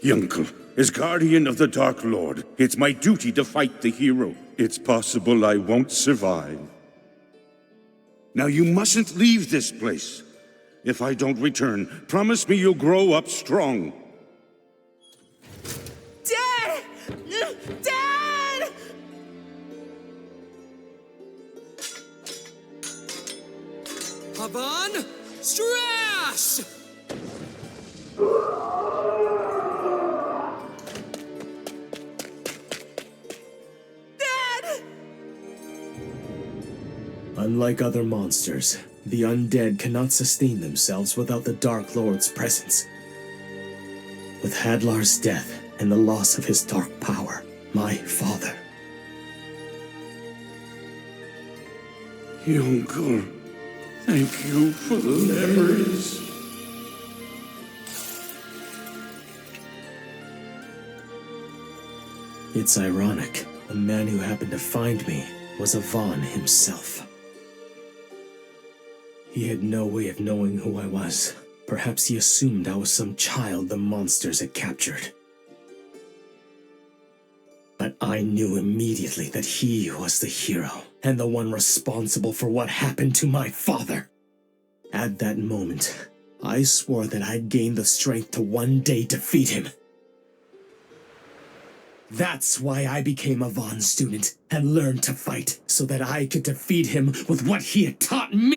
Yunkel, as guardian of the Dark Lord, it's my duty to fight the hero. It's possible I won't survive. Now you mustn't leave this place. If I don't return, promise me you'll grow up strong. Dad! Dad! Havan! Strash! Dad! Unlike other monsters, the undead cannot sustain themselves without the Dark Lord's presence. With Hadlar's death and the loss of his dark power, my father... Yunkel, thank you for the memories. It's ironic. The man who happened to find me was Avon himself. He had no way of knowing who I was. Perhaps he assumed I was some child the monsters had captured. But I knew immediately that he was the hero, and the one responsible for what happened to my father. At that moment, I swore that I'd gain the strength to one day defeat him. That's why I became a Vaughn student and learned to fight, so that I could defeat him with what he had taught me.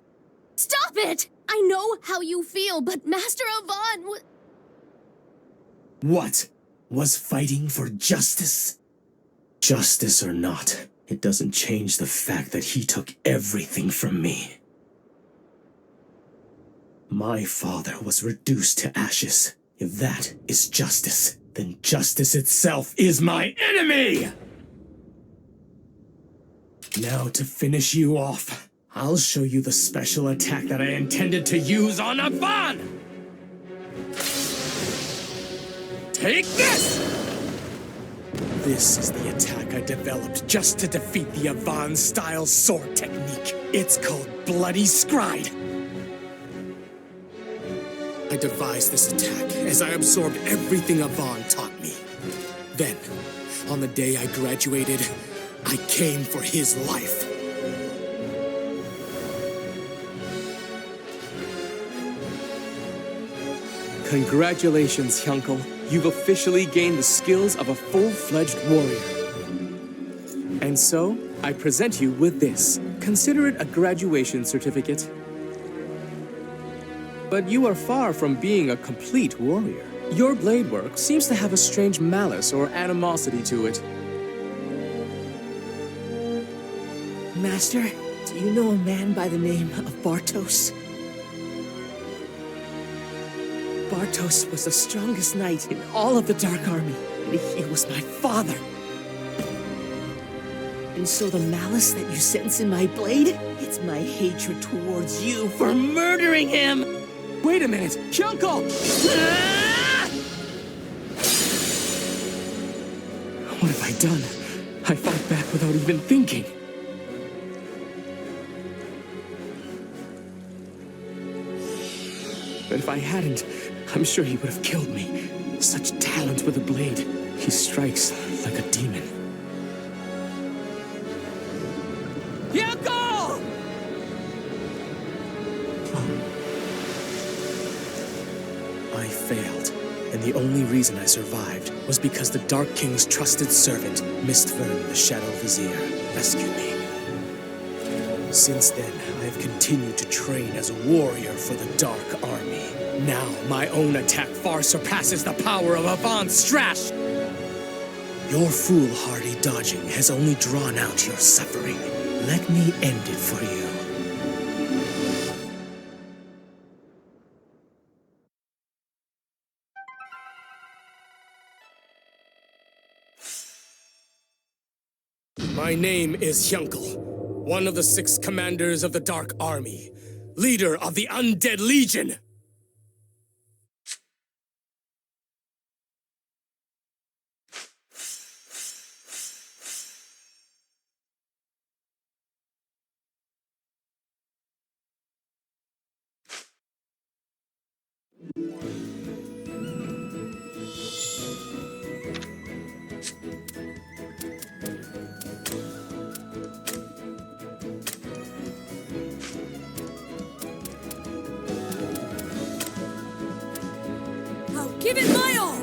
Stop it! I know how you feel, but Master Avon... What? Was fighting for justice? Justice or not, it doesn't change the fact that he took everything from me. My father was reduced to ashes. If that is justice, then justice itself is my enemy! Now to finish you off, I'll show you the special attack that I intended to use on Avon! Take this! This is the attack I developed just to defeat the Avon-style sword technique. It's called Bloody Scride. I devised this attack as I absorbed everything Avon taught me. Then, on the day I graduated, I came for his life. Congratulations, Hyunkel. You've officially gained the skills of a full-fledged warrior. And so, I present you with this. Consider it a graduation certificate. But you are far from being a complete warrior. Your blade work seems to have a strange malice or animosity to it. Master, do you know a man by the name of Bartos? Bartos was the strongest knight in all of the Dark Army, and he was my father. And so the malice that you sense in my blade, it's my hatred towards you for murdering him! Wait a minute! Hyunkel! Ah! What have I done? I fought back without even thinking. But if I hadn't, I'm sure he would have killed me. Such talent with a blade. He strikes like a demon. Hyunkel! I failed, and the only reason I survived was because the Dark King's trusted servant, Mistvern the Shadow Vizier, rescued me. Since then, I have continued to train as a warrior for the Dark Army. Now my own attack far surpasses the power of Avant Strash. Your foolhardy dodging has only drawn out your suffering. Let me end it for you. My name is Hyunkel, one of the 6 commanders of the Dark Army, leader of the Undead Legion. I'll give it my all!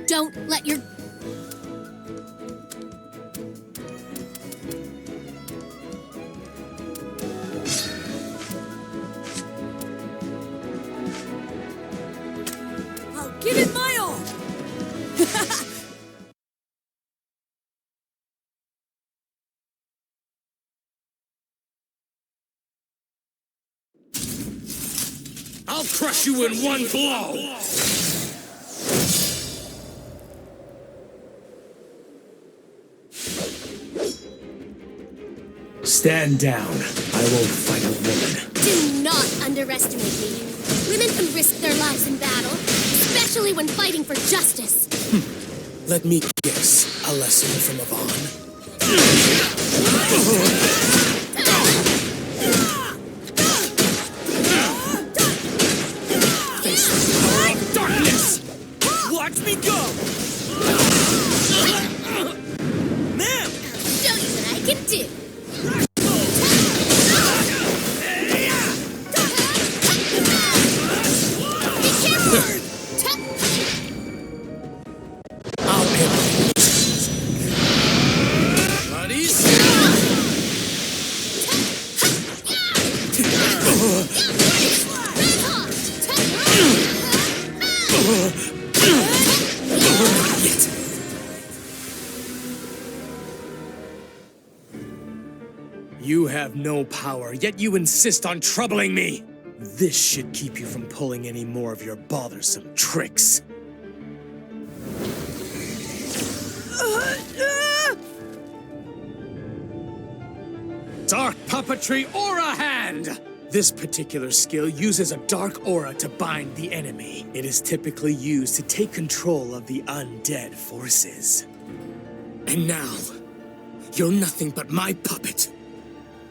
Don't let your... I'll give it my all! I'll crush you in one blow! Stand down. I won't fight a woman. Do not underestimate me. Women can risk their lives in battle, especially when fighting for justice. Let me guess. A lesson from Avon. Face the power of darkness! Watch me go! Ma'am! Show you what I can do. You have no power, yet you insist on troubling me! This should keep you from pulling any more of your bothersome tricks. Dark Puppetry Aura Hand! This particular skill uses a dark aura to bind the enemy. It is typically used to take control of the undead forces. And now, you're nothing but my puppet.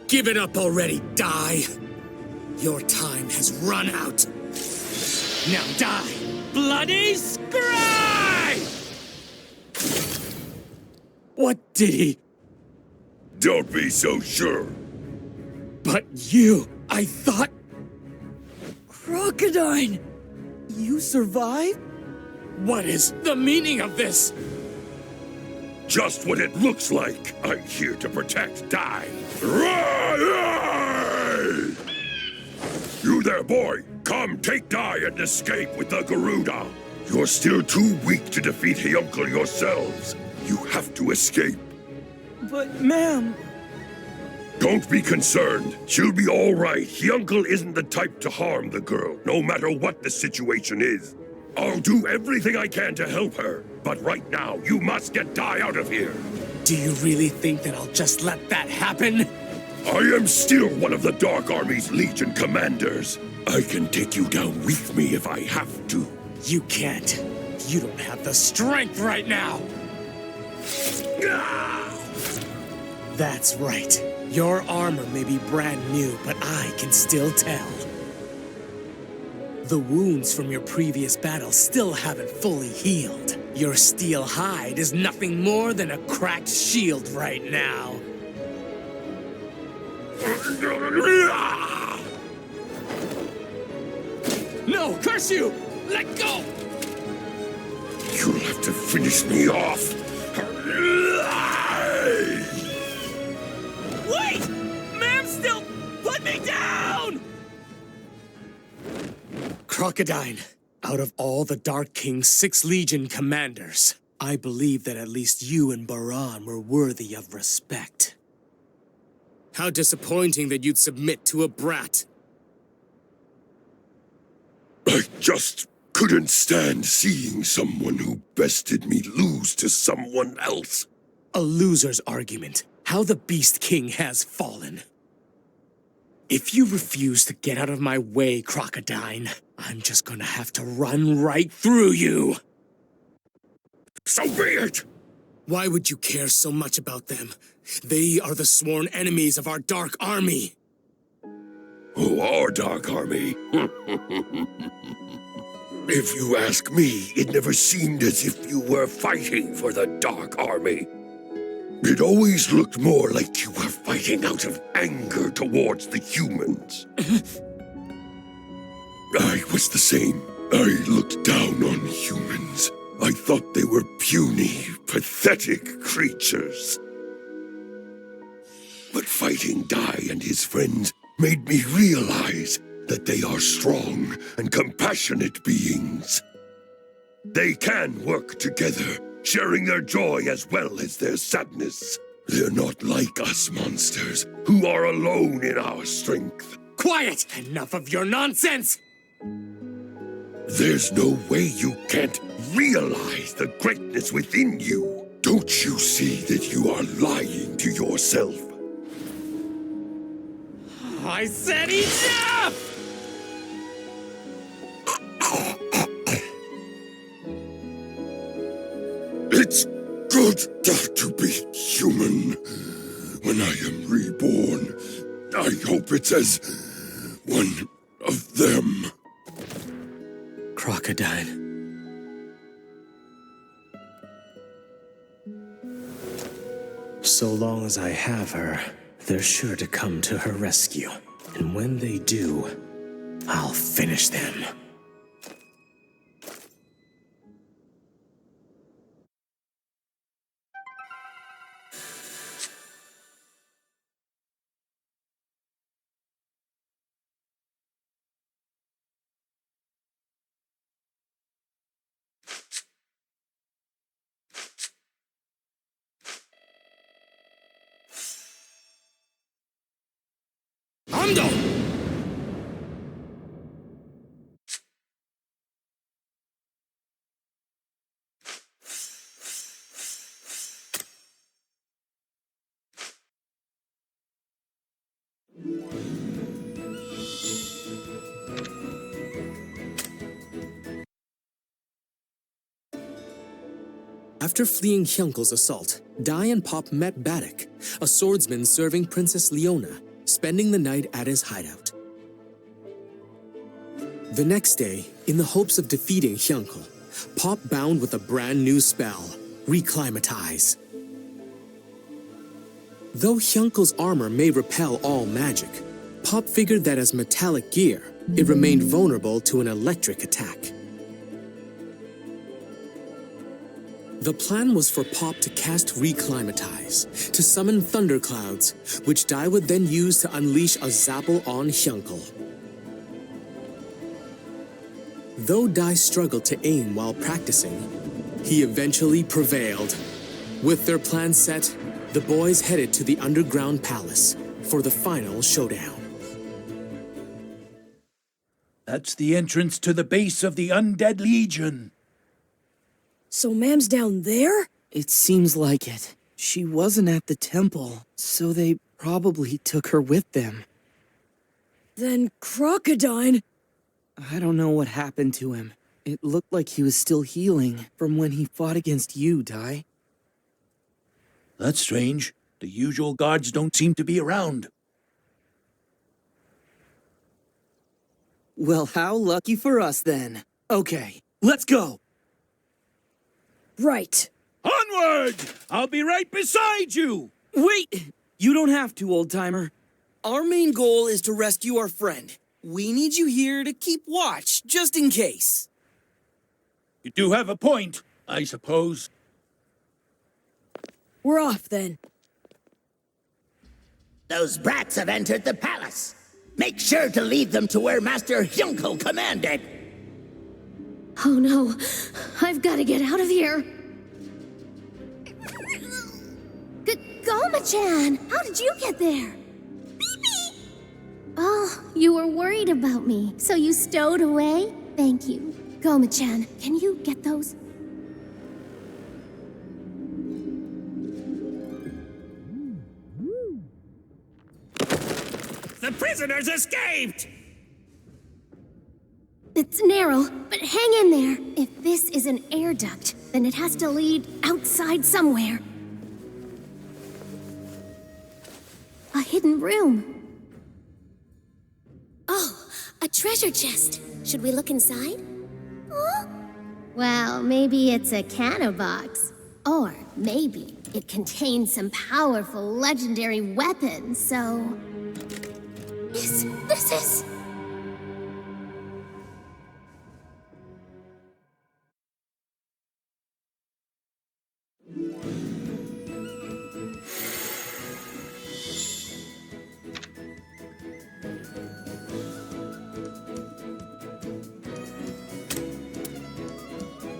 Give it up already, die! Your time has run out. Now die! Bloody scribe! What did he... Don't be so sure. But you, I thought... Crocodile! You survived? What is the meaning of this? Just what it looks like. I'm here to protect Dai. You there, boy. Come take Dai and escape with the Garuda. You're still too weak to defeat Hyunkel yourselves. You have to escape. But, ma'am... Don't be concerned. She'll be all right. Hyunkel isn't the type to harm the girl, no matter what the situation is. I'll do everything I can to help her. But right now, you must get Dai out of here. Do you really think that I'll just let that happen? I am still one of the Dark Army's Legion commanders. I can take you down with me if I have to. You can't. You don't have the strength right now. That's right. Your armor may be brand new, but I can still tell. The wounds from your previous battle still haven't fully healed. Your steel hide is nothing more than a cracked shield right now. No, curse you! Let go! You'll have to finish me off. Wait! Ma'am, still put me down! Crocodile, out of all the Dark King's 6 Legion commanders, I believe that at least you and Baran were worthy of respect. How disappointing that you'd submit to a brat. I just couldn't stand seeing someone who bested me lose to someone else. A loser's argument. How the Beast King has fallen. If you refuse to get out of my way, Crocodile, I'm just gonna have to run right through you. So be it! Why would you care so much about them? They are the sworn enemies of our Dark Army. Oh, our Dark Army? If you ask me, it never seemed as if you were fighting for the Dark Army. It always looked more like you were fighting out of anger towards the humans. I was the same. I looked down on humans. I thought they were puny, pathetic creatures. But fighting Dai and his friends made me realize that they are strong and compassionate beings. They can work together, sharing their joy as well as their sadness. They're not like us monsters, who are alone in our strength. Quiet! Enough of your nonsense! There's no way you can't realize the greatness within you. Don't you see that you are lying to yourself? I said enough! It's good to be human. When I am reborn, I hope it's as one of them. Crocodile. So long as I have her, they're sure to come to her rescue. And when they do, I'll finish them. Ando! After fleeing Hyunkel's assault, Dai and Pop met Baddock, a swordsman serving Princess Leona, spending the night at his hideout. The next day, in the hopes of defeating Hyunkel, Pop bound with a brand new spell, Reclimatize. Though Hyunkel's armor may repel all magic, Pop figured that as metallic gear, it remained vulnerable to an electric attack. The plan was for Pop to cast Reclimatize, to summon thunderclouds, which Dai would then use to unleash a Zapple on Hyunkel. Though Dai struggled to aim while practicing, he eventually prevailed. With their plan set, the boys headed to the underground palace for the final showdown. That's the entrance to the base of the Undead Legion. So Mam's down there? It seems like it. She wasn't at the temple, so they probably took her with them. Then Crocodile... I don't know what happened to him. It looked like he was still healing from when he fought against you, Dai. That's strange. The usual guards don't seem to be around. Well, how lucky for us then. Okay, let's go. Right. Onward! I'll be right beside you! Wait! You don't have to, old-timer. Our main goal is to rescue our friend. We need you here to keep watch, just in case. You do have a point, I suppose. We're off then. Those brats have entered the palace. Make sure to lead them to where Master Hyunko commanded. Oh no, I've got to get out of here. Goma-chan, how did you get there? Oh, you were worried about me, so you stowed away? Thank you. Goma-chan, can you get those? The prisoners escaped! It's narrow, but hang in there. If this is an air duct, then it has to lead outside somewhere. A hidden room. Oh, a treasure chest. Should we look inside? Oh. Well, maybe it's a canna box. Or maybe it contains some powerful legendary weapons, so... This is...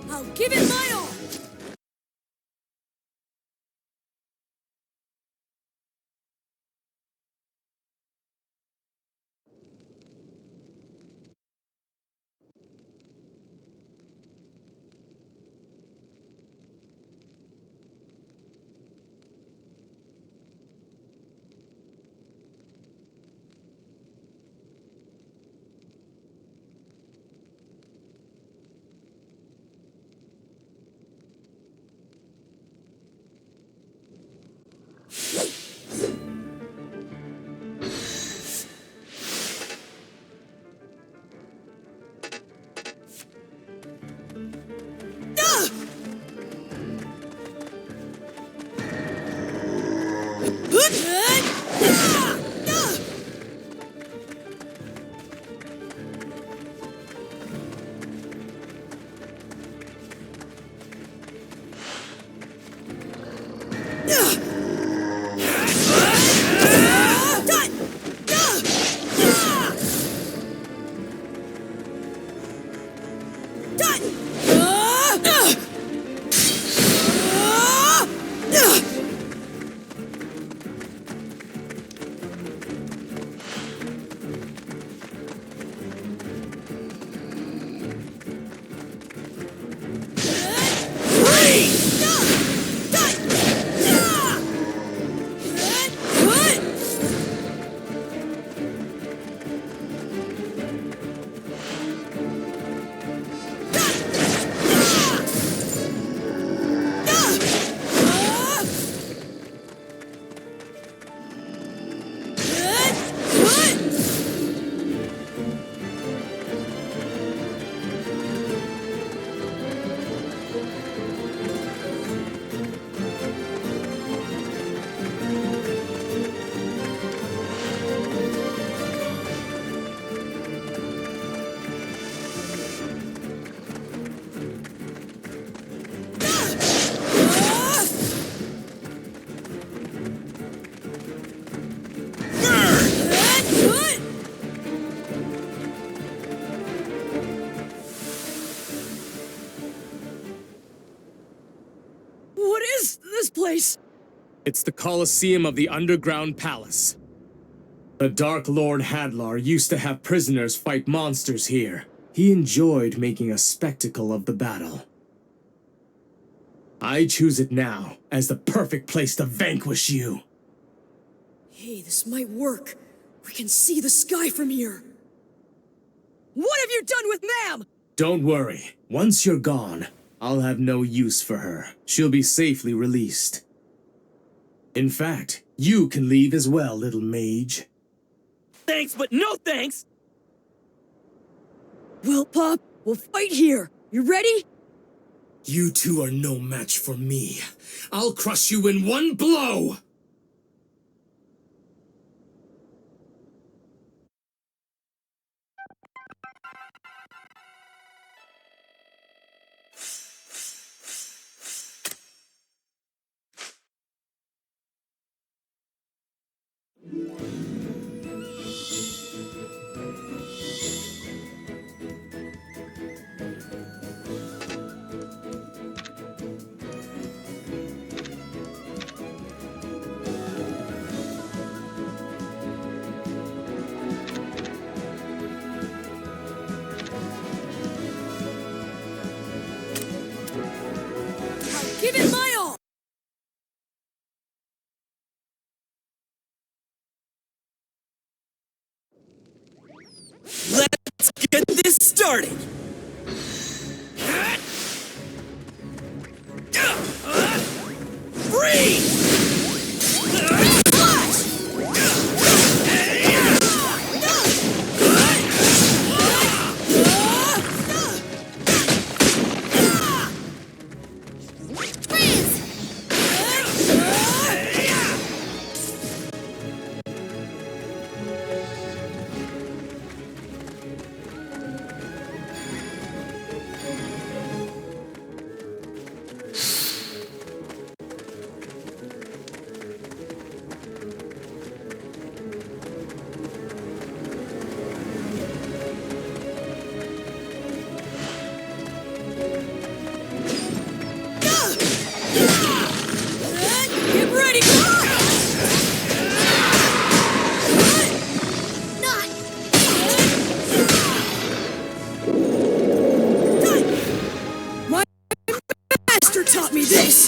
I'll give it my all! What is this place? It's the Colosseum of the Underground Palace. The Dark Lord Hadlar used to have prisoners fight monsters here. He enjoyed making a spectacle of the battle. I choose it now as the perfect place to vanquish you. Hey, this might work. We can see the sky from here. What have you done with Ma'am? Don't worry. Once you're gone, I'll have no use for her. She'll be safely released. In fact, you can leave as well, little mage. Thanks, but no thanks! Well, Pop, we'll fight here. You ready? You two are no match for me. I'll crush you in one blow! Give it my all! Let's get this started! Freeze! Get ready! My master taught me this!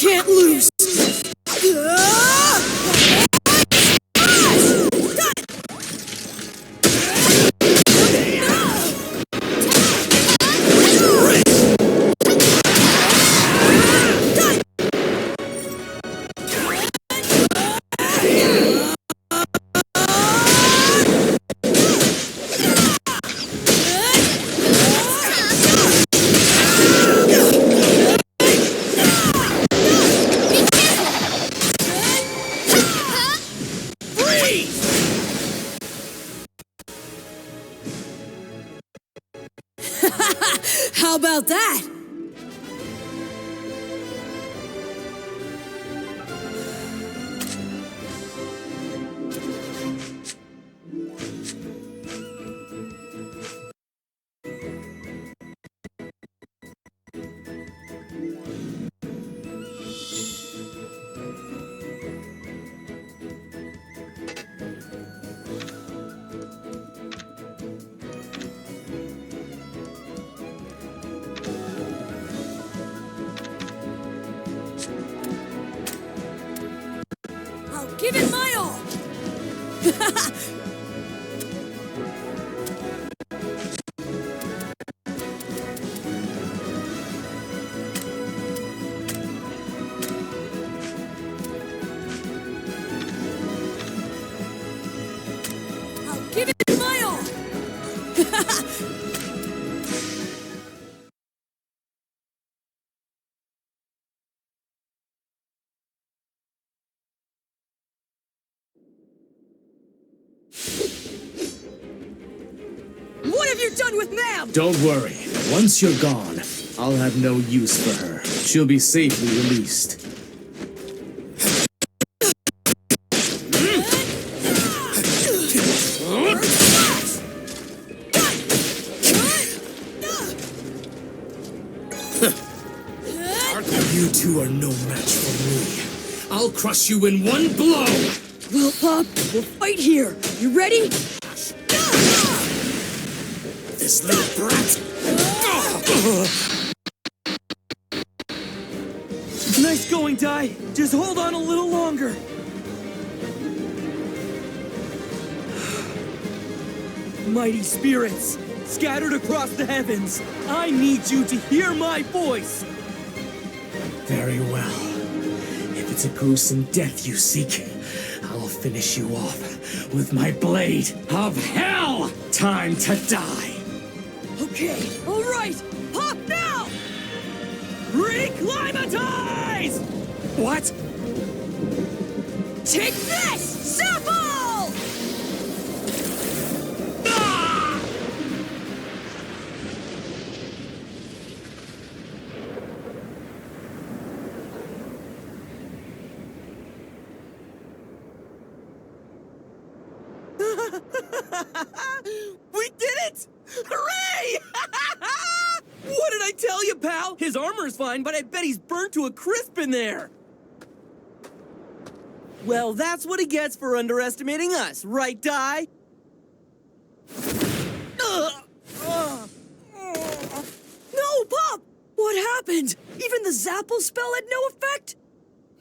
Can't lose! How about that? I'll give it my all! I'll give it my all! What have you done with Ma'am? Don't worry. Once you're gone, I'll have no use for her. She'll be safely released. You two are no match for me. I'll crush you in one blow! Well, Pop, we'll fight here. You ready? This little brat! going, Dai. Just hold on a little longer. Mighty spirits, scattered across the heavens, I need you to hear my voice. Very well. If it's a gruesome death you seek, I'll finish you off with my blade of hell! Time to die! Okay, all right, pop now! Reclimatize! What? Take this, Zapple! We did it! Hooray! What did I tell you, pal? His armor's fine, but I bet he's burnt to a crisp in there. Well, that's what he gets for underestimating us, right, Dai? No, Pop! What happened? Even the Zapple spell had no effect?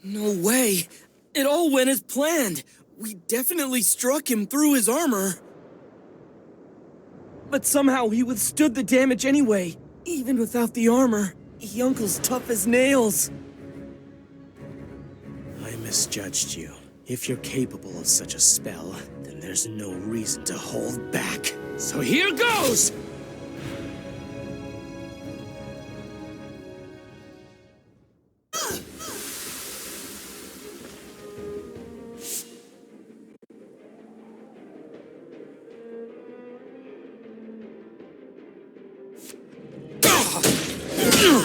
No way. It all went as planned. We definitely struck him through his armor. But somehow he withstood the damage anyway, even without the armor. Yunkle's tough as nails. I misjudged you. If you're capable of such a spell, then there's no reason to hold back. So here goes!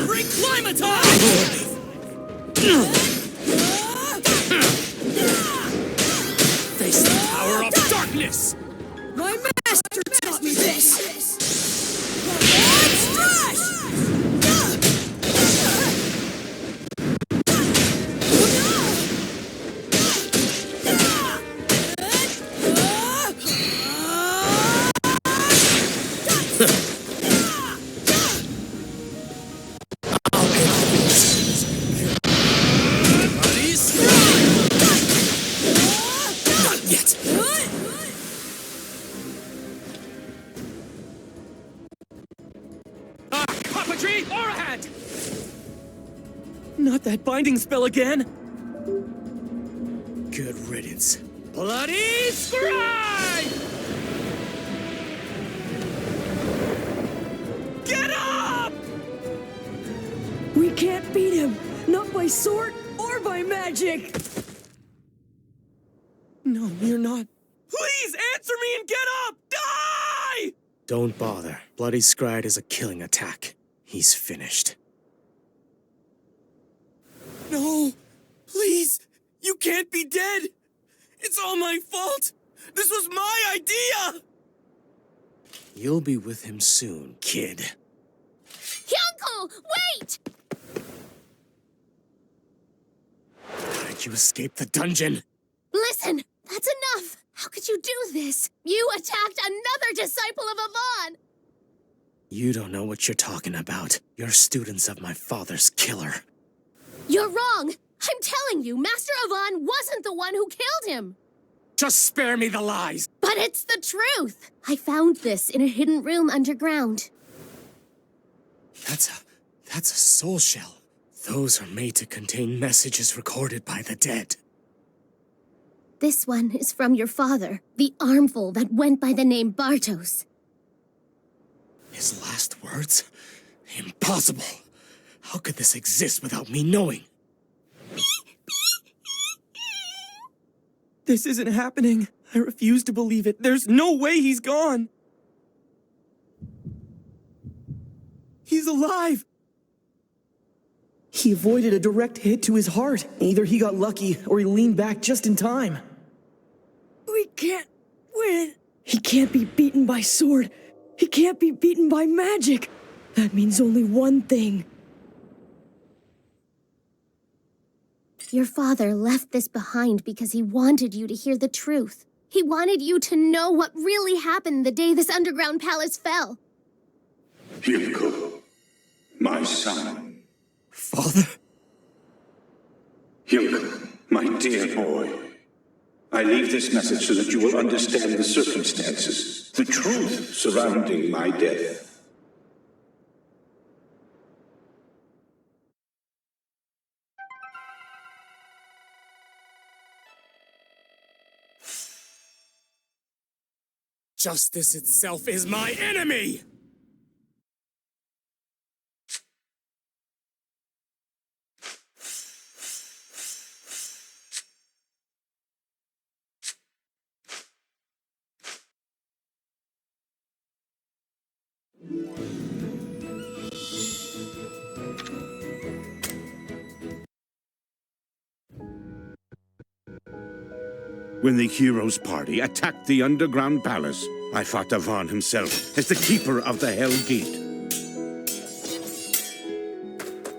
Reclimatize! Face the power of darkness! My master taught me this! Strash! Not that binding spell again! Good riddance. Bloody Scribe! Get up! We can't beat him! Not by sword or by magic! No, you're not. Please answer me and get up! Die! Don't bother. Bloody Scryed is a killing attack. He's finished. No! Please! You can't be dead! It's all my fault! This was my idea! You'll be with him soon, kid. Hyunko, wait! How did you escape the dungeon? Listen, that's enough! How could you do this? You attacked another disciple of Avon! You don't know what you're talking about. You're students of my father's killer. You're wrong! I'm telling you, Master Avon wasn't the one who killed him! Just spare me the lies! But it's the truth! I found this in a hidden room underground. That's a soul shell. Those are made to contain messages recorded by the dead. This one is from your father, the armful that went by the name Bartos. His last words? Impossible! How could this exist without me knowing? This isn't happening. I refuse to believe it. There's no way he's gone. He's alive. He avoided a direct hit to his heart. Either he got lucky or he leaned back just in time. We can't win. He can't be beaten by sword. He can't be beaten by magic. That means only one thing. Your father left this behind because he wanted you to hear the truth. He wanted you to know what really happened the day this underground palace fell. Hyunko, my son. Father? Yunkel, my dear boy. I leave this message so that you will understand the circumstances, the truth surrounding my death. Justice itself is my enemy! When the heroes' party attacked the underground palace, I fought Avan himself as the keeper of the Hell Gate.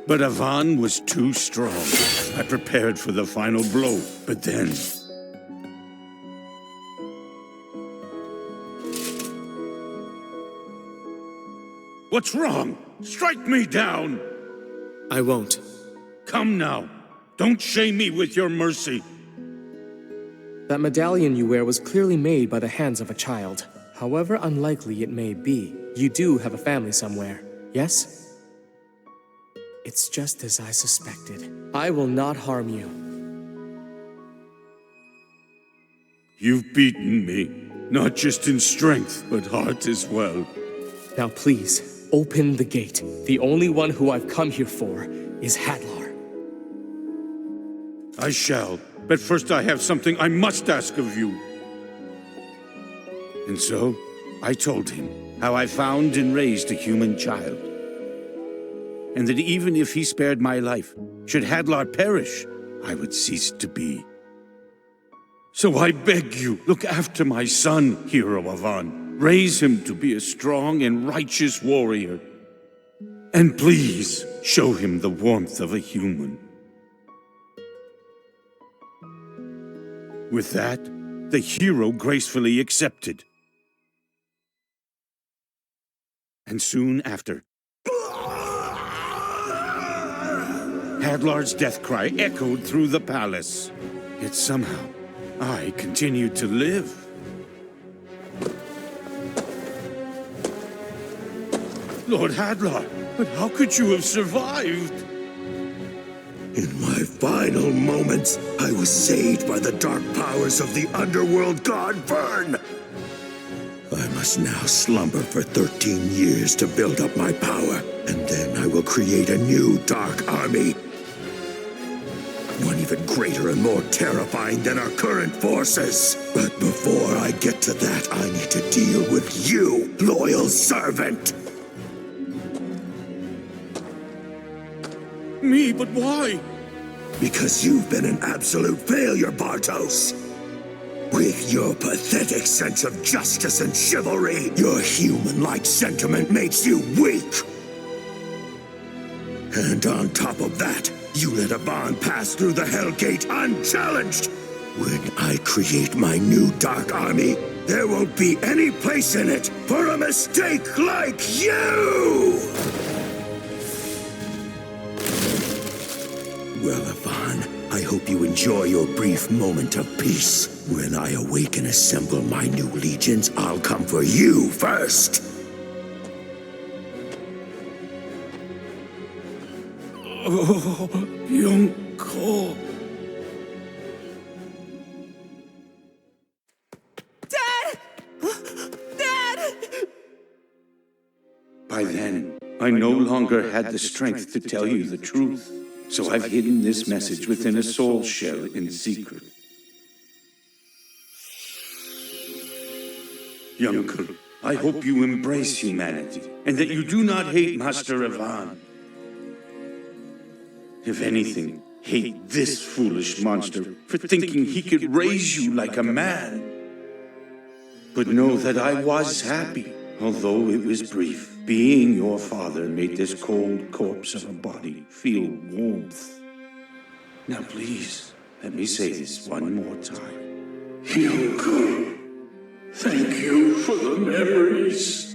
But Avan was too strong. I prepared for the final blow, but then... What's wrong? Strike me down! I won't. Come now. Don't shame me with your mercy. That medallion you wear was clearly made by the hands of a child. However unlikely it may be, you do have a family somewhere, yes? It's just as I suspected. I will not harm you. You've beaten me, not just in strength, but heart as well. Now please, open the gate. The only one who I've come here for is Hadlar. I shall, but first I have something I must ask of you. And so, I told him how I found and raised a human child. And that even if he spared my life, should Hadlar perish, I would cease to be. So I beg you, look after my son, Hero Avan. Raise him to be a strong and righteous warrior. And please, show him the warmth of a human. With that, the hero gracefully accepted. And soon after, Hadlar's death cry echoed through the palace. Yet somehow, I continued to live. Lord Hadlar, but how could you have survived? In my final moments, I was saved by the dark powers of the underworld god Vern. I must now slumber for 13 years to build up my power, and then I will create a new dark army. One even greater and more terrifying than our current forces. But before I get to that, I need to deal with you, loyal servant. Me, but why? Because you've been an absolute failure, Bartos. With your pathetic sense of justice and chivalry, your human-like sentiment makes you weak. And on top of that, you let Avan pass through the Hell Gate unchallenged. When I create my new Dark Army, there won't be any place in it for a mistake like you! Well, Avan, I hope you enjoy your brief moment of peace. When I awake and assemble my new legions, I'll come for you first. Oh, Yunko. Dad! Dad! By then, I no longer had the strength to tell you the truth. So I've hidden this message within a soul shell in secret. Yunkel, I hope you embrace humanity, and that you do not hate Master Avan. If anything, hate this foolish monster for thinking he could raise you like a man. But know that I was happy, although it was brief. Being your father made this cold corpse of a body feel warmth. Now please, let me say this one more time. Yunko, thank you for the memories.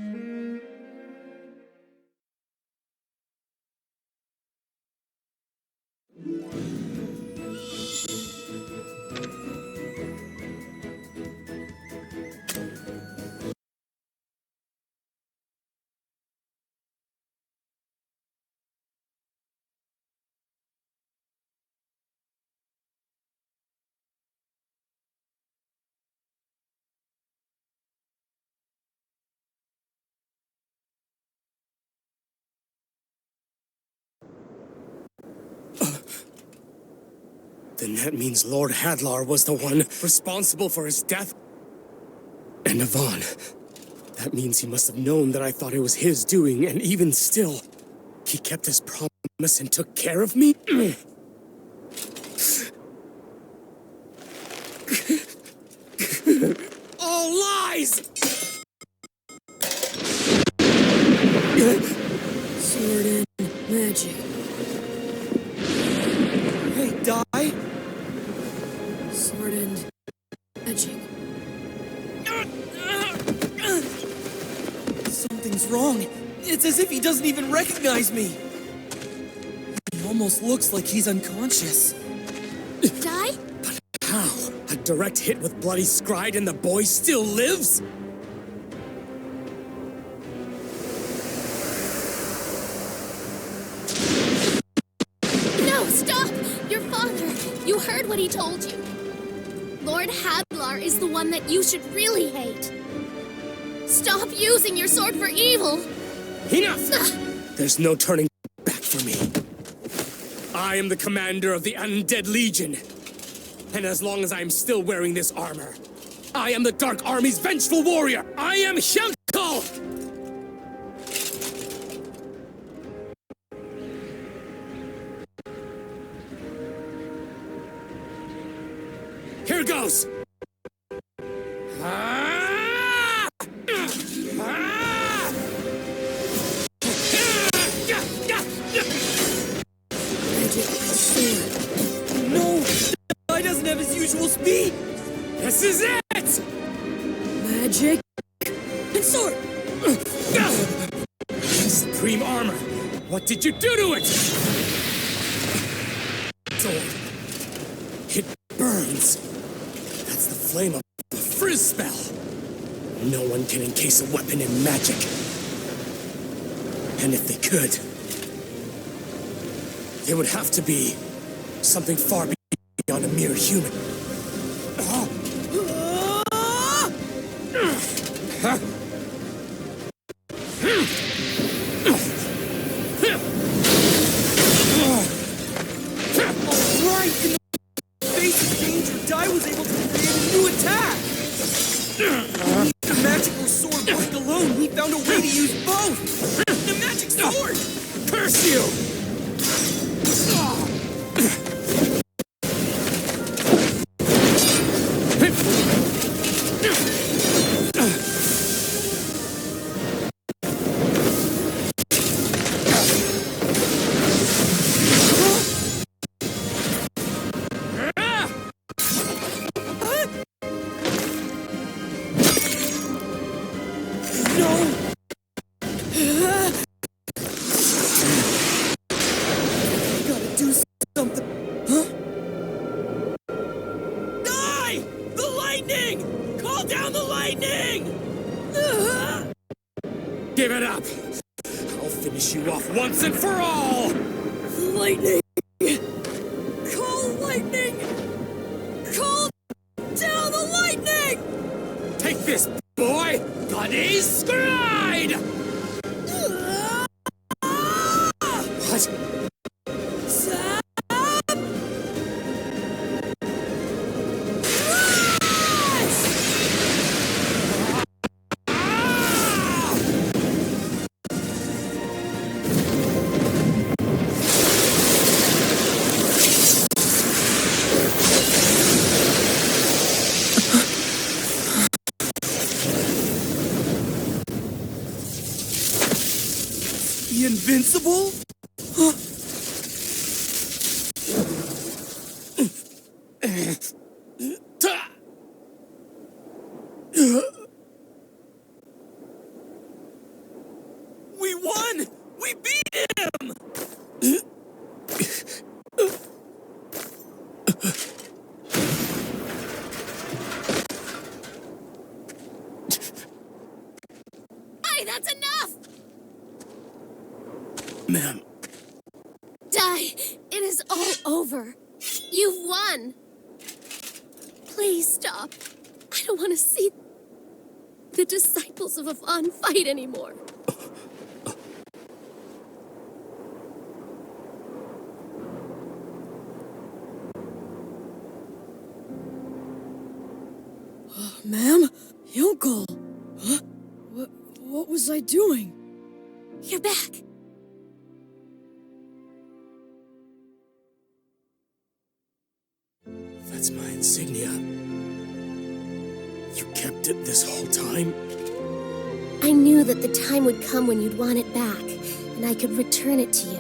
Then that means Lord Hadlar was the one responsible for his death. And Yvonne. That means he must have known that I thought it was his doing, and even still, he kept his promise and took care of me? All lies! Sword and magic. Hey, Die! Sword and magic. Something's wrong. It's as if he doesn't even recognize me. He almost looks like he's unconscious. Die? How? A direct hit with Bloody Scride and the boy still lives? No, stop! Your father! You heard what he told you. Lord Hadlar is the one that you should really hate. Stop using your sword for evil! Enough! There's no turning back for me. I am the commander of the Undead Legion. And as long as I'm still wearing this armor, I am the Dark Army's vengeful warrior! I am Hjelkal! Here goes! No! Die doesn't have his usual speed! This is it! Magic and sword! Supreme armor! What did you do to it? Sword. It burns. That's the flame of the frizz spell. No one can encase a weapon in magic. And if they could, it would have to be something far beyond a mere human. Right in the face of danger, Die was able to create a new attack! The magical sword worked alone. He found a way to use both! The magic sword! Curse you! Give it up! I'll finish you off once and for all! Lightning! Call lightning! Call down the lightning! Take this, boy! Bloody Scride! What? The invincible? We won! We beat him! Hey, that's enough! Ma'am. Die! It is all over. You've won. Please stop. I don't want to see the disciples of Yvonne fight anymore. Uncle! Huh? What was I doing? You're back. That's my insignia. You kept it this whole time? I knew that the time would come when you'd want it back, and I could return it to you.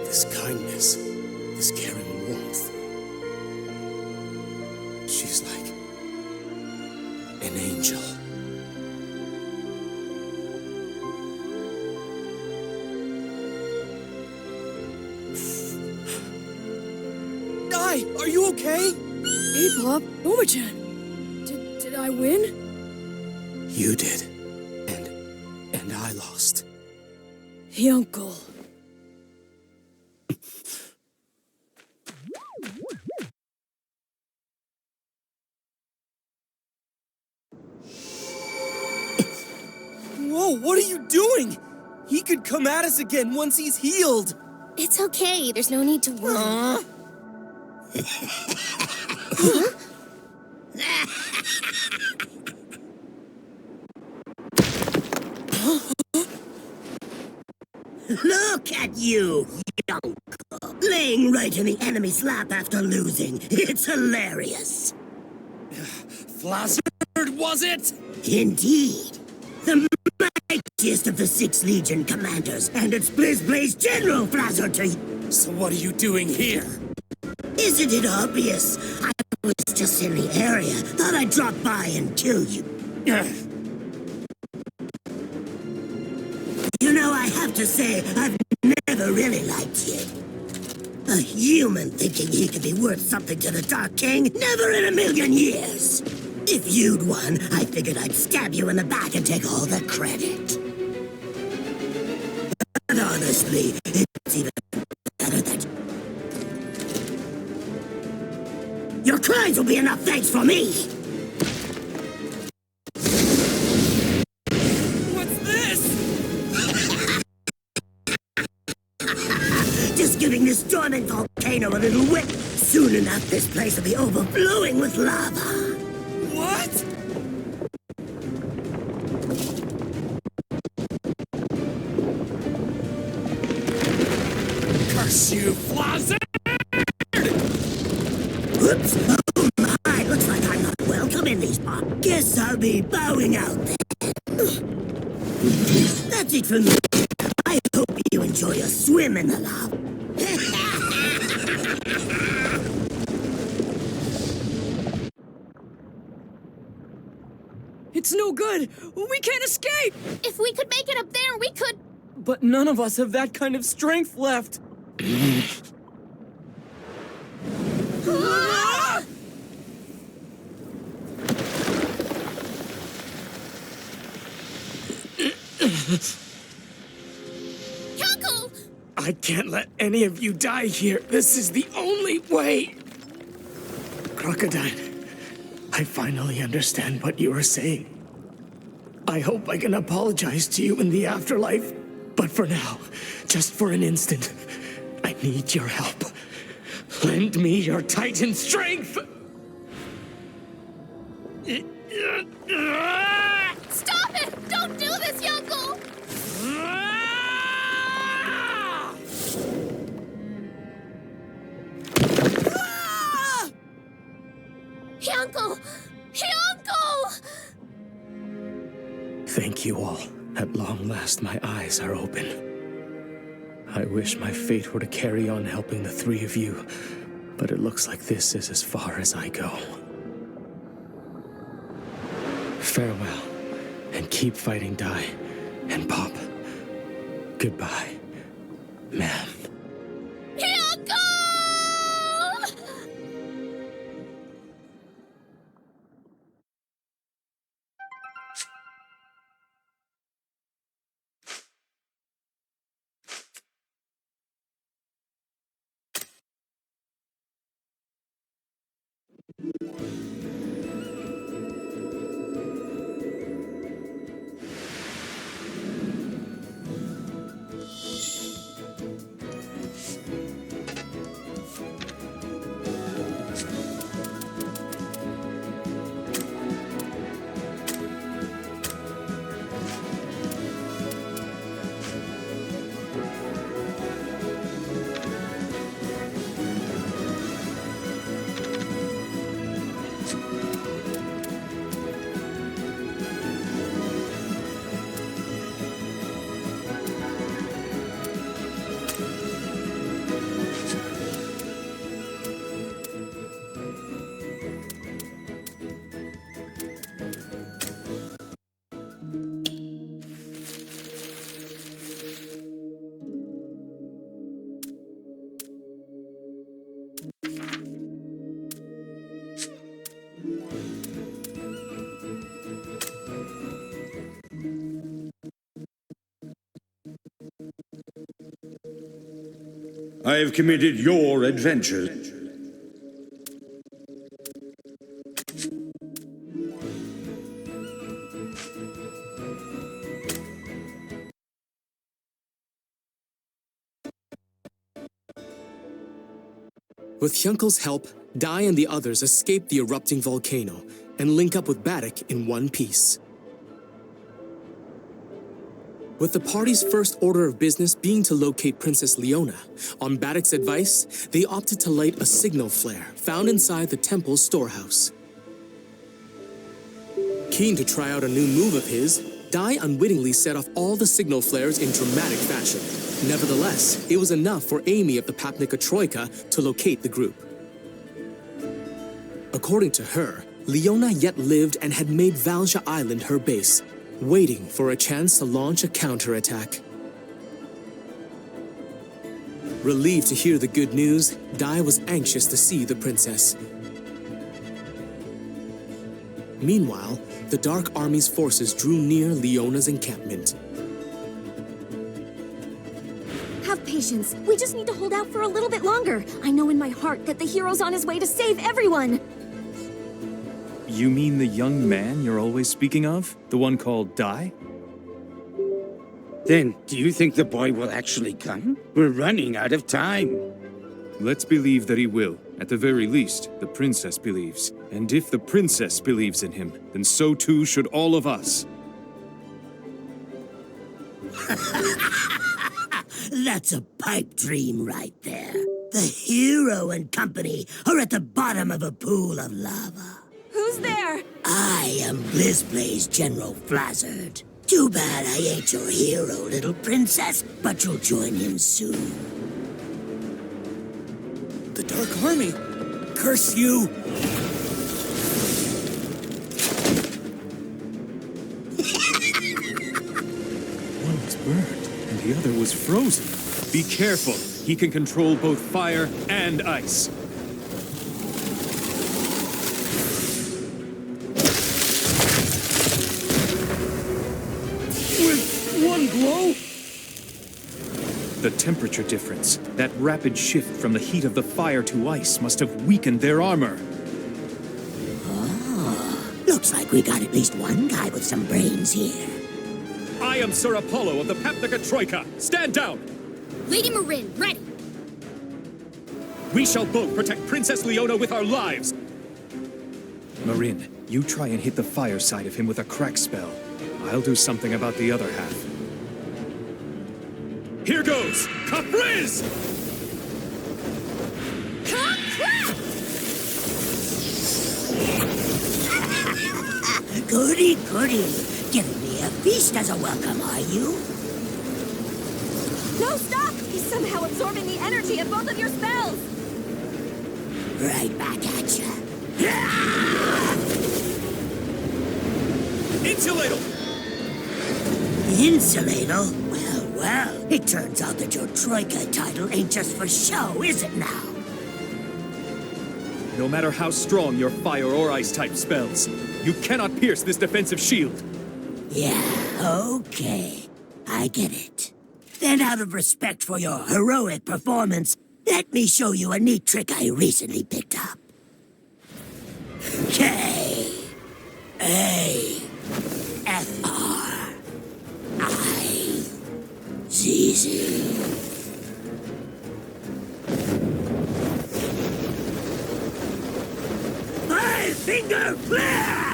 This kindness, this caring warmth. She's like an angel. Dai, are you okay? Hey, Pop, Noma-chan. Did I win? You did. And I lost. Hey, Uncle. Whoa, what are you doing? He could come at us again once he's healed. It's okay, there's no need to worry. Huh? Look at you, young laying right in the enemy's lap after losing. It's hilarious. Flazzard, was it? Indeed. The mightiest of the 6 Legion commanders, and it's Blaze General Flazzard to you. So what are you doing here? Isn't it obvious? I was just in the area. Thought I'd drop by and kill you. You know, I have to say, I've never really liked you. A human thinking he could be worth something to the Dark King? Never in a million years! If you'd won, I figured I'd stab you in the back and take all the credit. But honestly, it's even better that... Your crimes will be enough thanks for me! What's this? Just giving this dormant volcano a little whip. Soon enough, this place will be overflowing with lava. What? Curse you, Flazzard! Oops! Oh my! Looks like I'm not welcome in these parts. Guess I'll be bowing out then. That's it for me. I hope you enjoy a swim in the lava. It's no good! We can't escape! If we could make it up there, we could... But none of us have that kind of strength left. Uncle! I can't let any of you die here. This is the only way. Crocodile, I finally understand what you are saying. I hope I can apologize to you in the afterlife. But for now, just for an instant, I need your help. Lend me your Titan strength! Stop it! Don't do this, Uncle! Uncle! Uncle! Thank you all. At long last, my eyes are open. I wish my fate were to carry on helping the 3 of you, but it looks like this is as far as I go. Farewell, and keep fighting Dai and Pop. Goodbye, ma'am. Uncle! I have committed your adventure. With Hyunkel's help, Dai and the others escape the erupting volcano and link up with Baddock in one piece. With the party's first order of business being to locate Princess Leona, on Baddock's advice, they opted to light a signal flare found inside the temple's storehouse. Keen to try out a new move of his, Dai unwittingly set off all the signal flares in dramatic fashion. Nevertheless, it was enough for Amy of the Papnica Troika to locate the group. According to her, Leona yet lived and had made Valja Island her base, waiting for a chance to launch a counterattack. Relieved to hear the good news, Dai was anxious to see the princess. Meanwhile, the Dark Army's forces drew near Leona's encampment. Have patience. We just need to hold out for a little bit longer. I know in my heart that the hero's on his way to save everyone. You mean the young man you're always speaking of? The one called Dai? Then, do you think the boy will actually come? We're running out of time. Let's believe that he will. At the very least, the princess believes. And if the princess believes in him, then so too should all of us. That's a pipe dream right there. The hero and company are at the bottom of a pool of lava. Who's there? I am BlizzBlaze General Flazzard. Too bad I ain't your hero, little princess, but you'll join him soon. The Dark Army! Curse you! One was burned, and the other was frozen. Be careful. He can control both fire and ice. With one blow? The temperature difference, that rapid shift from the heat of the fire to ice must have weakened their armor. Oh, looks like we got at least one guy with some brains here. I am Sir Apollo of the Papnica Troika. Stand down! Lady Marin, ready! We shall both protect Princess Leona with our lives! Marin, you try and hit the fire side of him with a crack spell. I'll do something about the other half. Here goes! Capriz! Goody, goody. Giving me a feast as a welcome, are you? No, stop! He's somehow absorbing the energy of both of your spells! Right back at ya. Insulator! Insulator? Well, it turns out that your Troika title ain't just for show, is it now? No matter how strong your fire or ice type spells, you cannot pierce this defensive shield. Yeah, okay. I get it. Then out of respect for your heroic performance, let me show you a neat trick I recently picked up. K-A-F-R-I-Z-Z. Five-finger flare!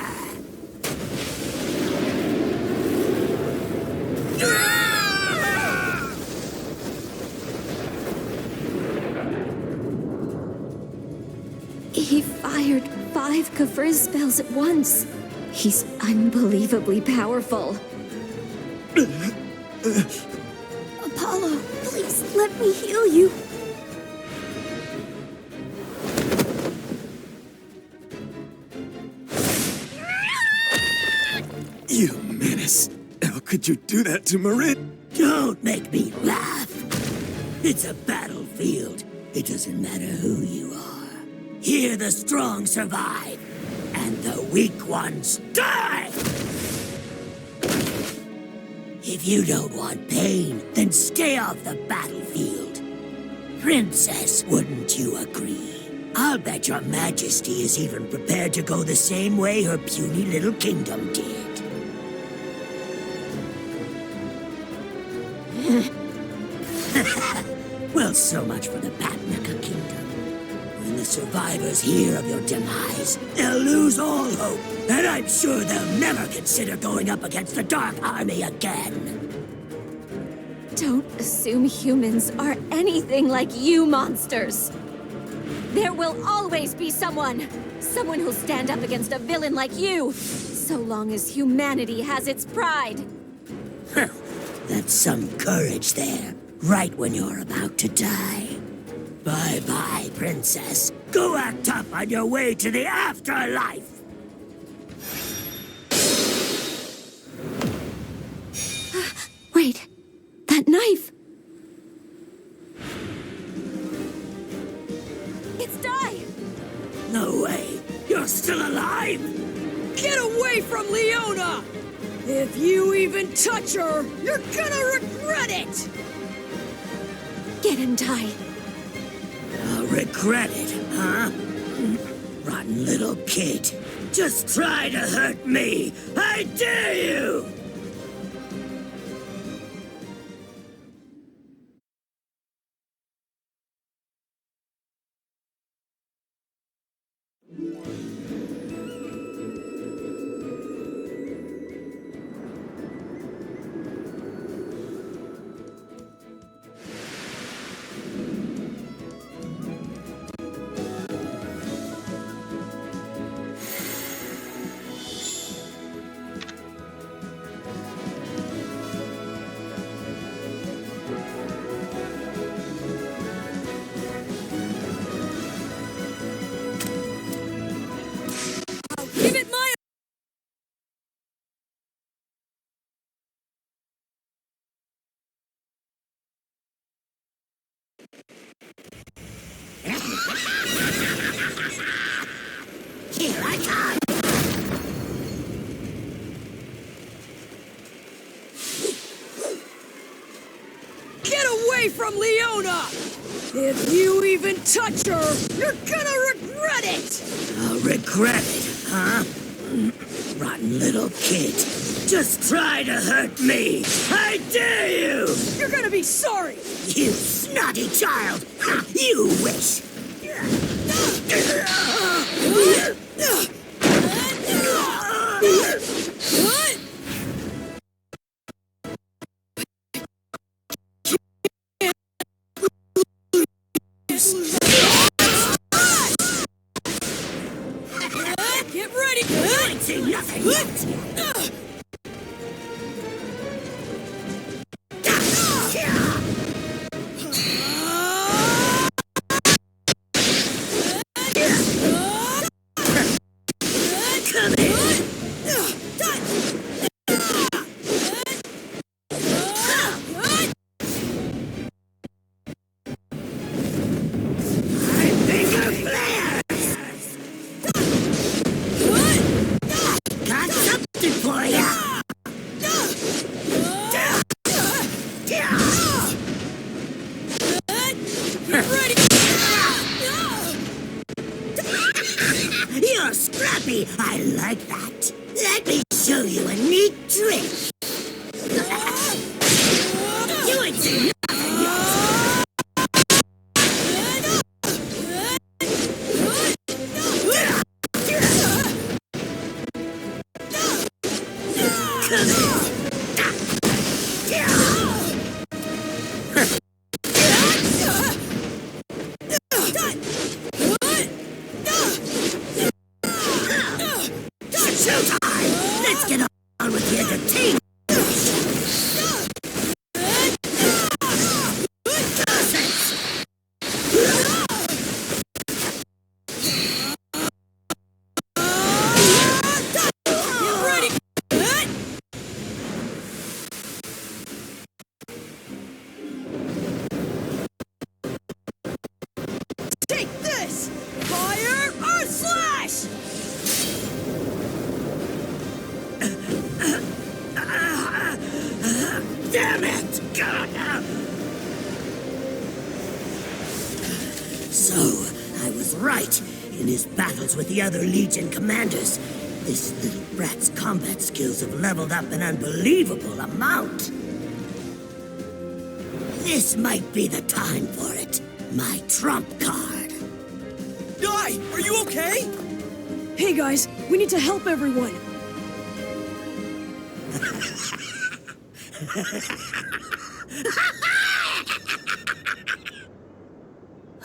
He fired 5 Kafriz spells at once. He's unbelievably powerful. Apollo, please let me heal you. You menace! How could you do that to Marin? Don't make me laugh. It's a battlefield. It doesn't matter who you are. Here the strong survive, and the weak ones die! If you don't want pain, then stay off the battlefield. Princess, wouldn't you agree? I'll bet your majesty is even prepared to go the same way her puny little kingdom did. Well, so much for the Batnica Kingdom. When the survivors hear of your demise, they'll lose all hope, and I'm sure they'll never consider going up against the Dark Army again. Don't assume humans are anything like you monsters. There will always be someone who'll stand up against a villain like you, so long as humanity has its pride. That's some courage there, right when you're about to die. Bye-bye, Princess. Go act up on your way to the afterlife! Wait, that knife! It's Dai! No way! You're still alive! Get away from Leona! If you even touch her, you're gonna regret it! Get him, Dai. I'll regret it, huh? Rotten little kid. Just try to hurt me! I dare you! Give it my... Here I come! Get away from Leona! If you even touch her, you're gonna regret it! I'll regret it, huh? Rotten little kid. Just try to hurt me! I dare you! You're gonna be sorry! You snotty child! Ha, you wish! What? Get ready! You ain't seen nothing yet! Come here! My finger flares! Got something for ya! Get ready! You're scrappy! I like that! Let me show you a neat trick! You ain't seen nothing yet! Come Showtime! Let's get on with the entertainment! Get ready! Take this! Fire Earth Slash! Damn it! God. right. In his battles with the other Legion commanders, this little brat's combat skills have leveled up an unbelievable amount. This might be the time for it. My trump card. Di, are you okay? Hey guys, we need to help everyone.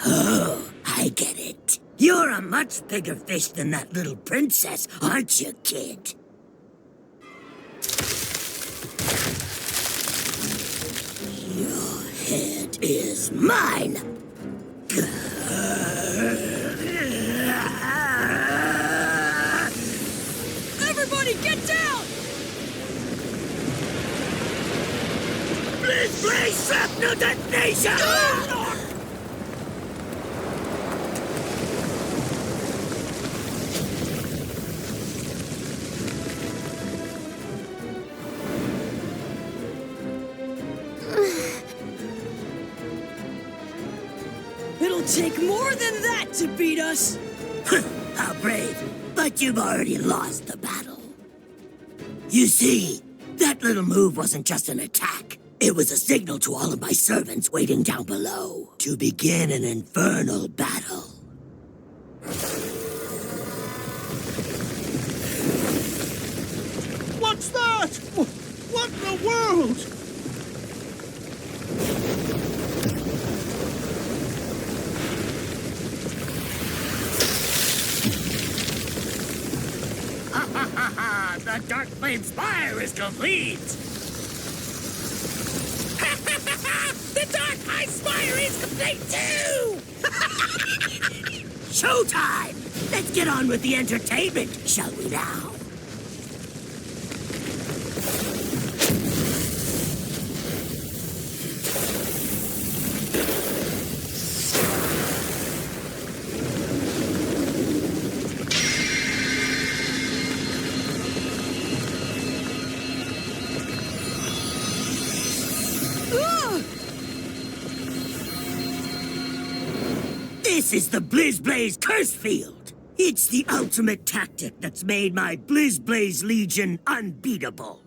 Oh, I get it. You're a much bigger fish than that little princess, aren't you, kid? Your head is mine. Everybody get down! Please, please, shrapnel detonation! It'll take more than that to beat us! How brave, but you've already lost the battle. You see, that little move wasn't just an attack. It was a signal to all of my servants waiting down below to begin an infernal battle. What's that? What in the world? The Dark Flame Spire is complete! The Dark Ice Spire is complete too! Showtime! Let's get on with the entertainment, shall we now? This is the BlizzBlaze Curse Field. It's the ultimate tactic that's made my BlizzBlaze Legion unbeatable.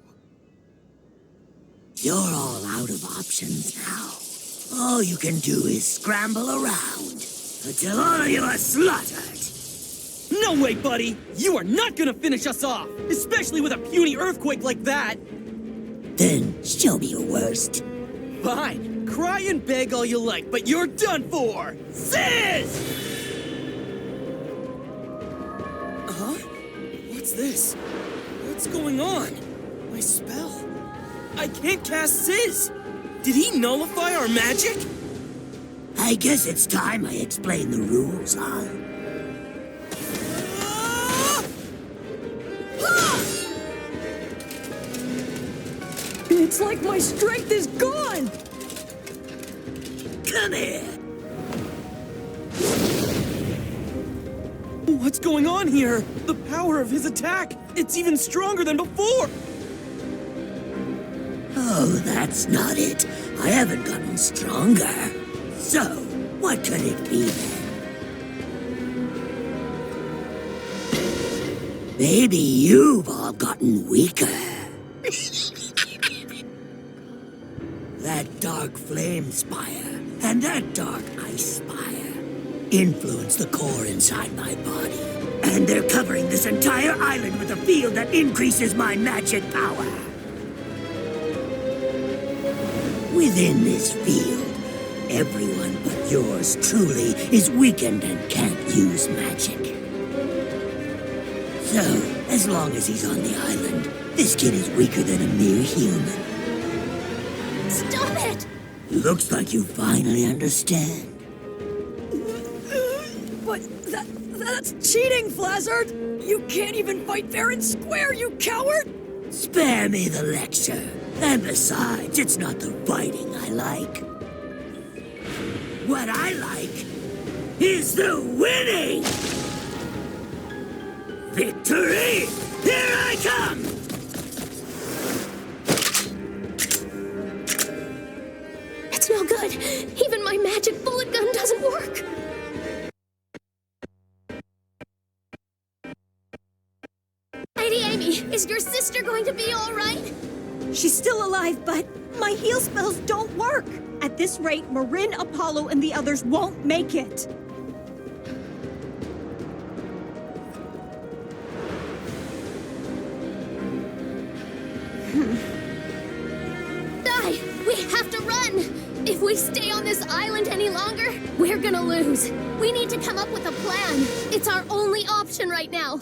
You're all out of options now. All you can do is scramble around until all of you are slaughtered. No way, buddy! You are not gonna finish us off! Especially with a puny earthquake like that! Then show me your worst. Fine. Cry and beg all you like, but you're done for! Sis! Huh? What's this? What's going on? My spell? I can't cast Sizz! Did he nullify our magic? I guess it's time I explain the rules, huh? It's like my strength is gone! Come here! What's going on here? The power of his attack! It's even stronger than before! Oh, that's not it. I haven't gotten stronger. So, what could it be then? Maybe you've all gotten weaker. That dark flame spire and that dark ice spire influence the core inside my body. And they're covering this entire island with a field that increases my magic power. Within this field, everyone but yours truly is weakened and can't use magic. So, as long as he's on the island, this kid is weaker than a mere human. Stop it! Looks like you finally understand. But that's cheating, Flazzard! You can't even fight fair and square, you coward! Spare me the lecture. And besides, it's not the fighting I like. What I like is the winning! Victory! Here I come! It's no good. Even my magic bullet gun doesn't work. Lady Amy, is your sister going to be all right? She's still alive, but my heal spells don't work. At this rate, Marin, Apollo, and the others won't make it. Die! We have to run! If we stay on this island any longer, we're gonna lose. We need to come up with a plan. It's our only option right now.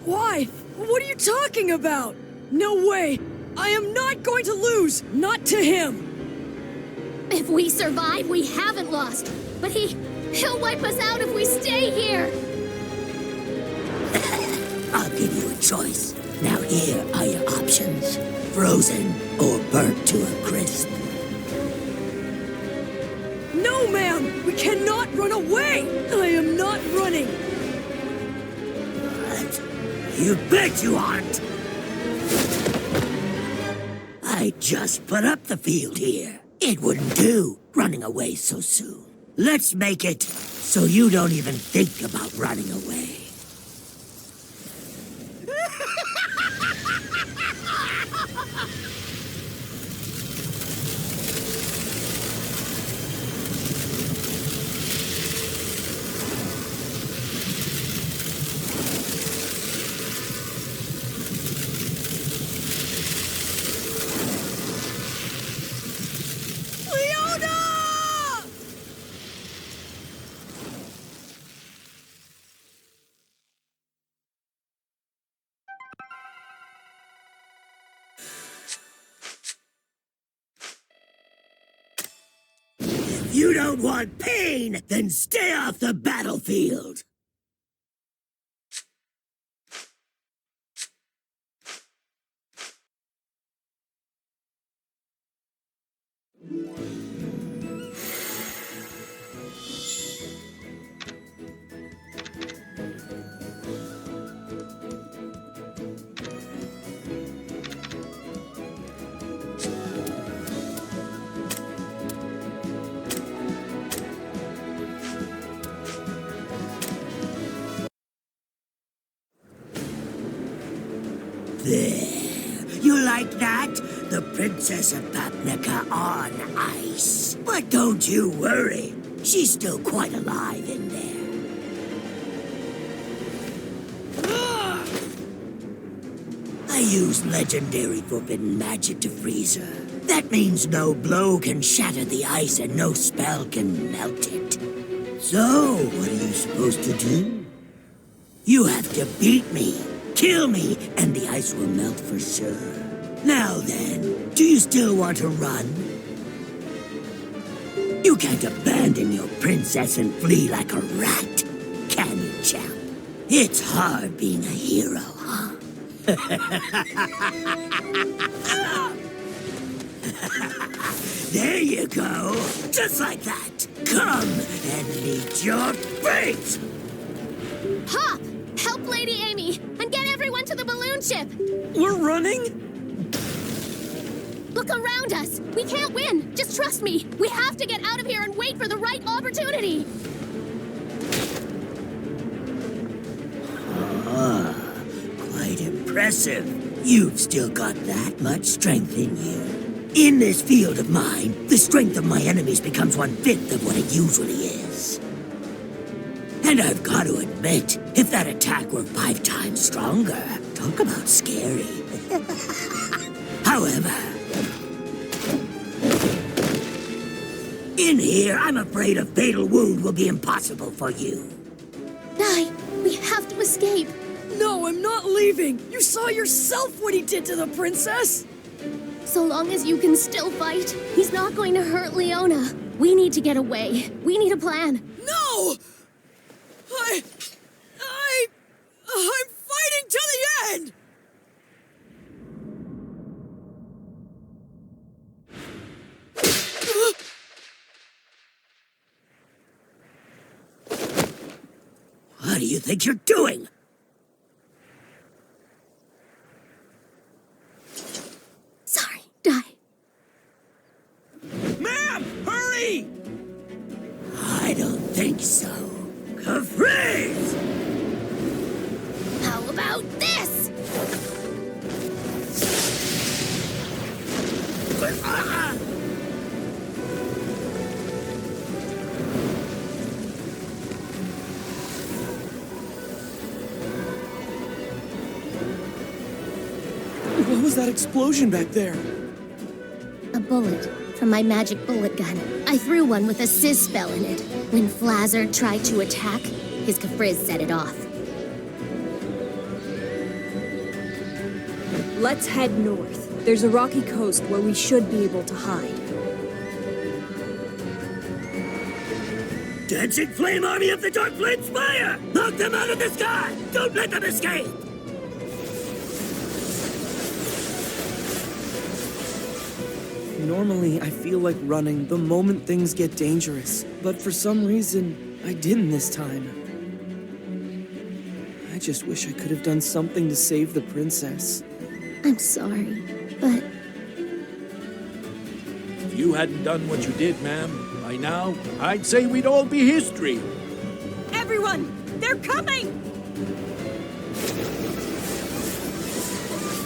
Why? What are you talking about? No way! I am not going to lose! Not to him! If we survive, we haven't lost. But he'll wipe us out if we stay here. I'll give you a choice. Now here are your options. Frozen or burnt to a crisp. No, ma'am! We cannot run away! I am not running! What? You bet you aren't! I just put up the field here. It wouldn't do, running away so soon. Let's make it so you don't even think about running away. If you don't want pain, then stay off the battlefield. There. You like that? The Princess of Papnica on ice. But don't you worry. She's still quite alive in there. I use legendary forbidden magic to freeze her. That means no blow can shatter the ice and no spell can melt it. So, what are you supposed to do? You have to beat me. Kill me, and the ice will melt for sure. Now then, do you still want to run? You can't abandon your princess and flee like a rat, can you, champ? It's hard being a hero, huh? There you go, just like that. Come and meet your fate! Hop! Help Lady Amy, and get everyone to the balloon ship! We're running? Look around us! We can't win! Just trust me! We have to get out of here and wait for the right opportunity! Ah, quite impressive. You've still got that much strength in you. In this field of mine, the strength of my enemies becomes 1/5 of what it usually is. And I've got to admit, if that attack were 5 times stronger, talk about scary. However, in here, I'm afraid a fatal wound will be impossible for you. Die! We have to escape! No, I'm not leaving! You saw yourself what he did to the princess! So long as you can still fight, he's not going to hurt Leona. We need to get away. We need a plan. No! I'm fighting to the end! What do you think you're doing? Sorry, Die. Ma'am, hurry! I don't think so. Freeze! How about about this? What was that explosion back there? A bullet from my magic bullet gun. I threw one with a sizz spell in it. When Flazard tried to attack, his Capriz set it off. Let's head north. There's a rocky coast where we should be able to hide. Dancing flame army of the Dark Flame Spire! Knock them out of the sky! Don't let them escape! Normally, I feel like running the moment things get dangerous, but for some reason, I didn't this time. I just wish I could have done something to save the princess. I'm sorry, but... If you hadn't done what you did, ma'am, by now, I'd say we'd all be history. Everyone! They're coming!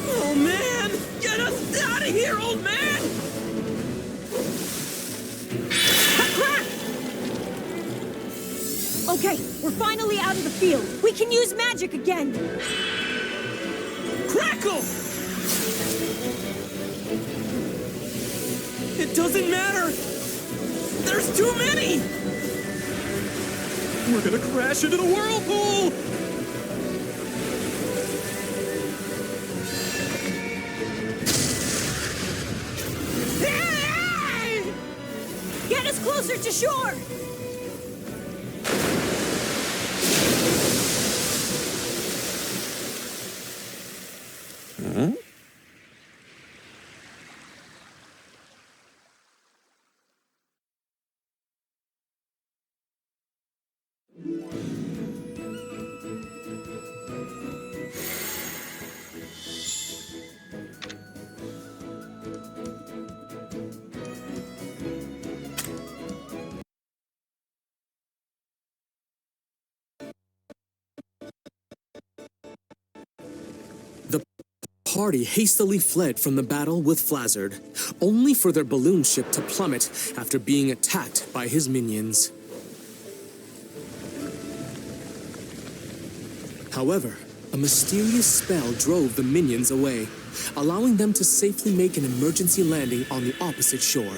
Oh man! Get us out of here, old man! Okay, we're finally out of the field. We can use magic again. Crackle! It doesn't matter! There's too many! We're gonna crash into the whirlpool! Get us closer to shore! Huh? The party hastily fled from the battle with Flazard, only for their balloon ship to plummet after being attacked by his minions. However, a mysterious spell drove the minions away, allowing them to safely make an emergency landing on the opposite shore.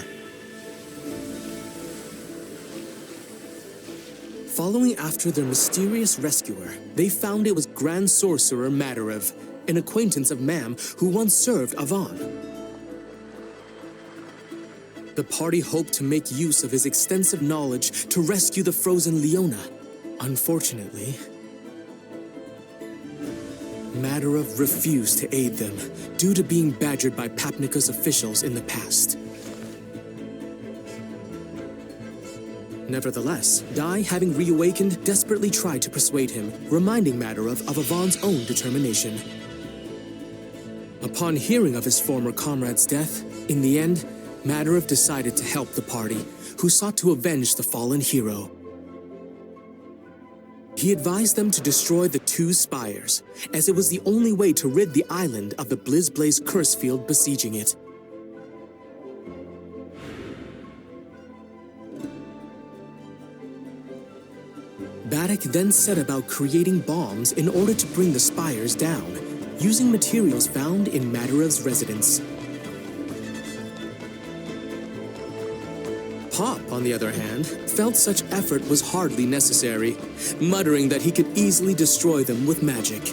Following after their mysterious rescuer, they found it was Grand Sorcerer Madarev, an acquaintance of Mam who once served Avon. The party hoped to make use of his extensive knowledge to rescue the frozen Leona. Unfortunately, Madarev refused to aid them due to being badgered by Papnika's officials in the past. Nevertheless, Dai, having reawakened, desperately tried to persuade him, reminding Madarev of Avon's own determination. Upon hearing of his former comrade's death, in the end, Madarev decided to help the party, who sought to avenge the fallen hero. He advised them to destroy the two spires, as it was the only way to rid the island of the Blizzblaze curse field besieging it. Baddock then set about creating bombs in order to bring the spires down, using materials found in Madarev's residence. Pop, on the other hand, felt such effort was hardly necessary, muttering that he could easily destroy them with magic.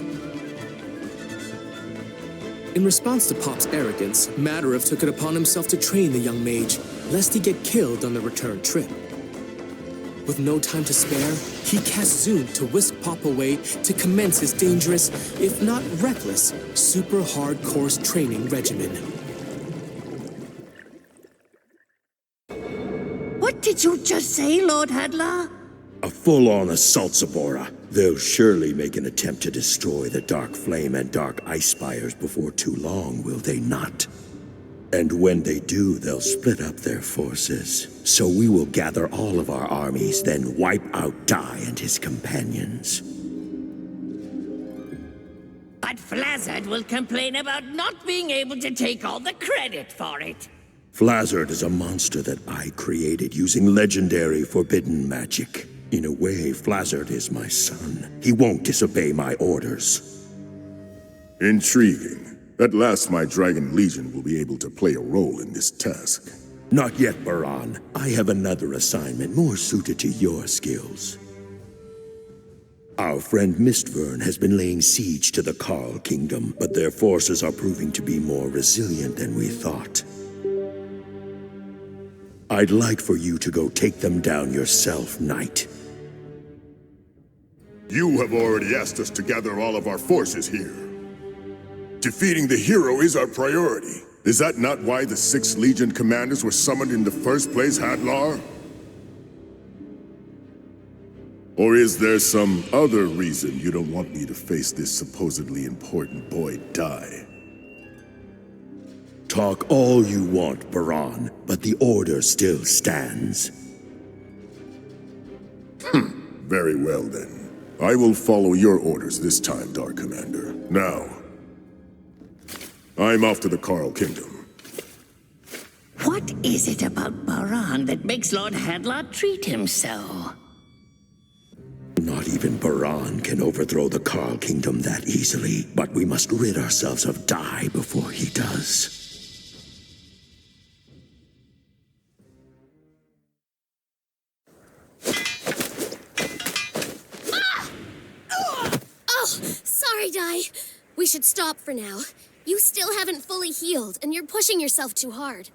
In response to Pop's arrogance, Madarev took it upon himself to train the young mage, lest he get killed on the return trip. With no time to spare, he cast Zoom to whisk Pop away to commence his dangerous, if not reckless, super hardcore training regimen. What did you just say, Lord Hadlar? A full-on assault, Zabora. They'll surely make an attempt to destroy the Dark Flame and Dark Ice Spires before too long, will they not? And when they do, they'll split up their forces. So we will gather all of our armies, then wipe out Dai and his companions. But Flazzard will complain about not being able to take all the credit for it. Flazzard is a monster that I created using legendary forbidden magic. In a way, Flazzard is my son. He won't disobey my orders. Intriguing. At last my Dragon Legion will be able to play a role in this task. Not yet, Baran. I have another assignment more suited to your skills. Our friend Mistvern has been laying siege to the Carl Kingdom, but their forces are proving to be more resilient than we thought. I'd like for you to go take them down yourself, Knight. You have already asked us to gather all of our forces here. Defeating the hero is our priority. Is that not why the 6 Legion commanders were summoned in the first place, Hadlar? Or is there some other reason you don't want me to face this supposedly important boy die? Talk all you want, Baran, but the order still stands. Very well then. I will follow your orders this time, Dark Commander. Now, I'm off to the Carl Kingdom. What is it about Baran that makes Lord Hadlar treat him so? Not even Baran can overthrow the Carl Kingdom that easily, but we must rid ourselves of Dai before he does. Sorry, Dai. We should stop for now. You still haven't fully healed, and you're pushing yourself too hard.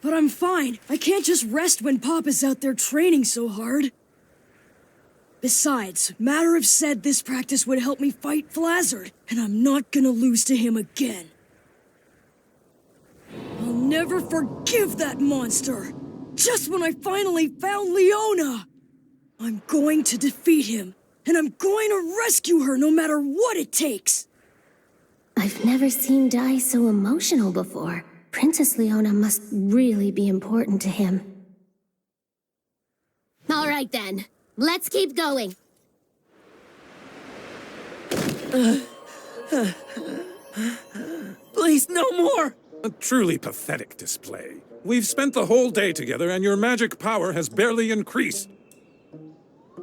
But I'm fine. I can't just rest when Papa's out there training so hard. Besides, Matter have said this practice would help me fight Flazzard, and I'm not gonna lose to him again. I'll never forgive that monster! Just when I finally found Leona! I'm going to defeat him, and I'm going to rescue her no matter what it takes! I've never seen Dai so emotional before. Princess Leona must really be important to him. All right then, let's keep going. Please, no more! A truly pathetic display. We've spent the whole day together and your magic power has barely increased.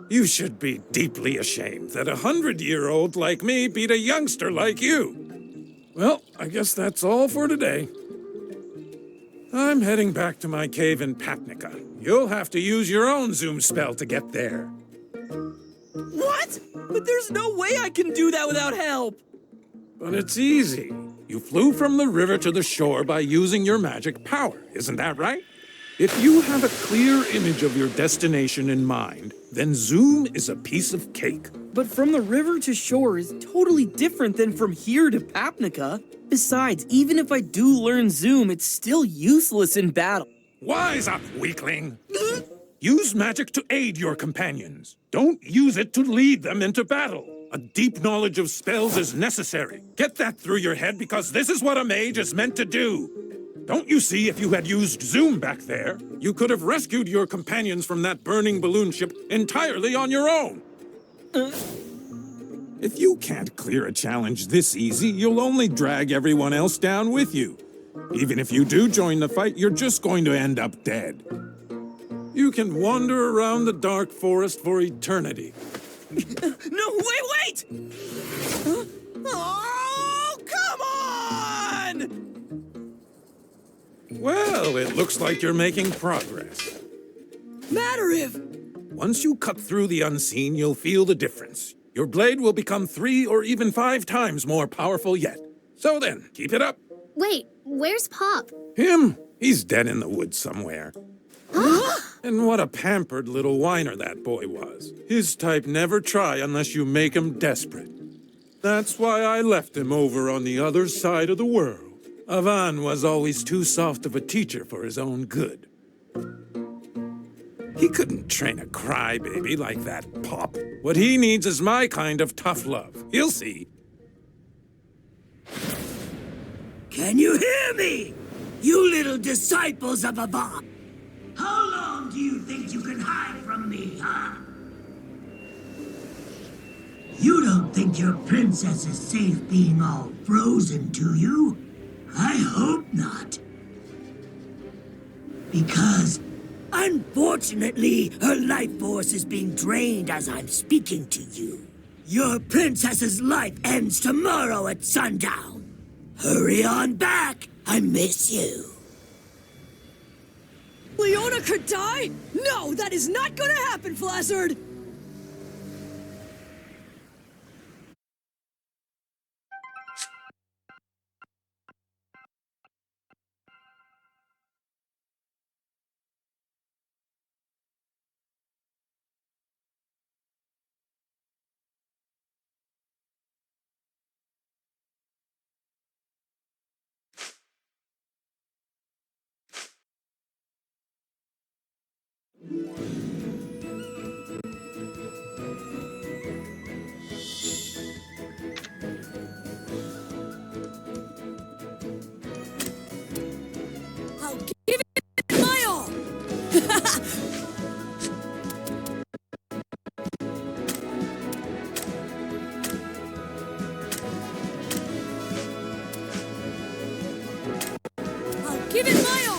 You should be deeply ashamed that a 100-year-old like me beat a youngster like you. Well, I guess that's all for today. I'm heading back to my cave in Papnica. You'll have to use your own Zoom spell to get there. What? But there's no way I can do that without help! But it's easy. You flew from the river to the shore by using your magic power, isn't that right? If you have a clear image of your destination in mind, then Zoom is a piece of cake. But from the river to shore is totally different than from here to Papnica. Besides, even if I do learn Zoom, it's still useless in battle. Wise up, weakling! Use magic to aid your companions. Don't use it to lead them into battle. A deep knowledge of spells is necessary. Get that through your head because this is what a mage is meant to do. Don't you see, if you had used Zoom back there, you could have rescued your companions from that burning balloon ship entirely on your own. If you can't clear a challenge this easy, you'll only drag everyone else down with you. Even if you do join the fight, you're just going to end up dead. You can wander around the dark forest for eternity. No, wait! Oh, come on! Well, it looks like you're making progress. Matter-Iv! Once you cut through the unseen, you'll feel the difference. Your blade will become 3 or even 5 times more powerful yet. So then, keep it up. Wait, where's Pop? Him? He's dead in the woods somewhere. And what a pampered little whiner that boy was. His type never try unless you make him desperate. That's why I left him over on the other side of the world. Avan was always too soft of a teacher for his own good. He couldn't train a crybaby like that Pop. What he needs is my kind of tough love. He'll see. Can you hear me? You little disciples of Avan! How long do you think you can hide from me, huh? You don't think your princess is safe being all frozen, do you? I hope not. Because, unfortunately, her life force is being drained as I'm speaking to you. Your princess's life ends tomorrow at sundown. Hurry on back. I miss you. Leona could die? No, that is not gonna happen, Flazzard! I'll give it my all! I'll give it my all!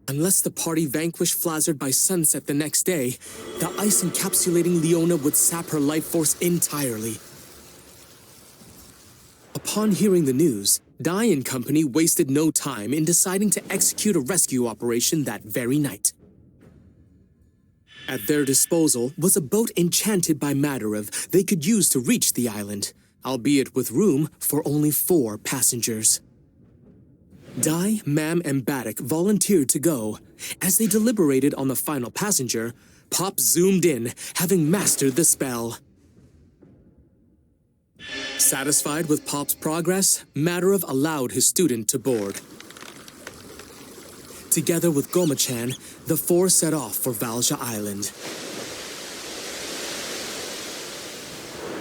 Unless the party vanquished Flazzard by sunset the next day, the ice encapsulating Leona would sap her life force entirely. Upon hearing the news, Dai and company wasted no time in deciding to execute a rescue operation that very night. At their disposal was a boat enchanted by Madarev they could use to reach the island, albeit with room for only 4 passengers. Dai, Mam, and Baddock volunteered to go. As they deliberated on the final passenger, Pop zoomed in, having mastered the spell. Satisfied with Pop's progress, Madarev allowed his student to board. Together with Goma-chan, the 4 set off for Valja Island.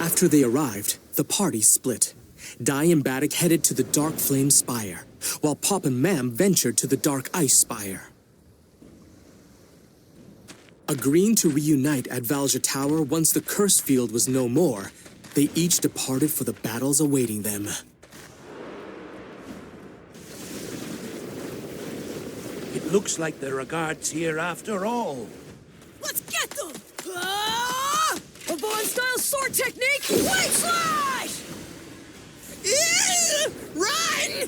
After they arrived, the party split. Dai and Baddock headed to the Dark Flame Spire, while Pop and Mam ventured to the Dark Ice Spire. Agreeing to reunite at Valja Tower once the curse field was no more, they each departed for the battles awaiting them. It looks like there are guards here after all. Let's get them! Ah! A Vaughn-style sword technique! Blade slash! Run!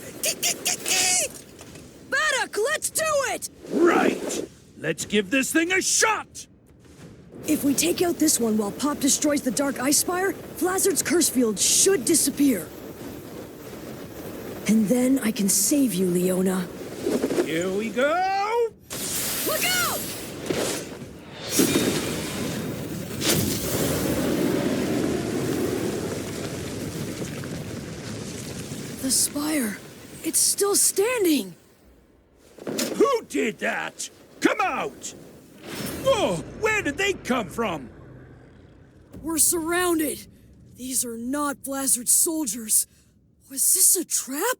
Baddock, let's do it! Right! Let's give this thing a shot! If we take out this one while Pop destroys the Dark Ice Spire, Flazzard's curse field should disappear. And then I can save you, Leona. Here we go! Look out! The spire. It's still standing. Who did that? Come out! Whoa! Where did they come from? We're surrounded. These are not Flazzard's soldiers. Was this a trap?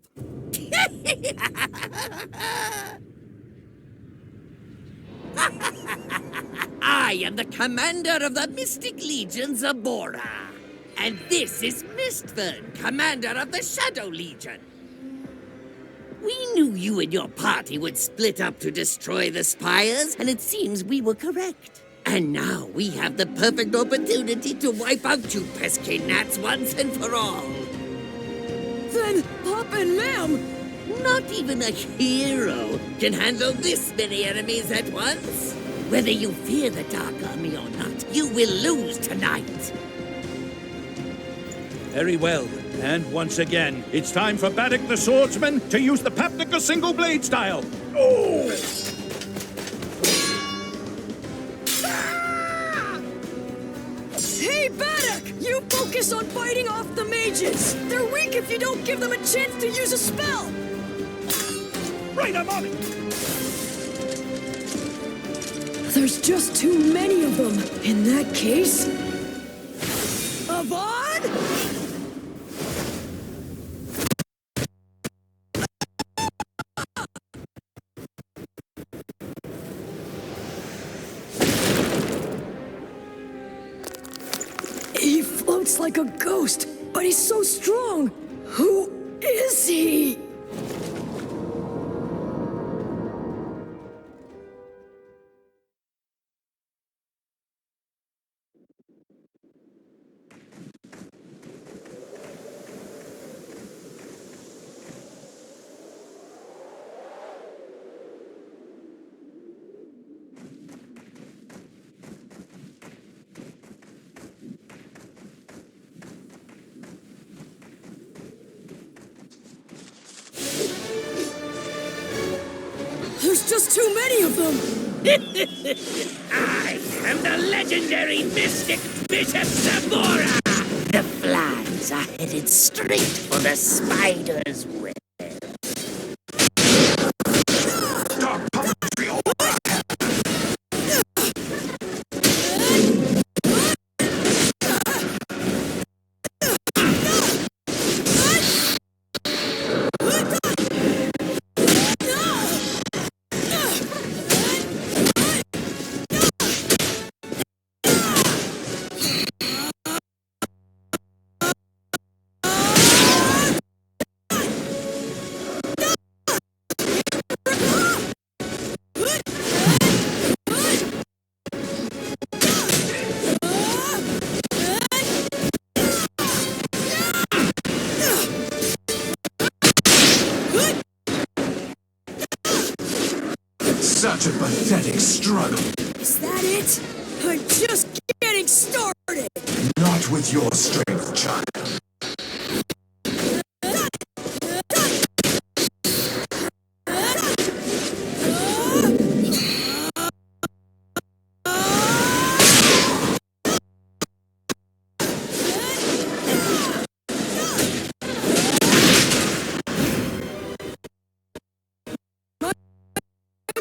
I am the commander of the Mystic Legions of Bora. And this is Mistfern, commander of the Shadow Legion. We knew you and your party would split up to destroy the spires, and it seems we were correct. And now we have the perfect opportunity to wipe out you pesky gnats once and for all. Then Pop and Mam... Not even a hero can handle this many enemies at once. Whether you fear the Dark Army or not, you will lose tonight. Very well. And once again, it's time for Baddock the Swordsman to use the Papnica single blade style. Oh! Hey, Baddock! You focus on fighting off the mages! They're weak if you don't give them a chance to use a spell! Right, I'm on it! There's just too many of them. In that case... Avon? He floats like a ghost, but he's so strong. Who is he? There's just too many of them! I am the legendary mystic Bishop Zamora! The flies are headed straight for the spider's web. Such a pathetic struggle. Is that it? I'm just getting started! Not with your strength, child.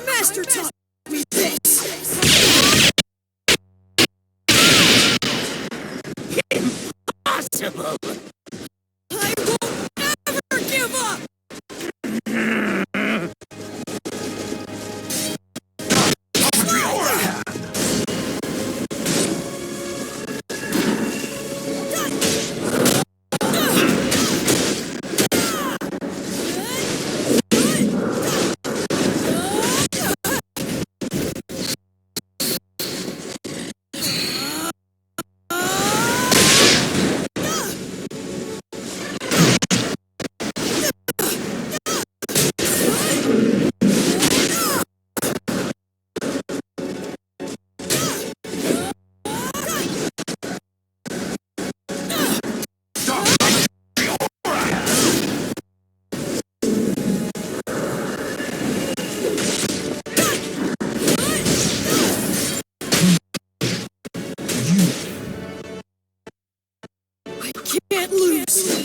Master taught me this! Impossible! I won't ever give up! Can't lose!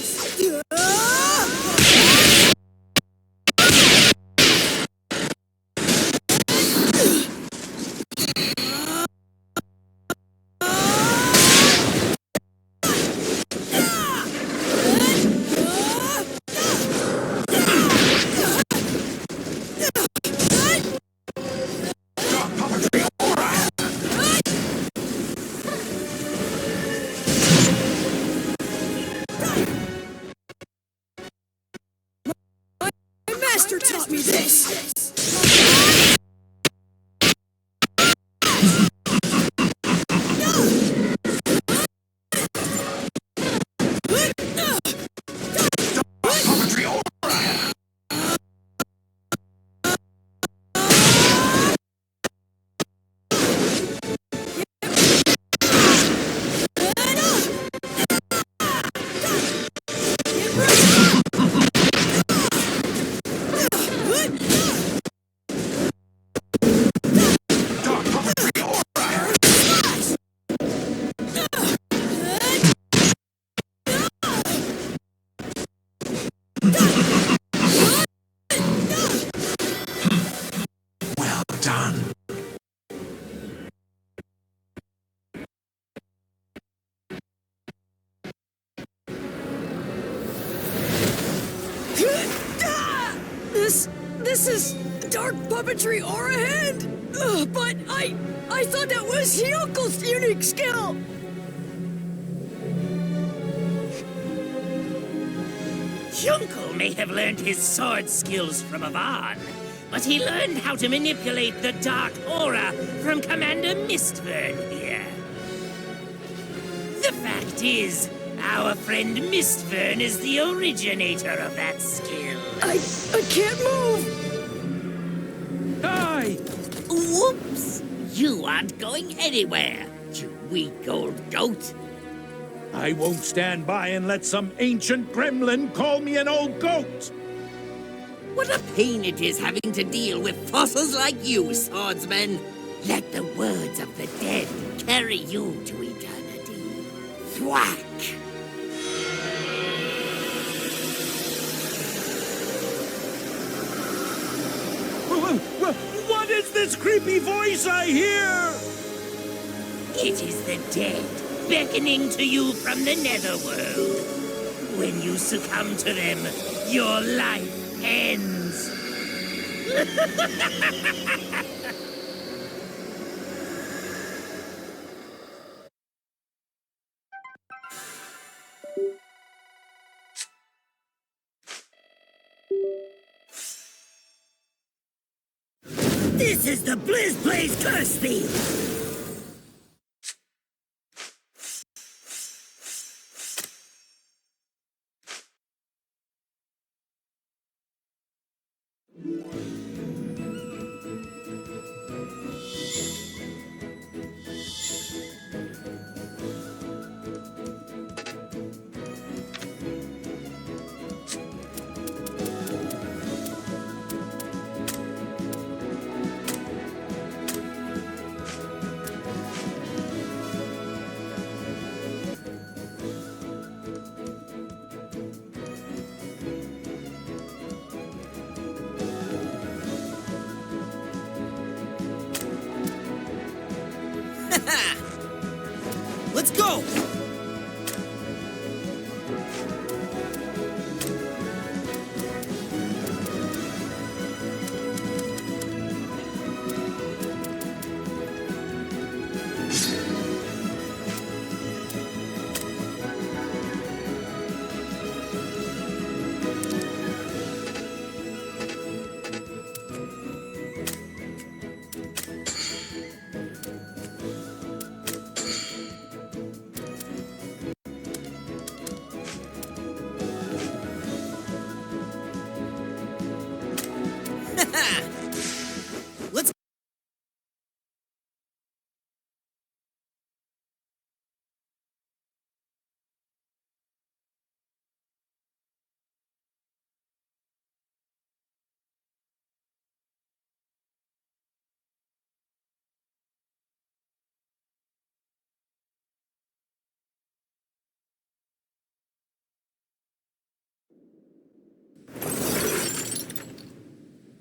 This is dark puppetry aura hand. But I thought that was Hyoko's unique skill. Hyunko may have learned his sword skills from Avan, but he learned how to manipulate the dark aura from Commander Mistvern here. The fact is, our friend Mistvern is the originator of that skill. I can't move! Die! Whoops! You aren't going anywhere, you weak old goat. I won't stand by and let some ancient gremlin call me an old goat! What a pain it is having to deal with fossils like you, swordsman. Let the words of the dead carry you to eternity. Thwack! What is this creepy voice I hear? It is the dead beckoning to you from the netherworld. When you succumb to them, your life ends. This is the Blizz Blaze Curse Field! Let's go! Let's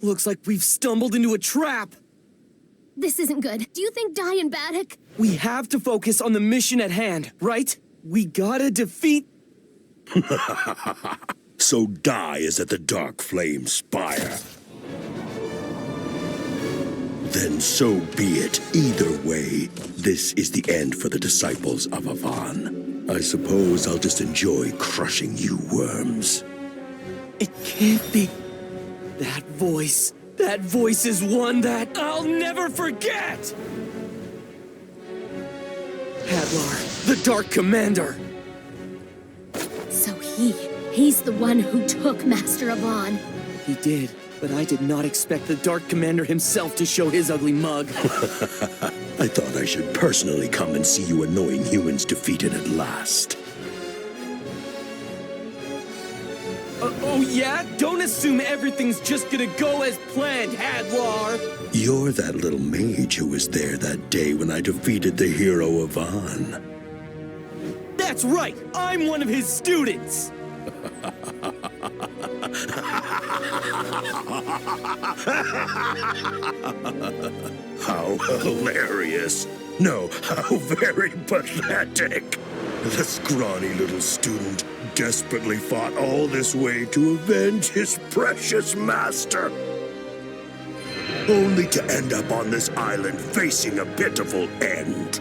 Looks like we've stumbled into a trap. This isn't good. Do you think Dai and Baddock? We have to focus on the mission at hand, right? We gotta defeat... So Dai is at the Dark Flame Spire. Then so be it. Either way, this is the end for the disciples of Avan. I suppose I'll just enjoy crushing you worms. It can't be... That voice is one that I'll never forget! Hadlar, the Dark Commander! So he's the one who took Master Avan. He did, but I did not expect the Dark Commander himself to show his ugly mug. I thought I should personally come and see you annoying humans defeated at last. Oh yeah? Don't assume everything's just gonna go as planned, Hadlar! You're that little mage who was there that day when I defeated the hero Avan. That's right! I'm one of his students! How hilarious! No, how very pathetic! The scrawny little student desperately fought all this way to avenge his precious master. Only to end up on this island facing a pitiful end.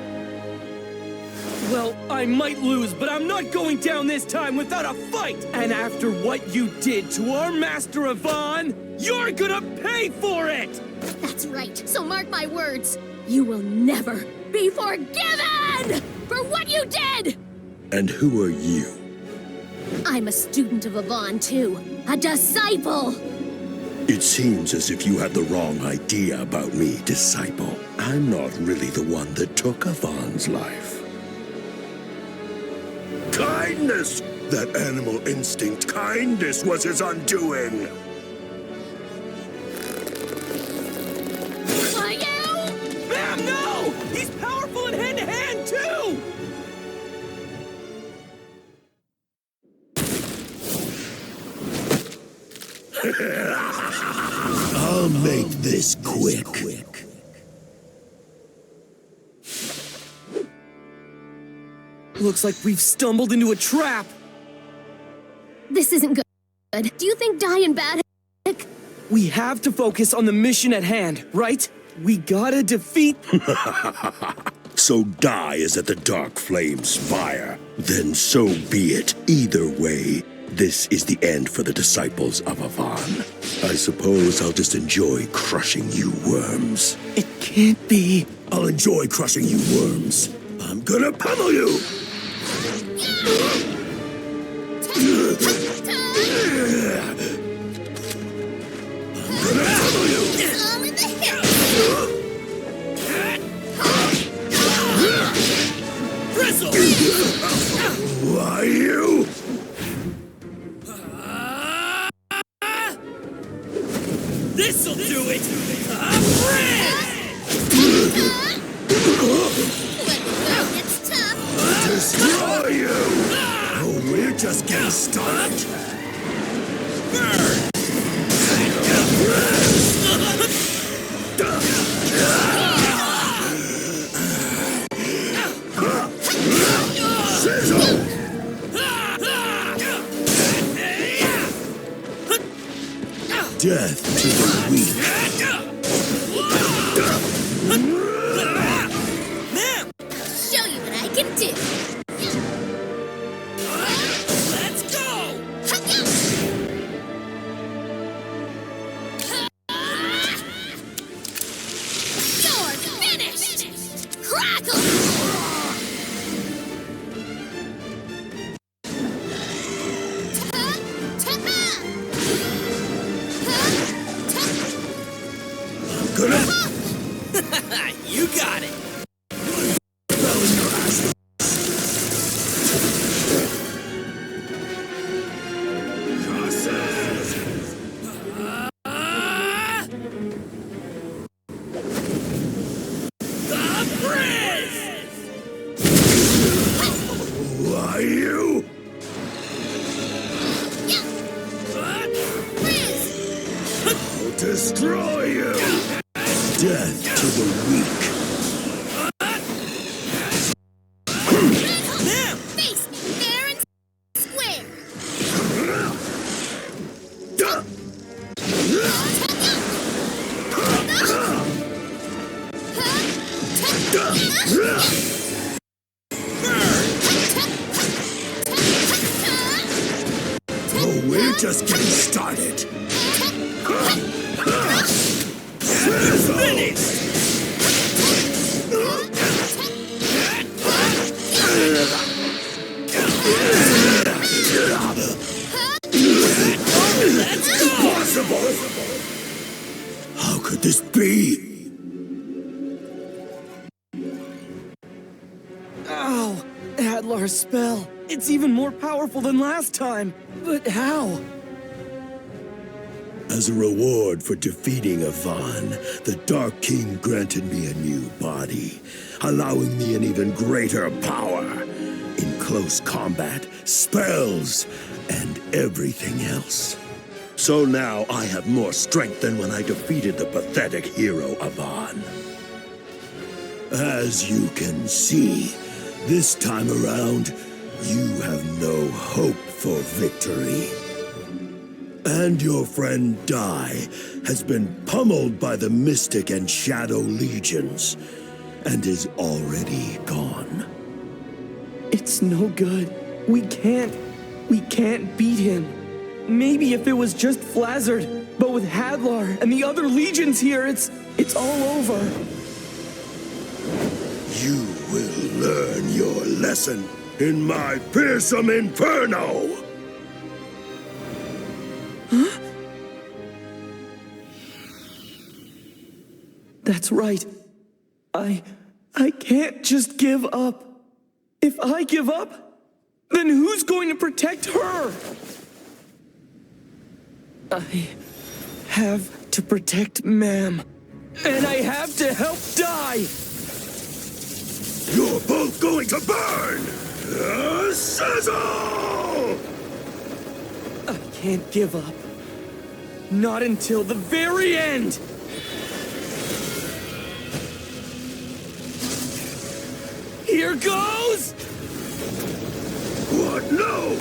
Well, I might lose, but I'm not going down this time without a fight! And after what you did to our Master Avon, you're gonna pay for it! That's right, so mark my words. You will never be forgiven for what you did! And who are you? I'm a student of Avon, too. A disciple! It seems as if you had the wrong idea about me, disciple. I'm not really the one that took Avon's life. Kindness! That animal instinct kindness was his undoing! Are you? Ma'am, no! He's powerful in hand-to-hand, too! I'll make this quick. Looks like we've stumbled into a trap. This isn't good. Do you think dying bad? We have to focus on the mission at hand, right? We gotta defeat... So die as at the dark flame's fire. Then so be it. Either way, this is the end for the disciples of Avon. I suppose I'll just enjoy crushing you worms. It can't be. I'll enjoy crushing you worms. I'm gonna pummel you! Why you? This'll do it! Destroy you! Oh, we're just getting started. Death to the weak. Ma'am! Show you what I can do. Let's go! You're finished! Crackle! You got it! Why you? I'll destroy you! Death to the weak. Face me fair and square! Oh, we're just getting started. Finished! Impossible! How could this be? Ow! Adlar's spell. It's even more powerful than last time. But how? As a reward for defeating Avon, the Dark King granted me a new body, allowing me an even greater power in close combat, spells, and everything else. So now I have more strength than when I defeated the pathetic hero Avon. As you can see, this time around, You have no hope for victory. And your friend Dai has been pummeled by the Mystic and Shadow Legions, and is already gone. It's no good. We can't beat him. Maybe if it was just Flazzard, but with Hadlar and the other legions here, it's all over. You will learn your lesson in my fearsome inferno! Huh? That's right. I can't just give up. If I give up, then who's going to protect her? I have to protect Ma'am. And I have to help Dai! You're both going to burn! Sizzle! I can't give up. Not until the very end! Here goes! What? No!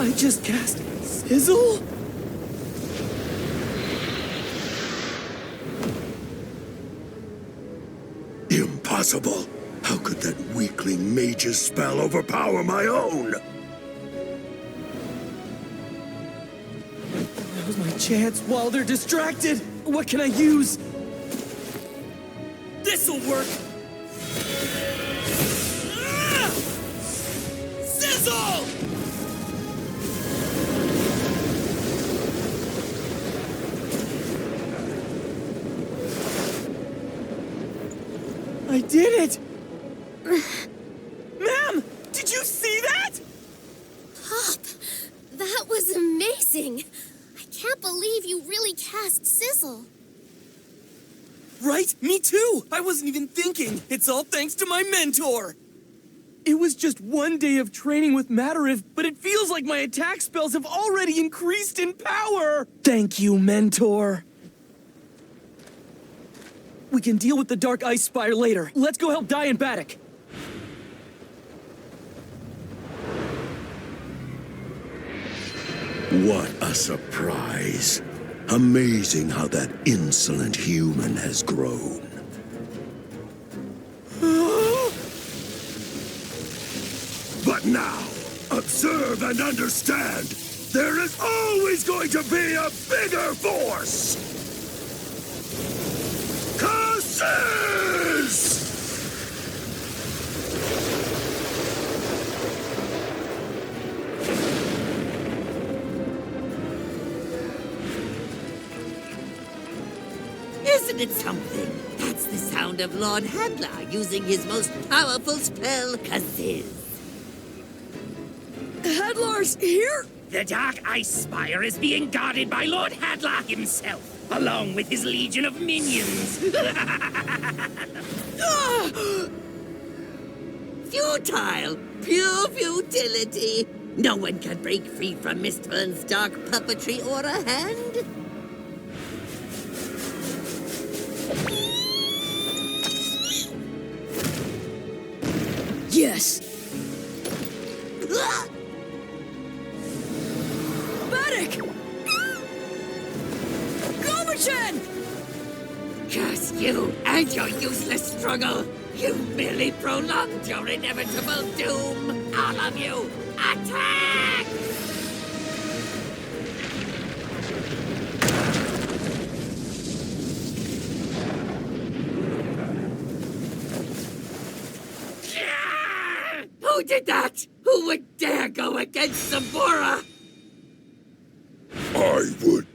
I just cast Sizzle? Impossible! How could that weakling mage's spell overpower my own? That was my chance while they're distracted! What can I use? This'll work! Ah! Sizzle! I did it! Ma'am! Did you see that? Pop, that was amazing! I can't believe you really cast Sizzle. Right? Me too! I wasn't even thinking! It's all thanks to my mentor! It was just one day of training with Matariv, but it feels like my attack spells have already increased in power! Thank you, mentor! We can deal with the Dark Ice Spire later. Let's go help Dai and Baddock. What a surprise. Amazing how that insolent human has grown. But now, observe and understand. There is always going to be a bigger force! Curses! Isn't it something? That's the sound of Lord Hadlar using his most powerful spell, Kaziz. Hadlar's here? The Dark Ice Spire is being guarded by Lord Hadlar himself, along with his legion of minions. Futile! Pure futility! No one can break free from Mistvern's dark puppetry or a hand. Yes. Baddock! Gomachan! Curse you and your useless struggle! You merely prolonged your inevitable doom! All of you, attack! Who did that? Who would dare go against Zabora? I would.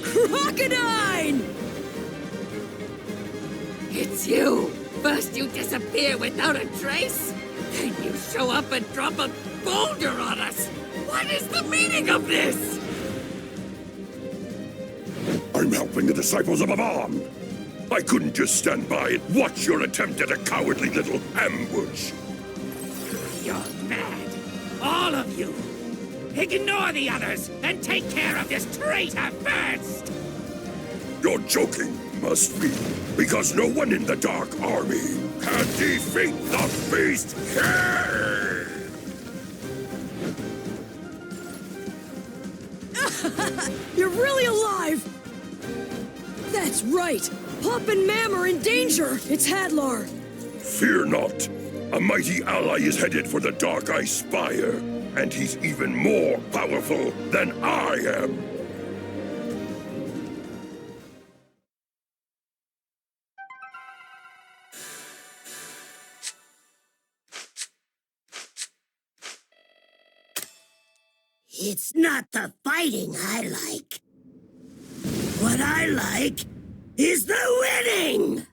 Crocodile! It's you! First you disappear without a trace, then you show up and drop a boulder on us! What is the meaning of this? I'm helping the disciples of Avam. I couldn't just stand by and watch your attempt at a cowardly little ambush. You're mad. All of you. Ignore the others and take care of this traitor first! You're joking, must be, because no one in the Dark Army can defeat the Beast King! You're really alive! That's right! Pop and Mam are in danger! It's Hadlar! Fear not. A mighty ally is headed for the Dark Eye Spire, and he's even more powerful than I am. It's not the fighting I like. What I like is the winning!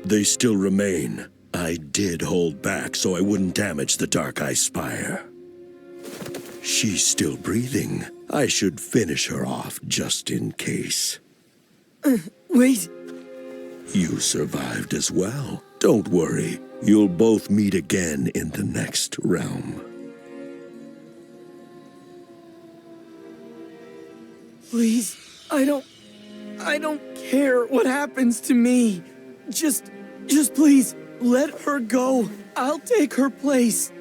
They still remain. I did hold back so I wouldn't damage the Dark Eye Spire. She's still breathing. I should finish her off just in case. Wait. You survived as well. Don't worry. You'll both meet again in the next realm. Please, I don't care what happens to me. Just please, let her go. I'll take her place.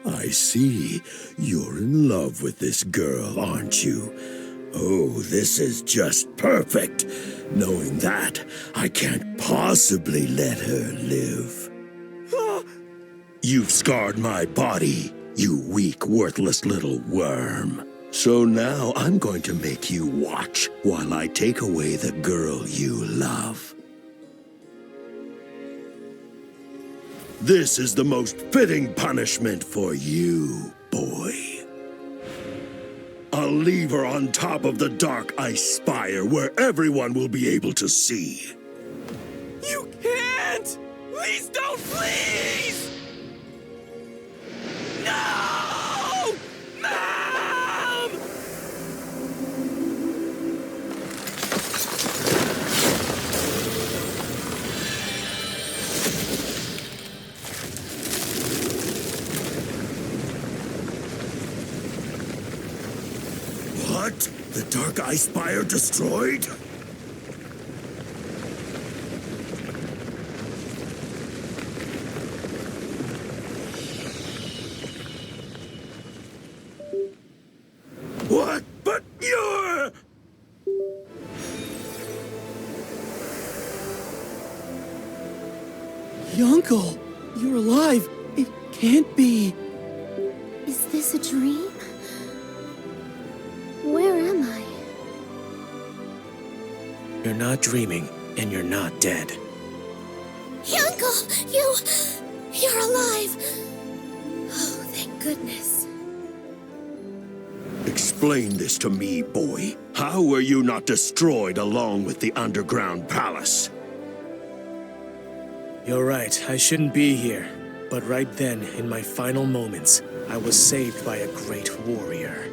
I see. You're in love with this girl, aren't you? Oh, this is just perfect. Knowing that, I can't possibly let her live. You've scarred my body, you weak, worthless little worm. So now I'm going to make you watch while I take away the girl you love. This is the most fitting punishment for you, boy. I'll leave her on top of the Dark Ice Spire where everyone will be able to see. You can't! Please don't, please! No! Mom! What? The Dark Eye Spire destroyed? What? But you're... Uncle, you're alive. It can't be. Is this a dream? Where am I? You're not dreaming, and you're not dead. Uncle, you're alive. Oh, thank goodness. Explain this to me, boy. How were you not destroyed along with the underground palace? You're right, I shouldn't be here. But right then, in my final moments, I was saved by a great warrior.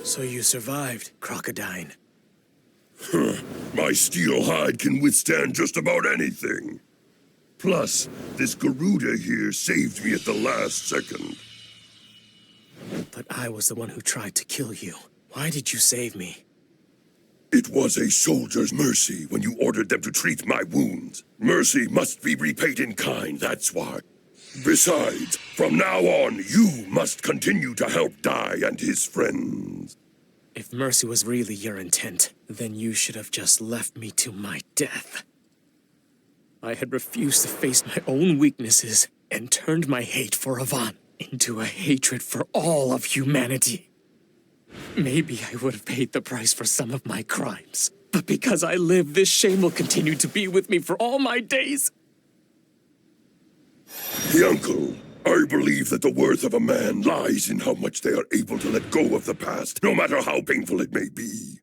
So you survived, Crocodile. My steel hide can withstand just about anything. Plus, this Garuda here saved me at the last second. But I was the one who tried to kill you. Why did you save me? It was a soldier's mercy when you ordered them to treat my wounds. Mercy must be repaid in kind, that's why. Besides, from now on, you must continue to help Dai and his friends. If mercy was really your intent, then you should have just left me to my death. I had refused to face my own weaknesses and turned my hate for Avant into a hatred for all of humanity. Maybe I would have paid the price for some of my crimes, but because I live, this shame will continue to be with me for all my days. Uncle, I believe that the worth of a man lies in how much they are able to let go of the past, no matter how painful it may be.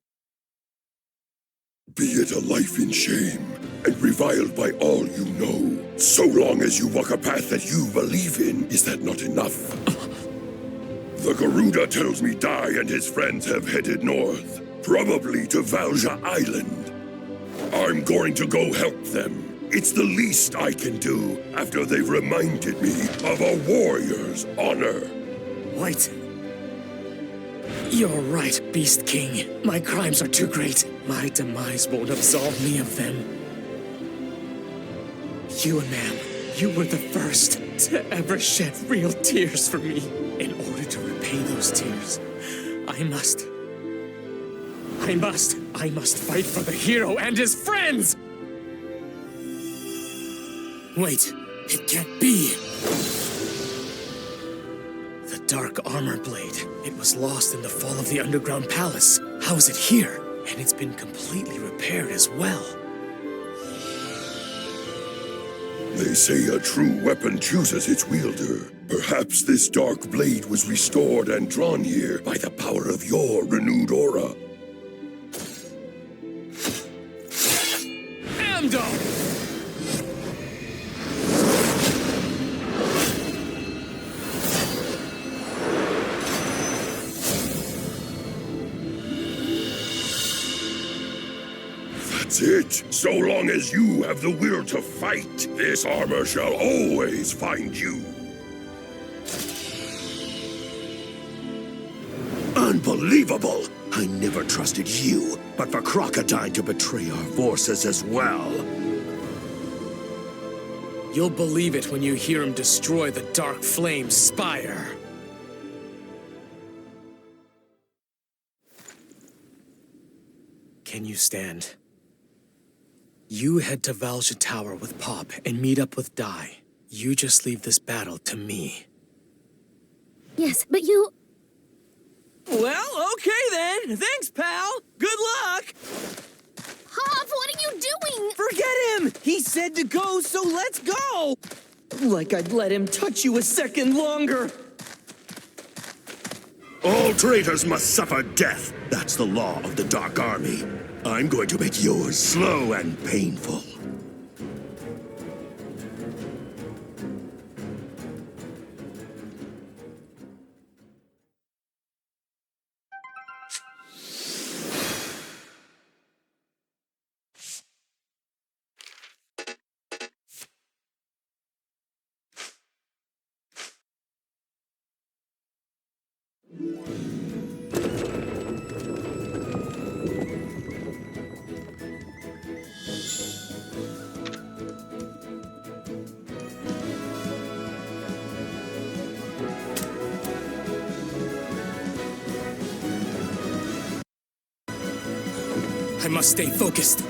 Be it a life in shame and reviled by all you know, so long as you walk a path that you believe in, is that not enough? The Garuda tells me Dai and his friends have headed north, probably to Valja Island. I'm going to go help them. It's the least I can do after they've reminded me of a warrior's honor. Wait. You're right, Beast King. My crimes are too great. My demise won't absolve me of them. You, ma'am, you were the first to ever shed real tears for me. In order to repay those tears, I must fight for the hero and his friends! Wait, it can't be. The dark armor blade. It was lost in the fall of the underground palace. How is it here? And it's been completely repaired as well. They say a true weapon chooses its wielder. Perhaps this dark blade was restored and drawn here by the power of your renewed aura. Amdo! That's it. So long as you have the will to fight, this armor shall always find you. Unbelievable! I never trusted you, but for Crocodile to betray our forces as well. You'll believe it when you hear him destroy the Dark Flame Spire. Can you stand? You head to Valja Tower with Pop and meet up with Dai. You just leave this battle to me. Yes, but you... Well, okay then. Thanks, pal. Good luck. Pop, what are you doing? Forget him. He said to go, so let's go. Like I'd let him touch you a second longer. All traitors must suffer death. That's the law of the Dark Army. I'm going to make yours slow and painful. I must stay focused.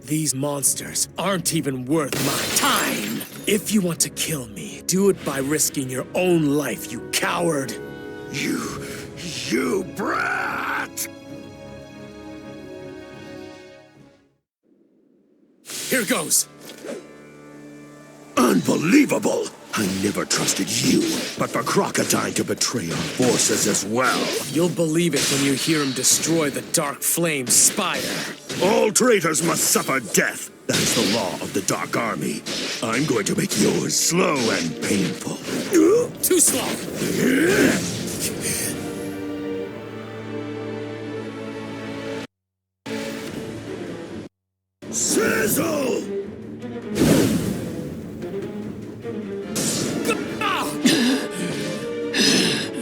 These monsters aren't even worth my time. If you want to kill me, do it by risking your own life, you coward. You brat! Here goes. Unbelievable! I never trusted you, but for Crocodile to betray our forces as well. You'll believe it when you hear him destroy the Dark Flame Spire. All traitors must suffer death. That's the law of the Dark Army. I'm going to make yours slow and painful. Too slow! Chisel!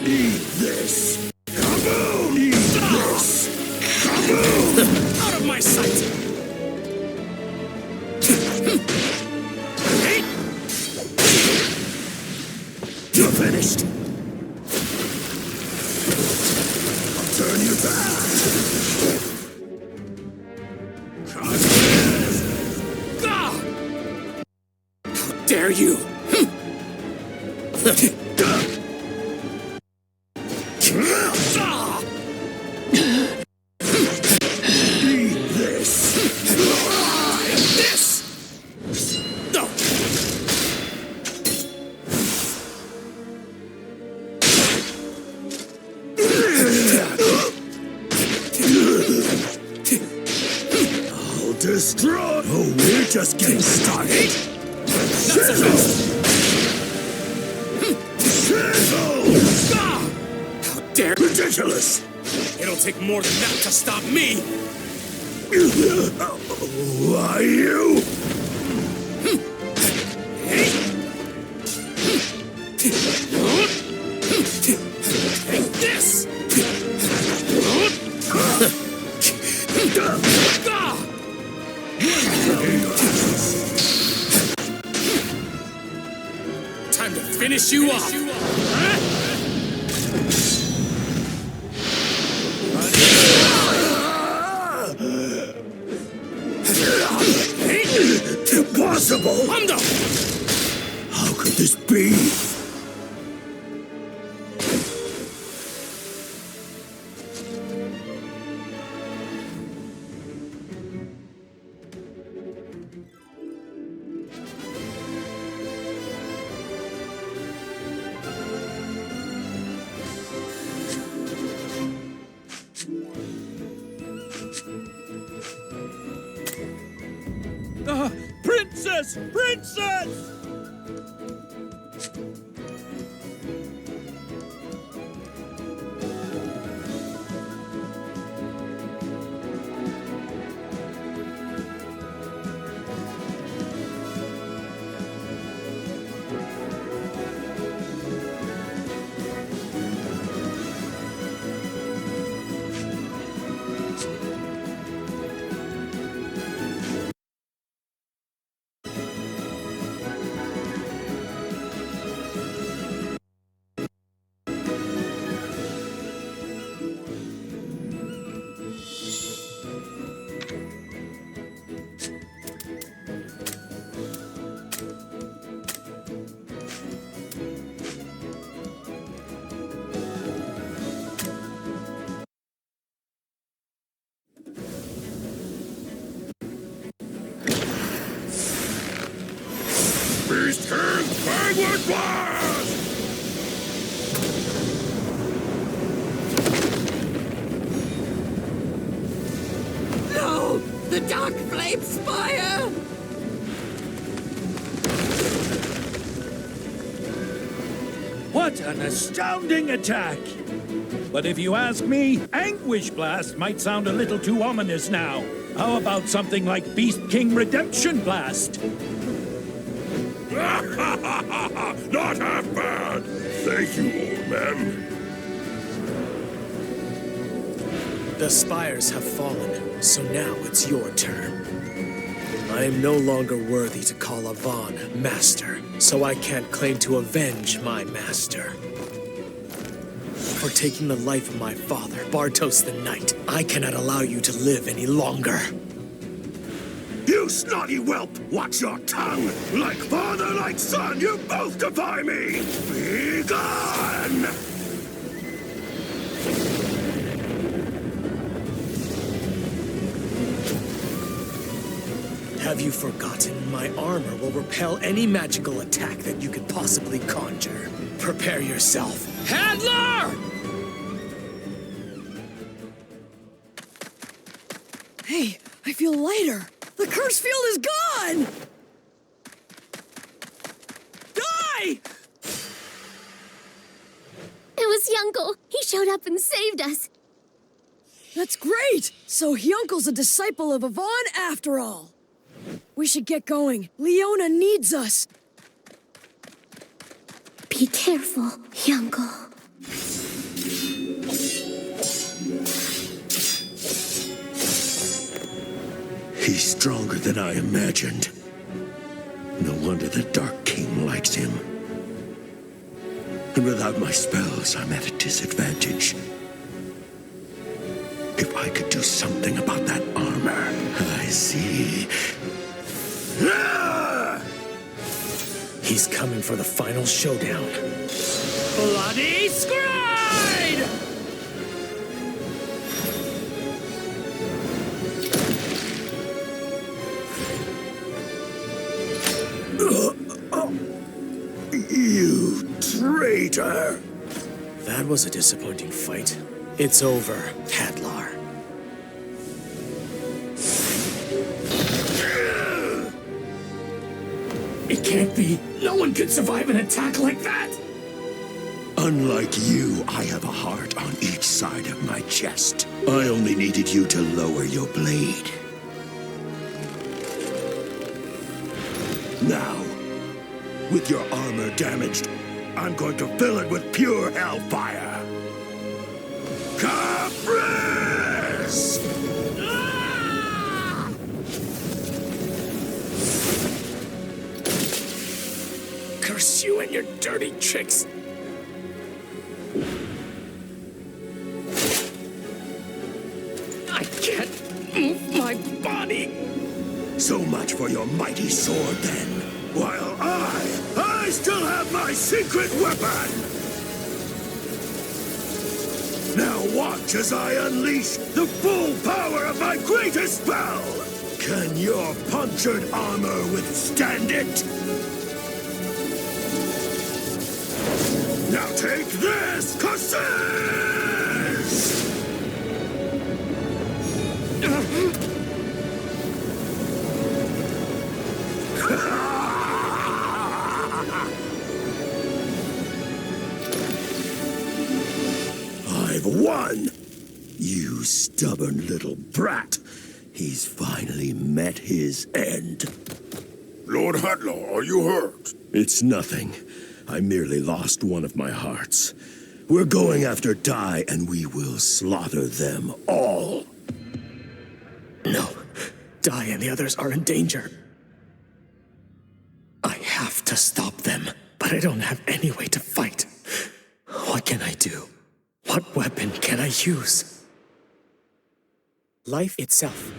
Eat this! Kaboom! Eat this! Kaboom! Out of my sight! You're finished! I'll turn you back! How dare you! Eat this! This! No! I'll destroy! Oh, we're just getting started! Not so fast! Chisel! How dare... Ridiculous! It'll take more than that to stop me! Why you? Take this! Time to finish you off! Impossible! Hondo! How could this be? Princess! Princess! Beast King, backward blast! No! The dark flame spire! What an astounding attack! But if you ask me, Anguish Blast might sound a little too ominous now. How about something like Beast King Redemption Blast? Not half bad! Thank you, old man. The spires have fallen, so now it's your turn. I am no longer worthy to call Avon master, so I can't claim to avenge my master. For taking the life of my father, Bartos the Knight, I cannot allow you to live any longer. You snotty whelp! Watch your tongue! Like father, like son, you both defy me! Be gone! Have you forgotten my armor will repel any magical attack that you could possibly conjure? Prepare yourself. Handler! Hey, I feel lighter. The curse field is gone! Die! It was Yunkel. He showed up and saved us. That's great! So Hyunkel's a disciple of Avon after all. We should get going. Leona needs us. Be careful, Youngle. He's stronger than I imagined. No wonder the Dark King likes him. And without my spells, I'm at a disadvantage. If I could do something about that armor, I see. Ah! He's coming for the final showdown. Bloody Scride! You traitor! That was a disappointing fight. It's over, Hadlar. It can't be. No one could survive an attack like that! Unlike you, I have a heart on each side of my chest. I only needed you to lower your blade. Now, with your armor damaged, I'm going to fill it with pure hellfire. Caprice! Curse you and your dirty tricks. I can't move my body. So much for your mighty sword, then. While I still have my secret weapon! Now watch as I unleash the full power of my greatest spell! Can your punctured armor withstand it? Now take this, Cassis! 5-1! You stubborn little brat! He's finally met his end. Lord Hadlar, are you hurt? It's nothing. I merely lost one of my hearts. We're going after Dai, and we will slaughter them all. No, Dai and the others are in danger. I have to stop them, but I don't have any way to fight. What can I do? What weapon can I use? Life itself.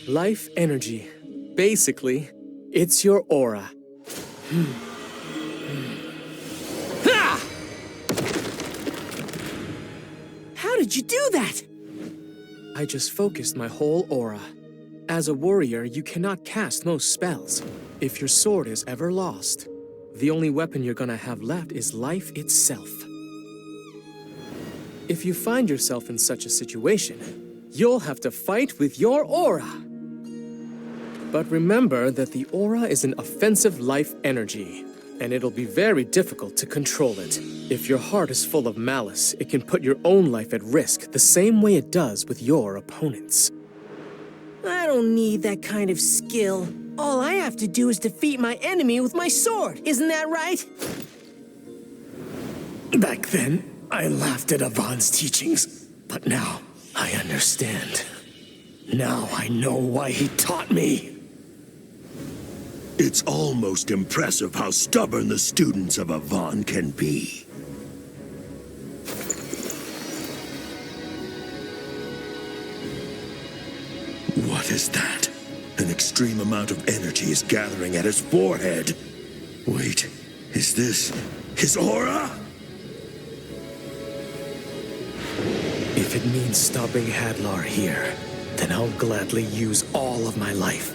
Life energy. Basically, it's your aura. How did you do that? I just focused my whole aura. As a warrior, you cannot cast most spells. If your sword is ever lost, the only weapon you're gonna have left is life itself. If you find yourself in such a situation, you'll have to fight with your aura. But remember that the aura is an offensive life energy, and it'll be very difficult to control it. If your heart is full of malice, it can put your own life at risk the same way it does with your opponents. I don't need that kind of skill. All I have to do is defeat my enemy with my sword. Isn't that right? Back then, I laughed at Avon's teachings, but now I understand. Now I know why he taught me. It's almost impressive how stubborn the students of Avon can be. What is that? An extreme amount of energy is gathering at his forehead. Wait, is this his aura? If it means stopping Hadlar here, then I'll gladly use all of my life.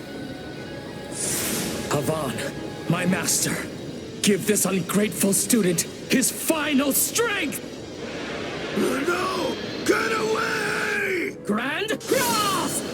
Avon, my master, give this ungrateful student his final strength! No! Get away! Grand Cross!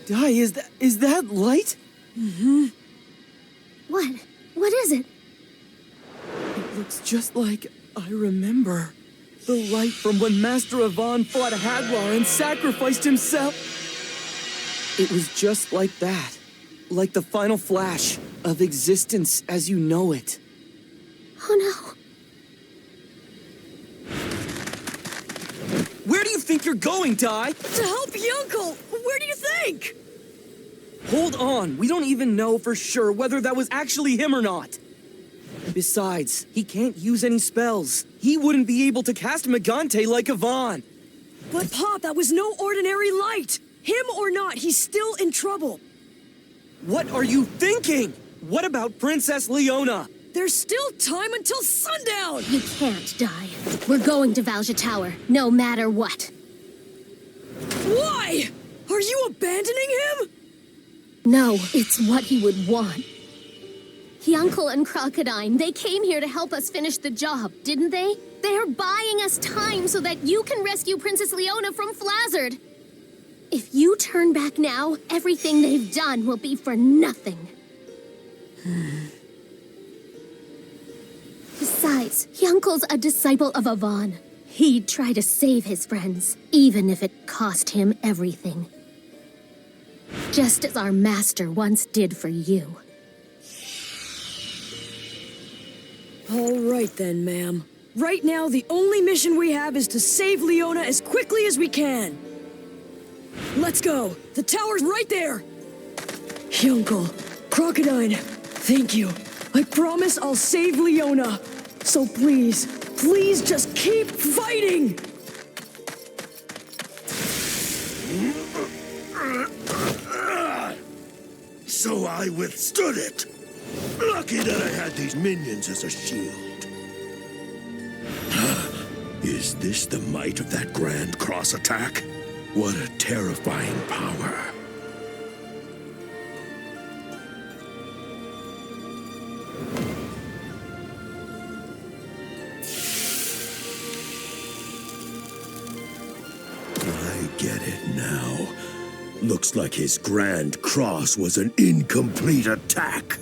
Dai, is that light? Mm-hmm. What? What is it? It looks just like I remember. The light from when Master Avon fought Hadlar and sacrificed himself. It was just like that. Like the final flash of existence as you know it. Oh no. Where do you think you're going, Dai? To help Yunkel! Where do you think? Hold on, we don't even know for sure whether that was actually him or not. Besides, he can't use any spells. He wouldn't be able to cast Megante like Avon. But Pop, that was no ordinary light! Him or not, he's still in trouble. What are you thinking? What about Princess Leona? There's still time until sundown! You can't die. We're going to Valja Tower, no matter what. Why? Are you abandoning him? No, it's what he would want. Yunkel and Crocodine, they came here to help us finish the job, didn't they? They're buying us time so that you can rescue Princess Leona from Flazzard. If you turn back now, everything they've done will be for nothing. Besides, Yunkel's a disciple of Avon. He'd try to save his friends, even if it cost him everything. Just as our master once did for you. All right then, ma'am. Right now, the only mission we have is to save Leona as quickly as we can. Let's go. The tower's right there. Yunkel, Crocodine, thank you. I promise I'll save Leona. So please, please just keep fighting! So I withstood it. Lucky that I had these minions as a shield. Is this the might of that Grand Cross attack? What a terrifying power. I get it now. Looks like his Grand Cross was an incomplete attack.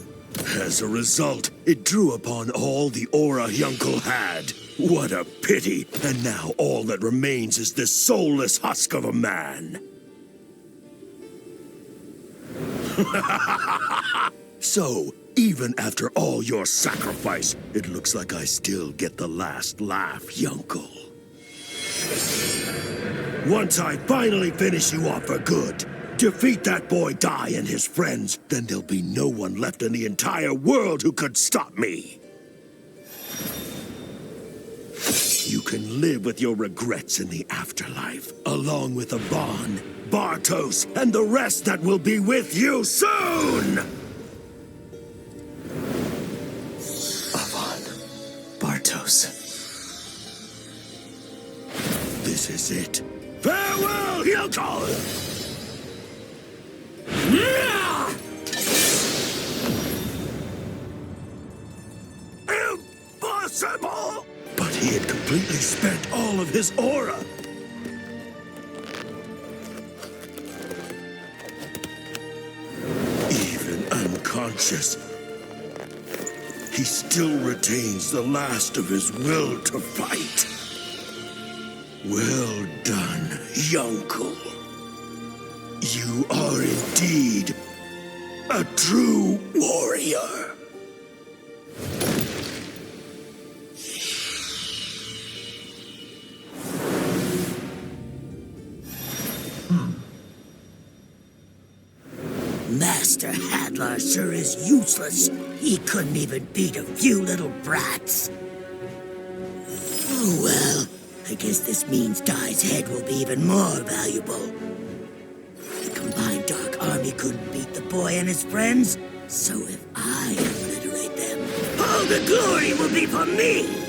As a result, it drew upon all the aura Yunkel had. What a pity! And now all that remains is this soulless husk of a man. So, even after all your sacrifice, it looks like I still get the last laugh, Yunkel. Once I finally finish you off for good, defeat that boy Dai and his friends, then there'll be no one left in the entire world who could stop me. You can live with your regrets in the afterlife, along with Avon, Bartos, and the rest that will be with you soon! Avon, Bartos. This is it. Farewell, Yunkel! Impossible! But he had completely spent all of his aura. Even unconscious, he still retains the last of his will to fight. Well done, Yunkel. You are indeed a true warrior. Master Hadlar sure is useless. He couldn't even beat a few little brats. Oh well, I guess this means Dai's head will be even more valuable. The combined Dark Army couldn't beat the boy and his friends, so if I obliterate them, all the glory will be for me!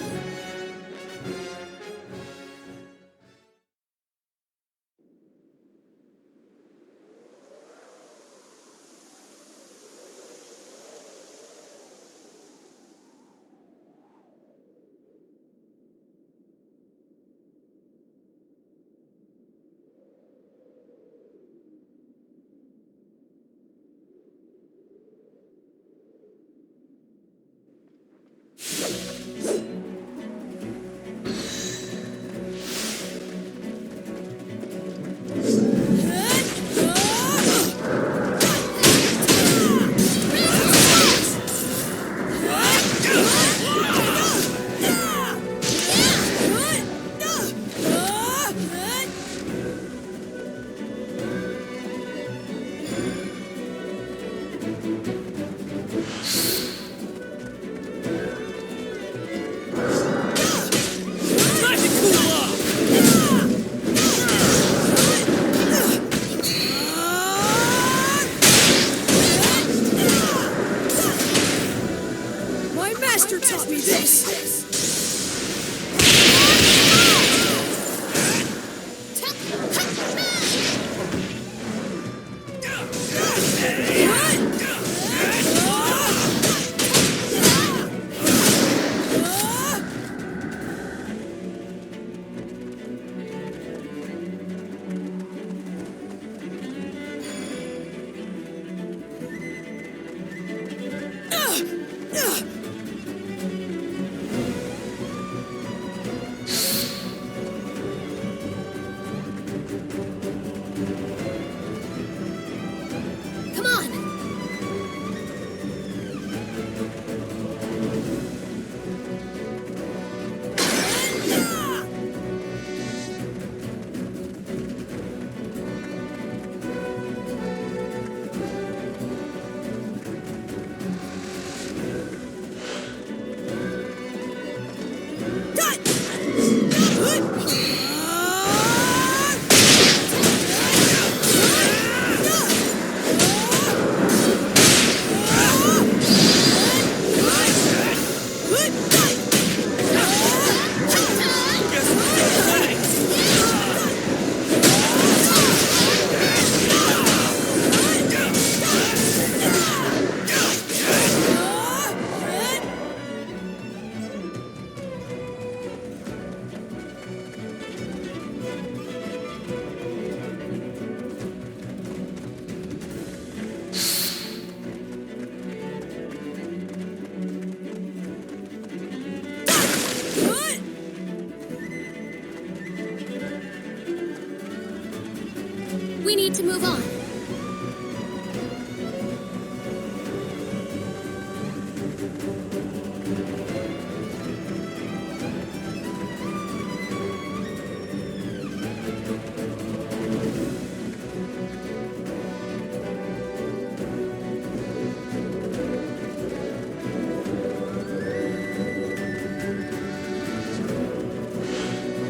move on.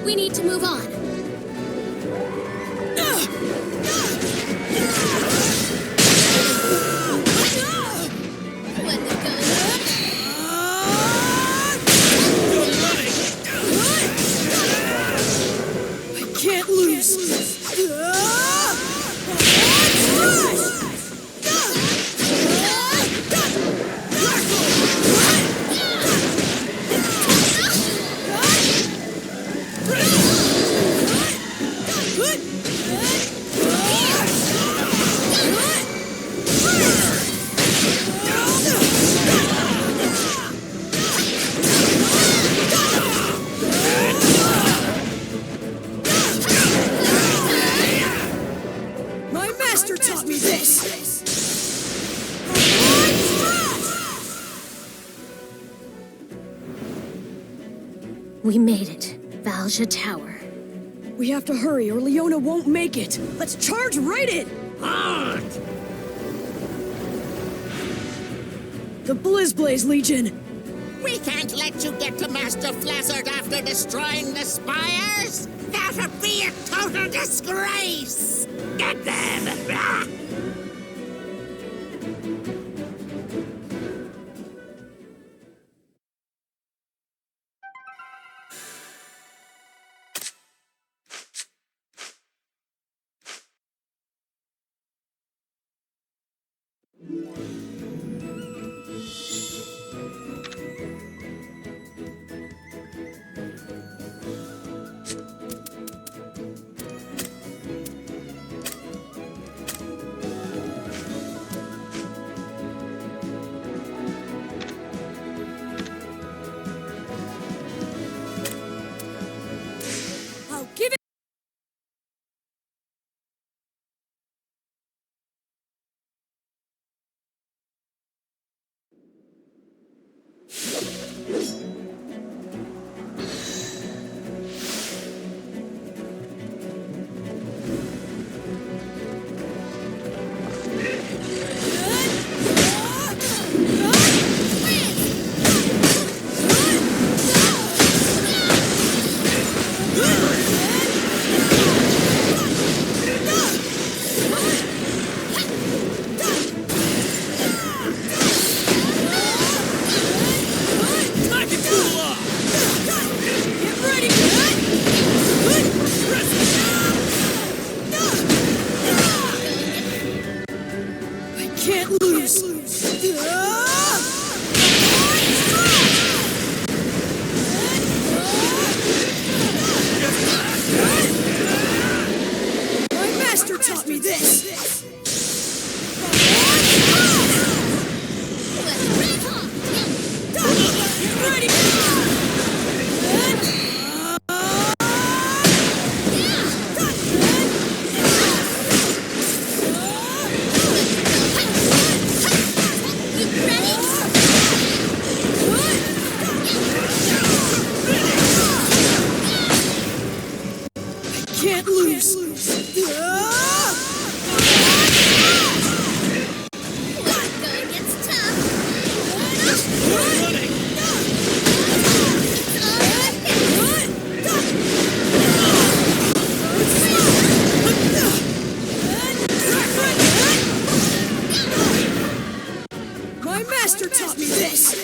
We need to move on. I can't lose. My master taught me this. We made it. Valja Tower. We have to hurry or Leona won't make it. Let's charge right in. Hard! The Blizzblaze Legion. We can't let you get to Master Flazzard after destroying the spires! That'd be a total disgrace! Get them! Ah! I'll give it. Can't lose. My master taught me this. Get ready. Can't lose. My master taught me this.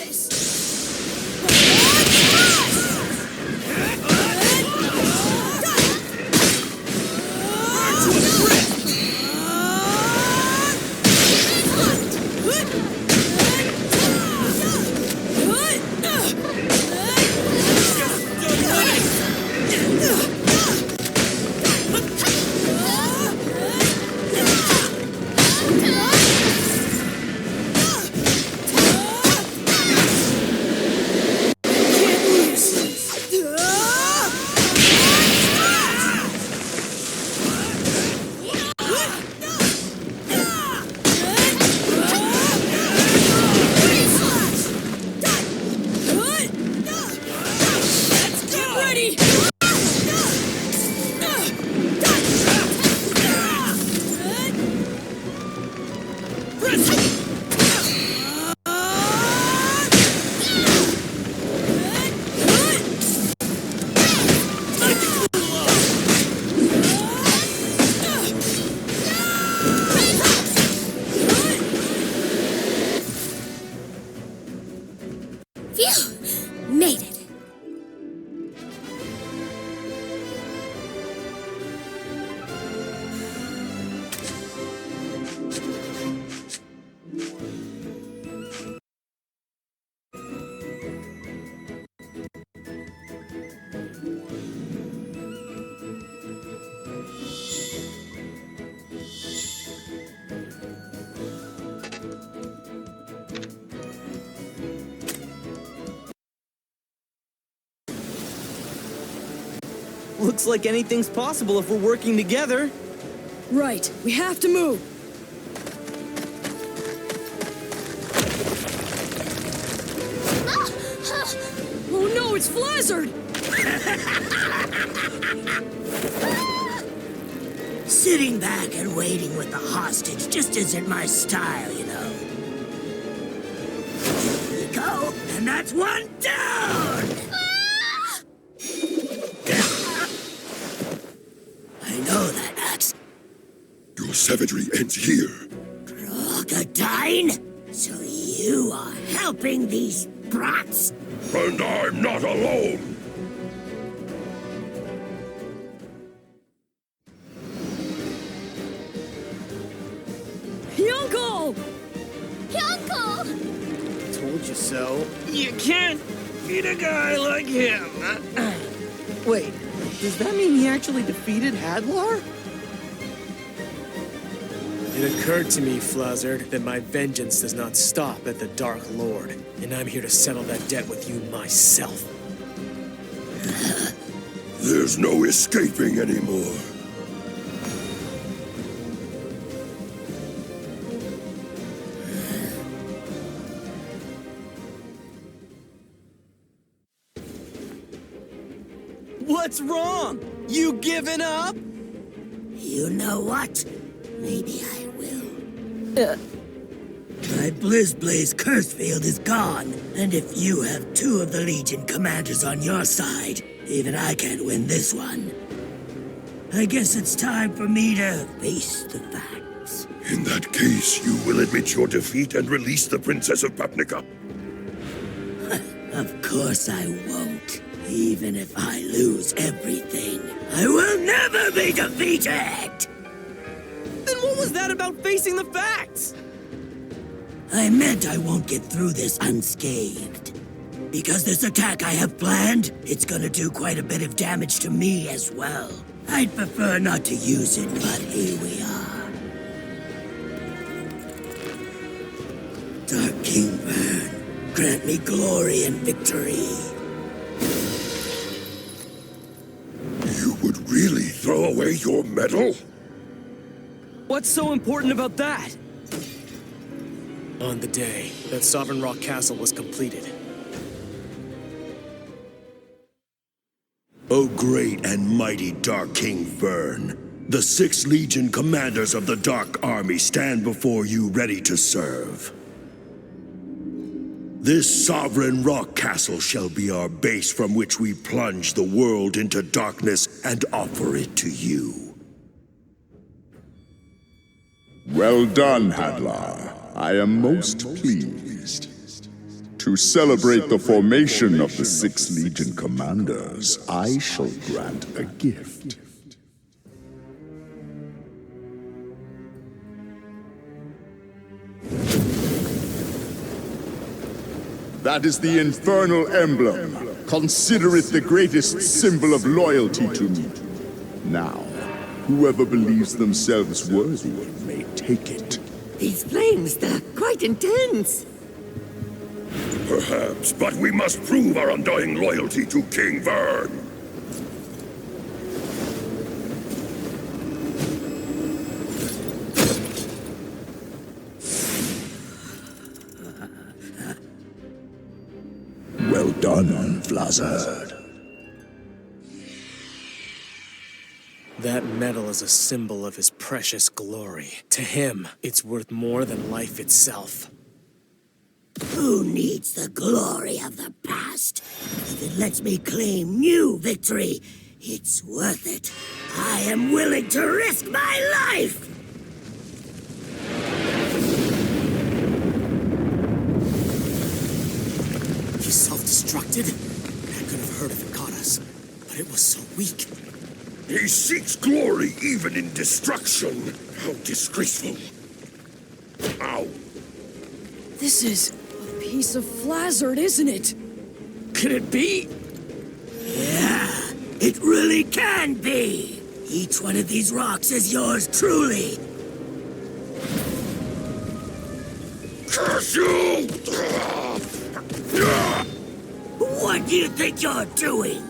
Looks like anything's possible if we're working together. Right, we have to move. Oh no, it's Flazzard! Sitting back and waiting with the hostage just isn't my style, you know. Here we go, and that's one down! I know that axe. Your savagery ends here. Crocodile? So you are helping these brats? And I'm not alone! Hyunko! Hyunko! Told you so. You can't beat a guy like him. Wait, does that mean he actually defeated Hadlar? It occurred to me, Flazzard, that my vengeance does not stop at the Dark Lord, and I'm here to settle that debt with you myself. There's no escaping anymore. What's wrong? You giving up? You know what? Maybe I will. My Blizzblaze curse field is gone, and if you have 2 of the Legion commanders on your side, even I can't win this one. I guess it's time for me to face the facts. In that case, you will admit your defeat and release the Princess of Papnica. Of course I won't. Even if I lose everything, I will never be defeated! Then what was that about facing the facts? I meant I won't get through this unscathed. Because this attack I have planned, it's gonna do quite a bit of damage to me as well. I'd prefer not to use it, but here we are. Dark King Vern, grant me glory and victory. You would really throw away your medal? What's so important about that? On the day that Sovereign Rock Castle was completed. O great and mighty Dark King Vern, the 6 Legion commanders of the Dark Army stand before you ready to serve. This Sovereign Rock Castle shall be our base from which we plunge the world into darkness and offer it to you. Well done, Hadlar. I am most pleased. To celebrate the formation of the 6 Legion commanders, I shall grant a gift. That is the infernal emblem. Consider it the greatest symbol of loyalty to me. Now, whoever believes themselves worthy may take it. These flames, they're quite intense. Perhaps, but we must prove our undying loyalty to King Vern. Well done, Flazzard. That medal is a symbol of his precious glory. To him, it's worth more than life itself. Who needs the glory of the past? If it lets me claim new victory, it's worth it. I am willing to risk my life! He self-destructed? I could have heard if it caught us, but it was so weak. He seeks glory even in destruction. How disgraceful. Ow. This is a piece of Flazzard, isn't it? Could it be? Yeah, it really can be. Each one of these rocks is yours truly. Curse you! What do you think you're doing?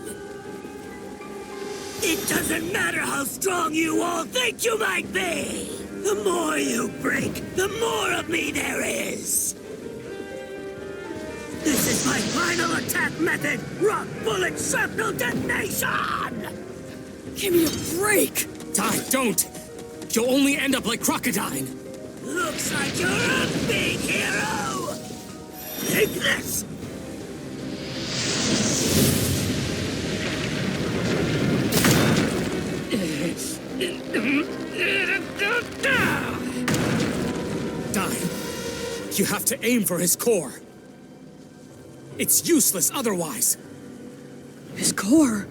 It doesn't matter how strong you all think you might be! The more you break, the more of me there is! This is my final attack method! Rock bullet shrapnel detonation! Give me a break! Die, don't! You'll only end up like Crocodile! Looks like you're a big hero! Take this! Die. You have to aim for his core. It's useless otherwise. His core?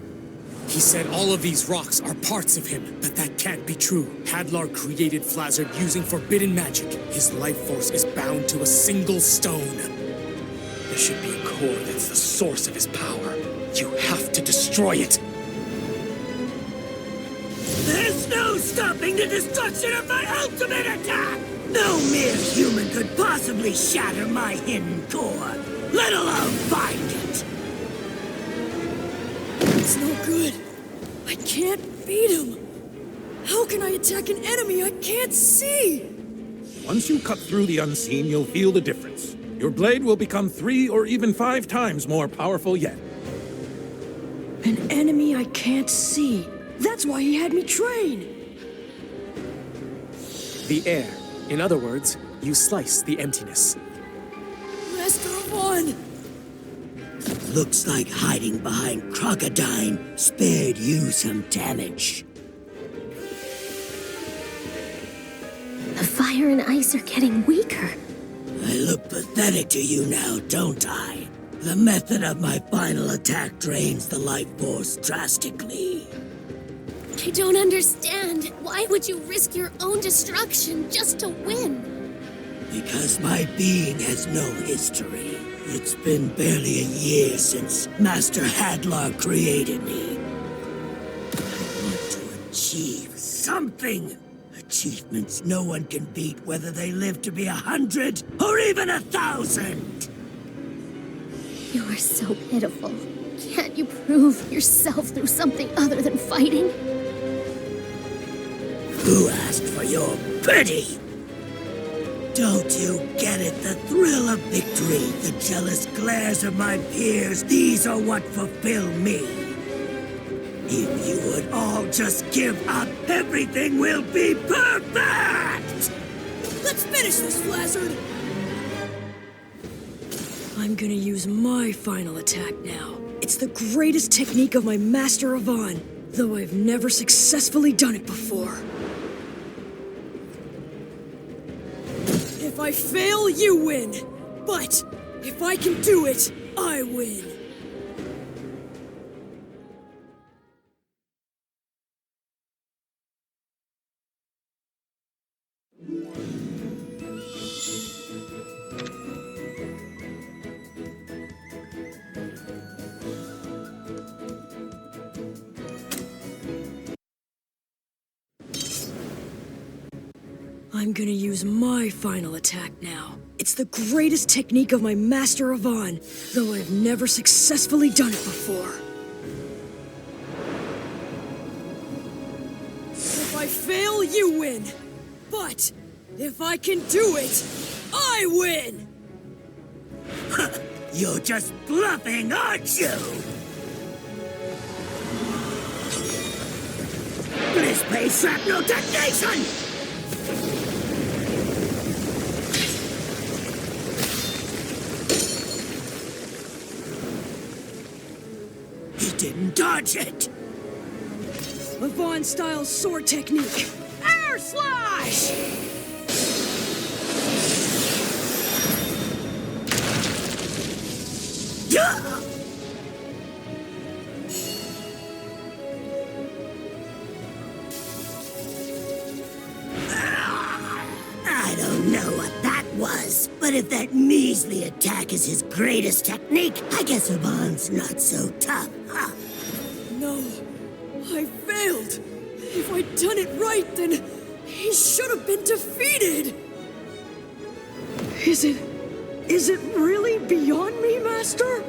He said all of these rocks are parts of him, but that can't be true. Hadlar created Flazzard using forbidden magic. His life force is bound to a single stone. There should be a core that's the source of his power. You have to destroy it. There's no stopping the destruction of my ultimate attack! No mere human could possibly shatter my hidden core, let alone find it! It's no good. I can't beat him. How can I attack an enemy I can't see? Once you cut through the unseen, you'll feel the difference. Your blade will become 3 or even 5 times more powerful yet. An enemy I can't see. That's why he had me train. The air. In other words, you slice the emptiness. Master of One! Looks like hiding behind Crocodile spared you some damage. The fire and ice are getting weaker. I look pathetic to you now, don't I? The method of my final attack drains the life force drastically. I don't understand. Why would you risk your own destruction just to win? Because my being has no history. It's been barely a year since Master Hadlar created me. I want to achieve something. Achievements no one can beat, whether they live to be 100 or even 1,000. You are so pitiful. Can't you prove yourself through something other than fighting? Who asked for your pity? Don't you get it? The thrill of victory, the jealous glares of my peers, these are what fulfill me. If you would all just give up, everything will be perfect! Let's finish this, Flazzard! I'm gonna use my final attack now. It's the greatest technique of my Master Avon, though I've never successfully done it before. If I fail, you win. But if I can do it, I win. I'm gonna use my final attack now. It's the greatest technique of my Master Avon, though I've never successfully done it before. If I fail, you win. But if I can do it, I win! You're just bluffing, aren't you? Let's play shrapnel detonation! He didn't dodge it! Avon-style sword technique. Air slash! Yeah! I don't know what that was, but if that measly attack is his greatest technique, I guess Avon's not so tough, huh? No, I failed. If I'd done it right, then he should have been defeated. Is it really beyond me, Master?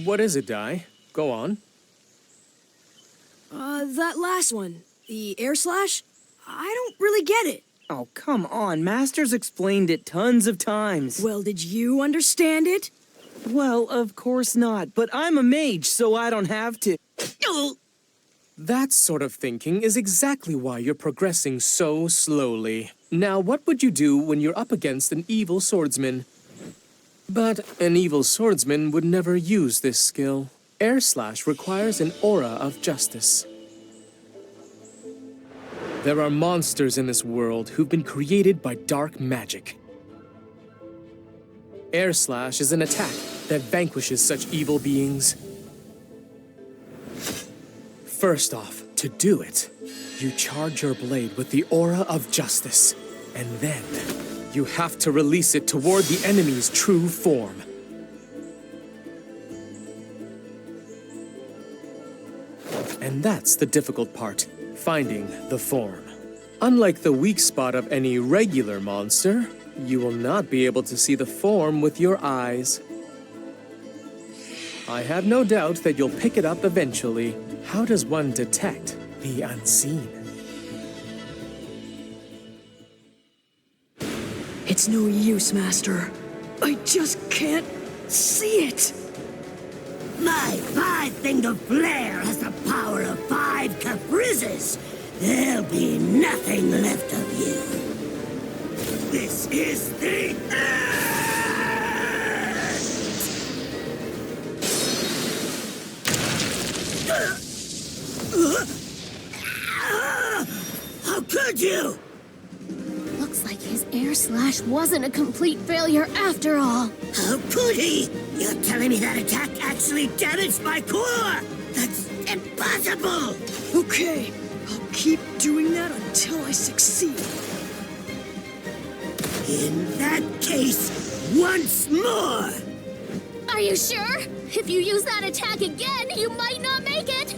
What is it, Dai? Go on. That last one. The air slash? I don't really get it. Oh, come on. Master's explained it tons of times. Well, did you understand it? Well, of course not, but I'm a mage, so I don't have to. That sort of thinking is exactly why you're progressing so slowly. Now, what would you do when you're up against an evil swordsman? But an evil swordsman would never use this skill. Air Slash requires an aura of justice. There are monsters in this world who've been created by dark magic. Air Slash is an attack that vanquishes such evil beings. First off, to do it, you charge your blade with the aura of justice, and then you have to release it toward the enemy's true form. And that's the difficult part, finding the form. Unlike the weak spot of any regular monster, you will not be able to see the form with your eyes. I have no doubt that you'll pick it up eventually. How does one detect the unseen? It's no use, Master. I just can't see it. My 5-fingered flare has the power of 5 caprices. There'll be nothing left of you. This is the end! How could you? Looks like his air slash wasn't a complete failure after all. How could he? You're telling me that attack actually damaged my core? That's impossible! Okay, I'll keep doing that until I succeed. In that case, once more! Are you sure? If you use that attack again, you might not make it!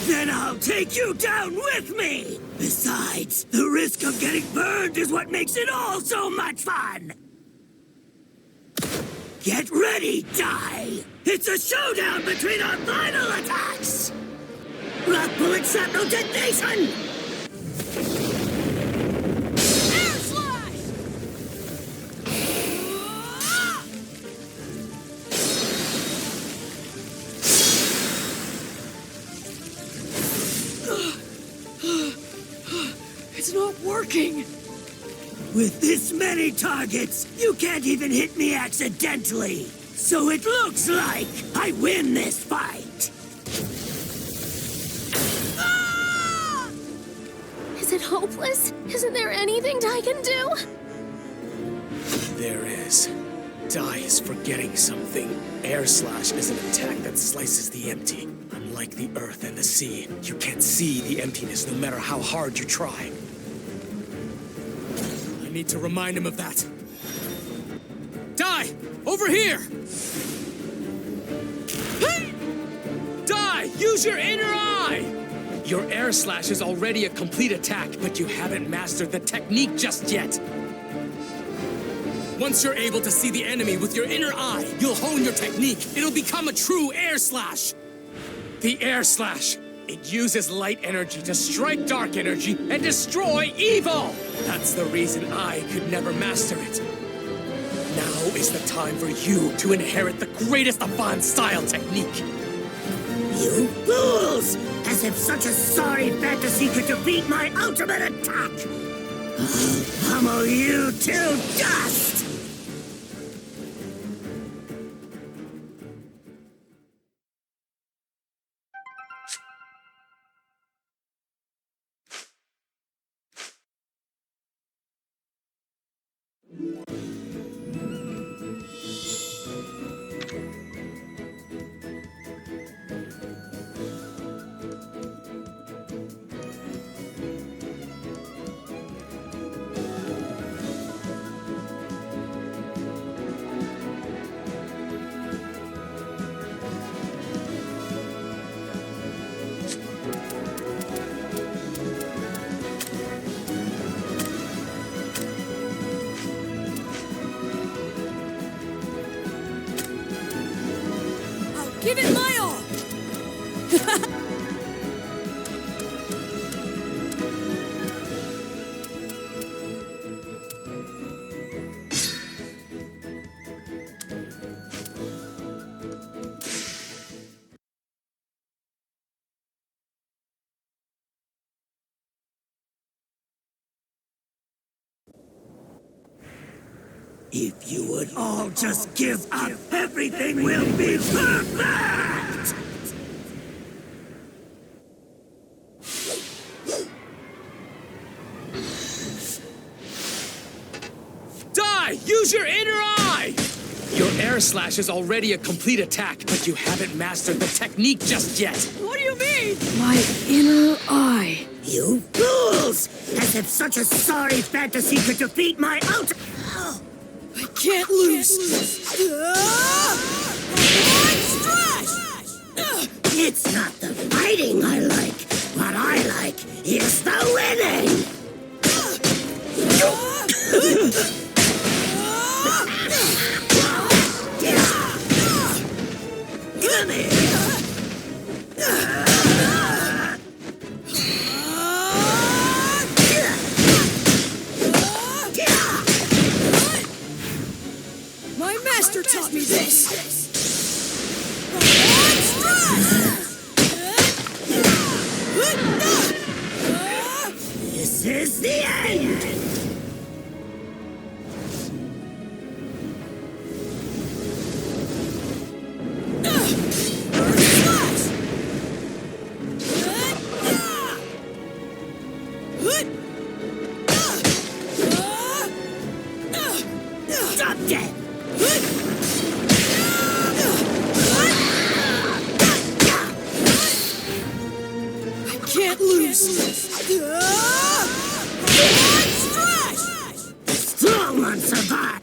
Then I'll take you down with me! Besides, the risk of getting burned is what makes it all so much fun! Get ready, Die! It's a showdown between our final attacks! Rock bullet shrapnel detonation! Air slash! It's not working! With this many targets, you can't even hit me accidentally. So it looks like I win this fight. Is it hopeless? Isn't there anything Dai can do? There is. Dai is forgetting something. Air Slash is an attack that slices the empty. Unlike the earth and the sea, you can't see the emptiness no matter how hard you try. I need to remind him of that. Dai! Over here! Hey! Dai! Use your inner eye! Your air slash is already a complete attack, but you haven't mastered the technique just yet. Once you're able to see the enemy with your inner eye, you'll hone your technique. It'll become a true air slash. The air slash. It uses light energy to strike dark energy and destroy evil! That's the reason I could never master it. Now is the time for you to inherit the greatest Avant style technique. You fools! As if such a sorry fantasy could defeat my ultimate attack! I'll pummel you to dust! If you would all just give up, everything will be perfect! Die! Use your inner eye! Your air slash is already a complete attack, but you haven't mastered the technique just yet. What do you mean? My inner eye. You fools! As if such a sorry fantasy could defeat my ultimate... I can't lose. It's not the fighting I like. What I like is the winning! Come here! My master taught me this. This is the end! Stop dead! I can't lose. Strong ones survive!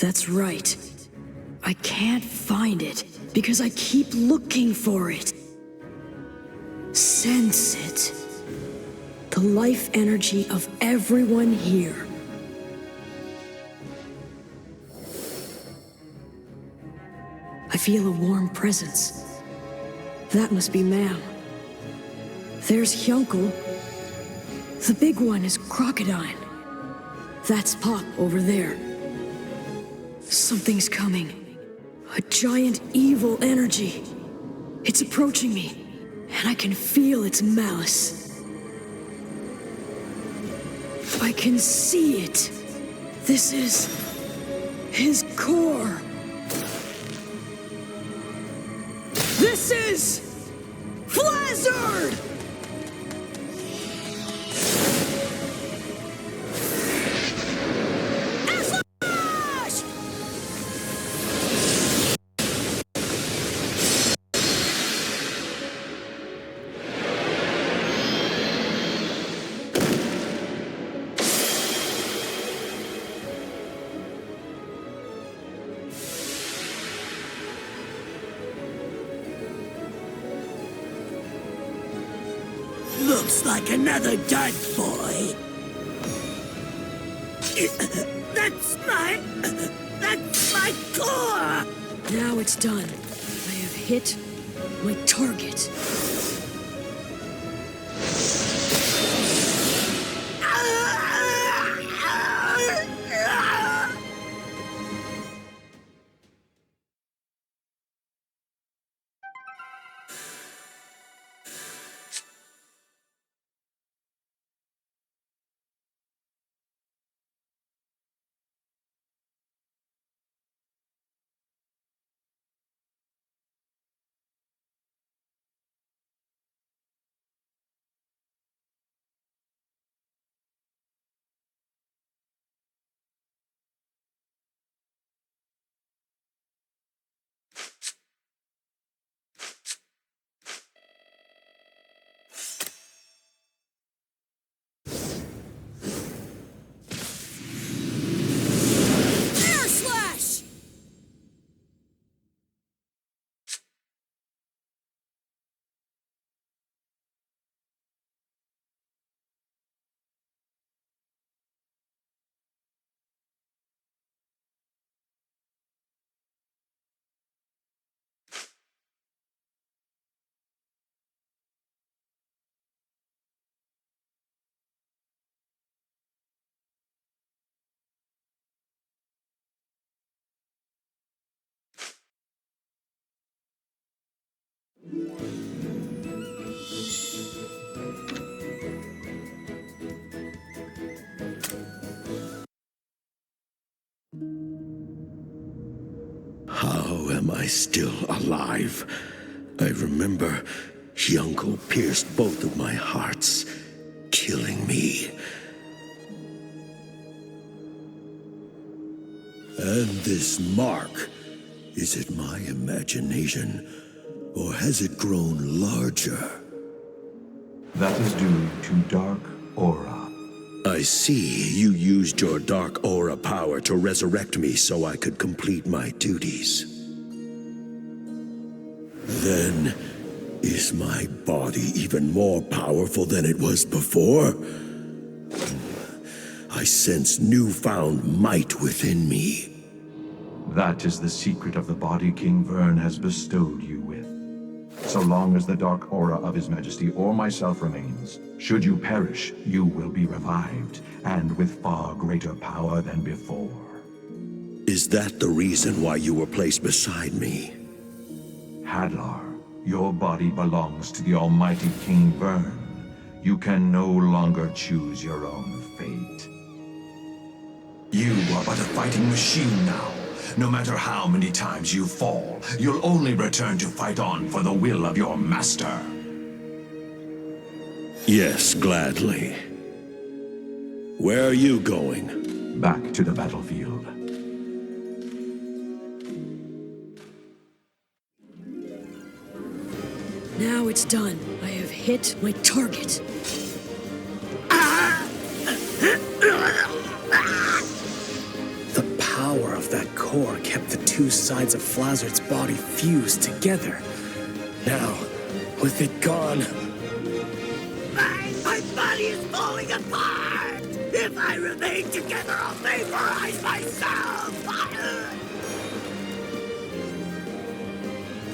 That's right. I can't find it because I keep looking for it. Sense it. The life energy of everyone here. I feel a warm presence. That must be Mam. There's Hyunkel. The big one is Crocodile. That's Pop over there. Something's coming. A giant evil energy. It's approaching me, and I can feel its malice. I can see it. This is his core. This is Flazzard! Looks like another dud boy. That's my core! Now it's done. I have hit my target. How am I still alive? I remember Yunko pierced both of my hearts, killing me. And this mark, is it my imagination, or has it grown larger? That is due to dark aura. I see you used your dark aura power to resurrect me so I could complete my duties. Then, is my body even more powerful than it was before? I sense newfound might within me. That is the secret of the body King Vern has bestowed you with. So long as the dark aura of His Majesty or myself remains, should you perish, you will be revived, and with far greater power than before. Is that the reason why you were placed beside me? Hadlar, your body belongs to the almighty King Vern. You can no longer choose your own fate. You are but a fighting machine now. No matter how many times you fall, you'll only return to fight on for the will of your master. Yes, gladly. Where are you going? Back to the battlefield. Now it's done. I have hit my target. The power of that core kept the two sides of Flazzard's body fused together. Now, with it gone... My body is falling apart! If I remain together, I'll vaporize myself!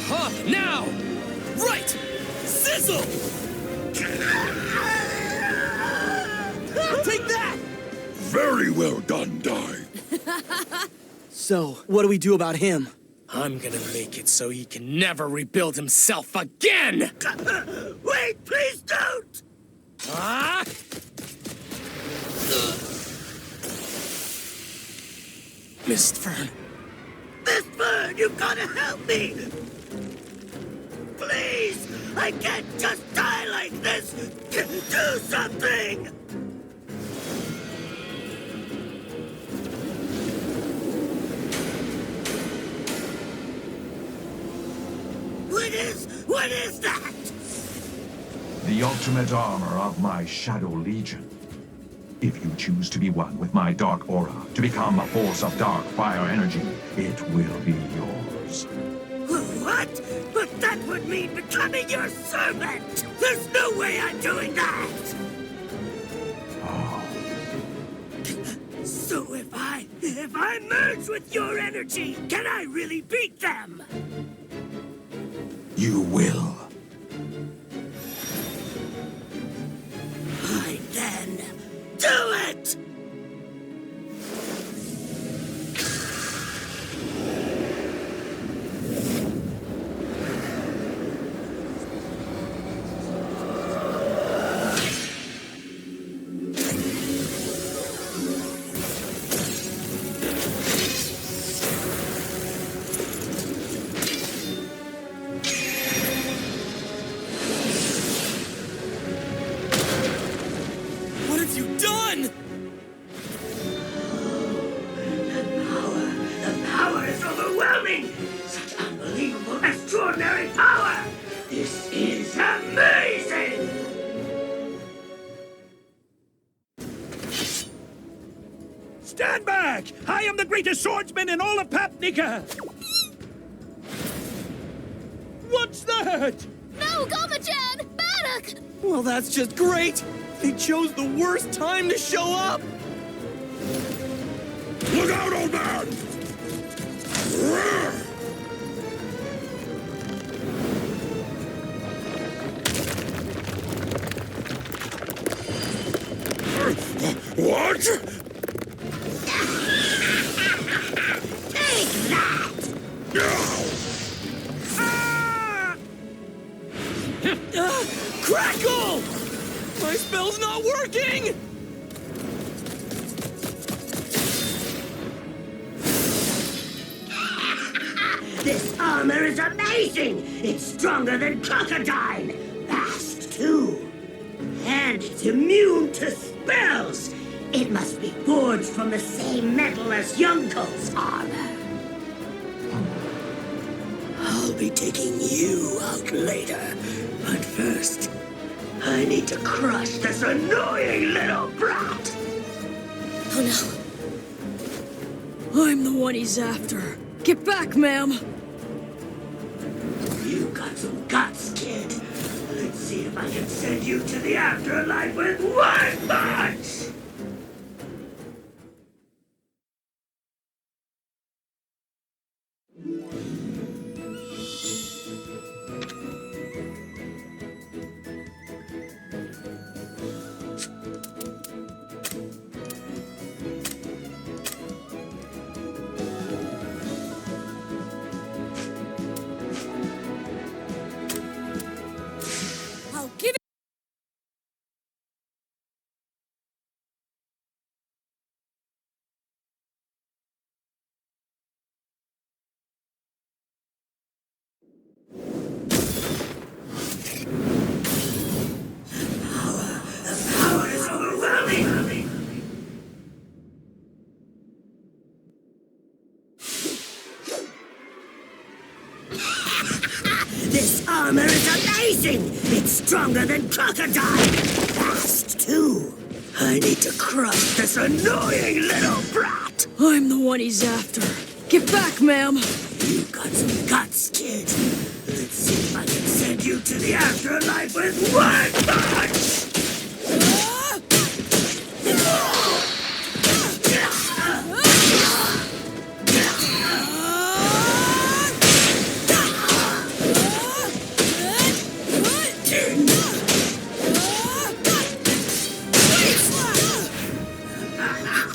Huh, now! Right! Sizzle! Take that! Very well done, Dai. So, what do we do about him? I'm gonna make it so he can never rebuild himself again! Wait, please don't! Ah! Mistfern. Mistfern, you've gotta help me! Please! I can't just die like this! Do something! What is that? The ultimate armor of my Shadow Legion. If you choose to be one with my dark aura, to become a force of dark fire energy, it will be yours. What? But that would mean becoming your servant! There's no way I'm doing that! Oh. So if I merge with your energy, can I really beat them? You will. I then do it! Extraordinary power! This is amazing! Stand back! I am the greatest swordsman in all of Papnica! What's that? No, Goma-chan! Baddock! Well, that's just great! They chose the worst time to show up! Look out, old man! What? Take that! No! working! This armor is amazing! It's stronger than crocodile! Fast, too! And it's immune to spells! It must be forged from the same metal as Yunko's armor. I'll be taking you out later. But first, I need to crush this annoying little brat! Oh no. I'm the one he's after. Get back, ma'am! You got some guts, kid. Let's see if I can send you to the afterlife with one punch! I'll give it. Power is overwhelming! This armor is amazing! It's stronger than crocodile! Fast, too! I need to crush this annoying little brat! I'm the one he's after. Get back, ma'am! You got some guts, kid. Let's see if I can send you to the afterlife with one punch!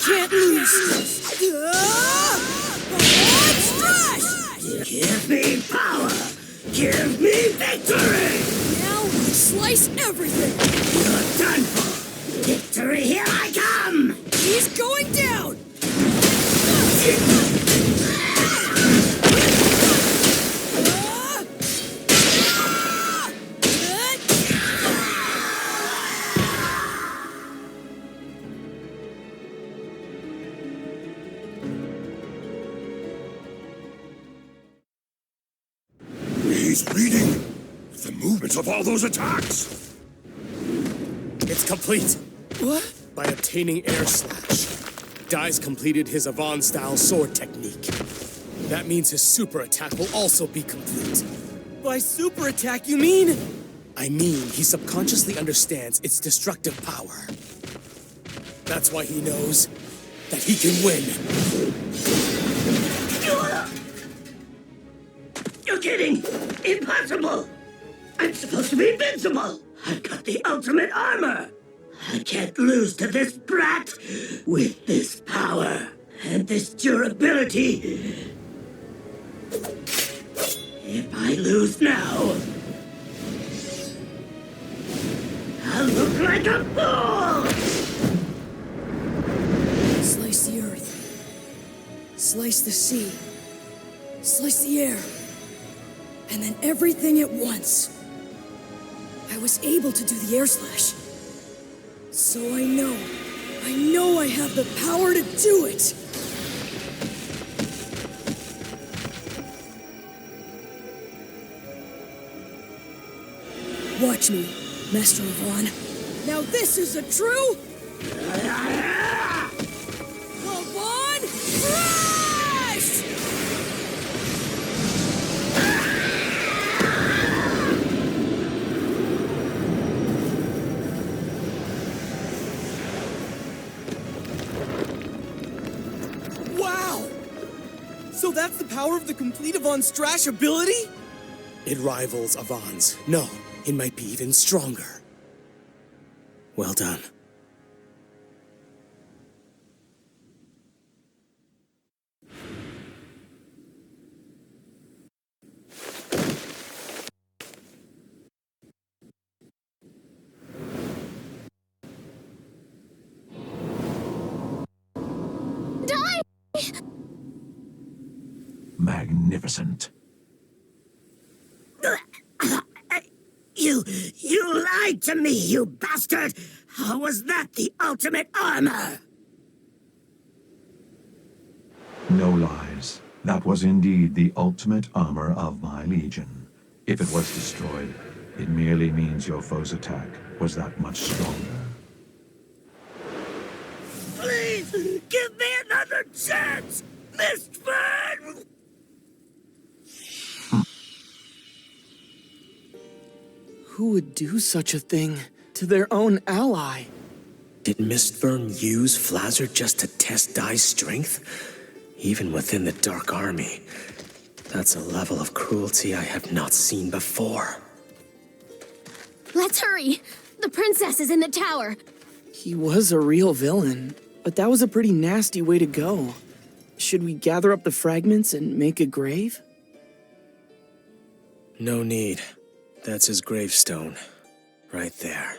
Can't lose! Strash! Give me power! Give me victory! Now we slice everything! You're done for! Victory, here I come! He's going down! He's reading the movements of all those attacks. It's complete. What? By obtaining Air Slash, Dai's completed his Avon-style sword technique. That means his super attack will also be complete. By super attack, you mean? I mean, he subconsciously understands its destructive power. That's why he knows that he can win. You're kidding! Impossible! I'm supposed to be invincible! I've got the ultimate armor! I can't lose to this brat! With this power and this durability! If I lose now, I'll look like a fool! Slice the earth. Slice the sea. Slice the air. And then everything at once. I was able to do the air slash. So I know I have the power to do it! Watch me, Master Avon. Now this is a true... Avon Strash! Wow! So that's the power of the complete Avon Strash ability? It rivals Avon's. No, it might be even stronger. Well done. Magnificent. You lied to me, you bastard! How was that the ultimate armor? No lies. That was indeed the ultimate armor of my legion. If it was destroyed, it merely means your foe's attack was that much stronger. Please, give me another chance! Mistford! Who would do such a thing to their own ally? Did Mistfern use Flazard just to test Dai's strength? Even within the Dark Army, that's a level of cruelty I have not seen before. Let's hurry! The princess is in the tower! He was a real villain, but that was a pretty nasty way to go. Should we gather up the fragments and make a grave? No need. That's his gravestone. Right there.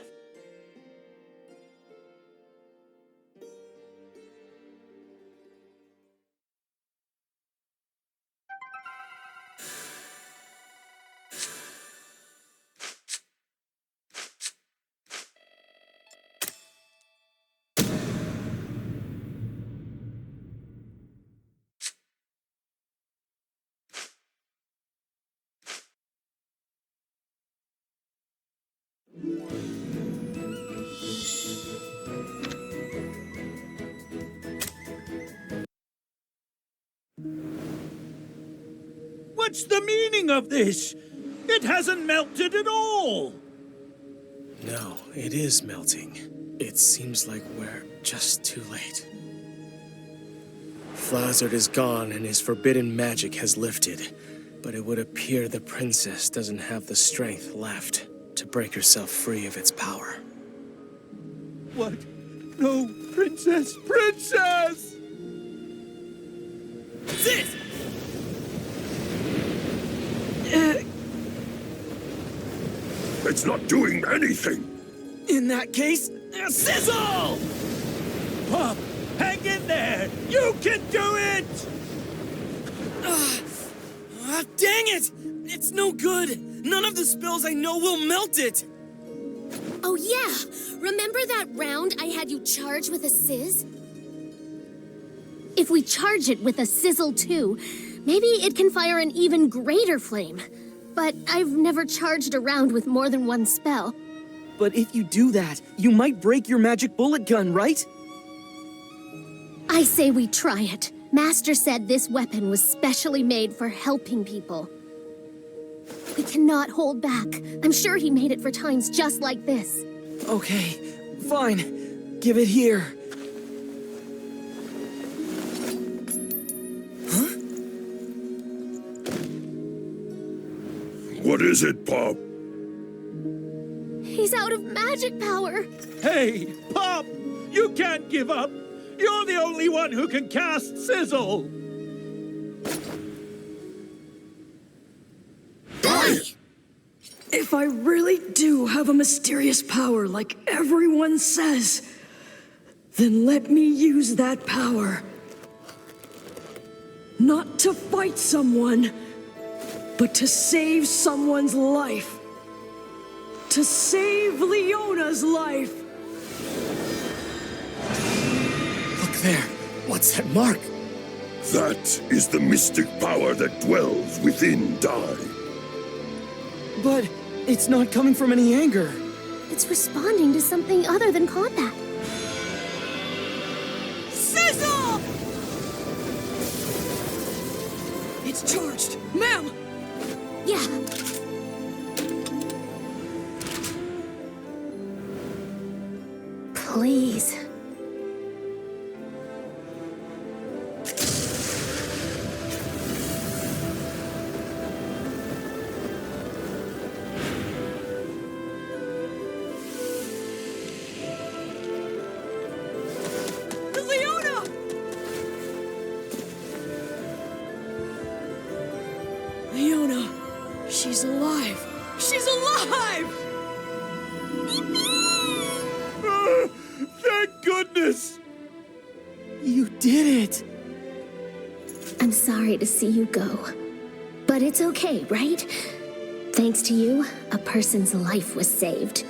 What's the meaning of this? It hasn't melted at all! No, it is melting. It seems like we're just too late. Flazard is gone and his forbidden magic has lifted, but it would appear the princess doesn't have the strength left to break herself free of its power. What? No, princess! Princess! Sis! It's not doing anything! In that case, sizzle! Pop, hang in there! You can do it! Dang it! It's no good! None of the spells I know will melt it! Oh yeah! Remember that round I had you charge with a sizz? If we charge it with a sizzle too, maybe it can fire an even greater flame. But I've never charged a round with more than one spell. But if you do that, you might break your magic bullet gun, right? I say we try it. Master said this weapon was specially made for helping people. We cannot hold back. I'm sure he made it for times just like this. Okay, fine. Give it here. What is it, Pop? He's out of magic power. Hey, Pop! You can't give up! You're the only one who can cast Sizzle! If I really do have a mysterious power like everyone says, then let me use that power. Not to fight someone, but to save someone's life. To save Leona's life. Look there. What's that mark? That is the mystic power that dwells within Dai. But it's not coming from any anger. It's responding to something other than combat. Sizzle! It's charged. Ma'am! Yeah. Please. Leona! Leona, she's alive. She's alive! Thank goodness! You did it! I'm sorry to see you go. But it's okay, right? Thanks to you, a person's life was saved.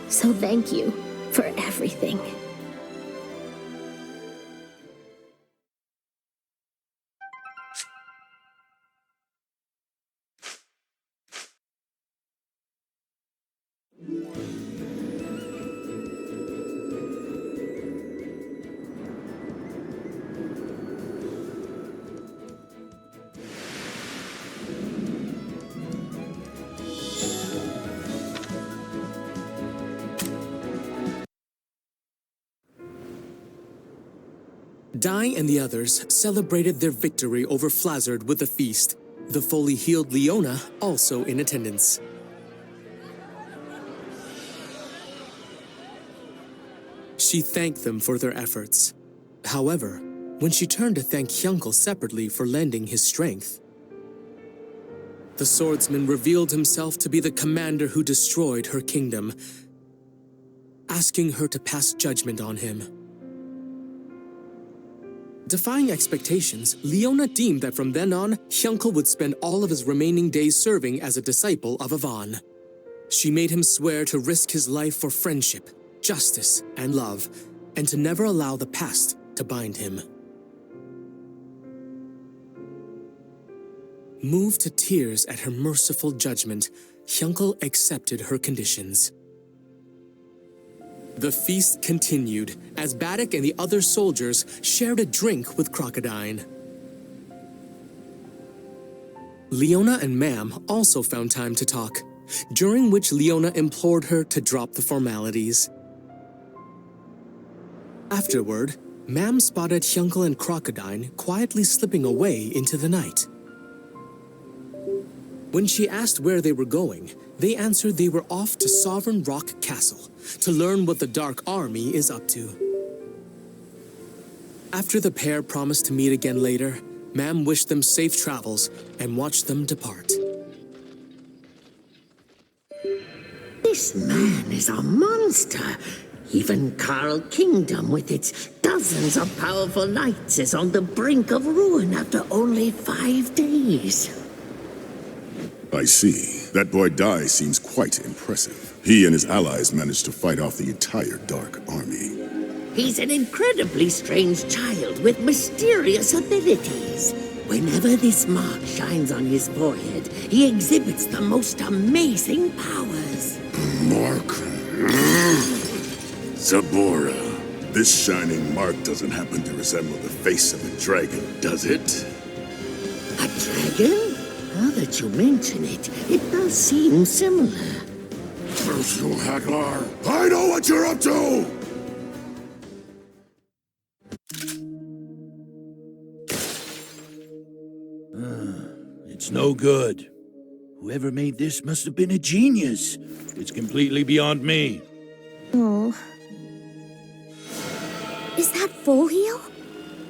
So thank you for everything. Dai and the others celebrated their victory over Flazard with a feast, the fully healed Leona also in attendance. She thanked them for their efforts. However, when she turned to thank Hyunkel separately for lending his strength, the swordsman revealed himself to be the commander who destroyed her kingdom, asking her to pass judgment on him. Defying expectations, Leona deemed that from then on, Hyunkel would spend all of his remaining days serving as a disciple of Avan. She made him swear to risk his life for friendship, justice, and love, and to never allow the past to bind him. Moved to tears at her merciful judgment, Hyunkel accepted her conditions. The feast continued as Baddock and the other soldiers shared a drink with Crocodine. Leona and Mam also found time to talk, during which Leona implored her to drop the formalities. Afterward, Mam spotted Hyunkel and Crocodine quietly slipping away into the night. When she asked where they were going, they answered they were off to Sovereign Rock Castle to learn what the Dark Army is up to. After the pair promised to meet again later, Mam wished them safe travels and watched them depart. This man is a monster. Even Karl Kingdom, with its dozens of powerful knights, is on the brink of ruin after only 5 days. I see. That boy Dai seems quite impressive. He and his allies managed to fight off the entire Dark Army. He's an incredibly strange child with mysterious abilities. Whenever this mark shines on his forehead, he exhibits the most amazing powers. Mark? Zabora. This shining mark doesn't happen to resemble the face of a dragon, does it? A dragon? Now that you mention it, it does seem similar. You Hadlar! I know what you're up to! It's no good. Whoever made this must have been a genius. It's completely beyond me. Oh. Is that full heal?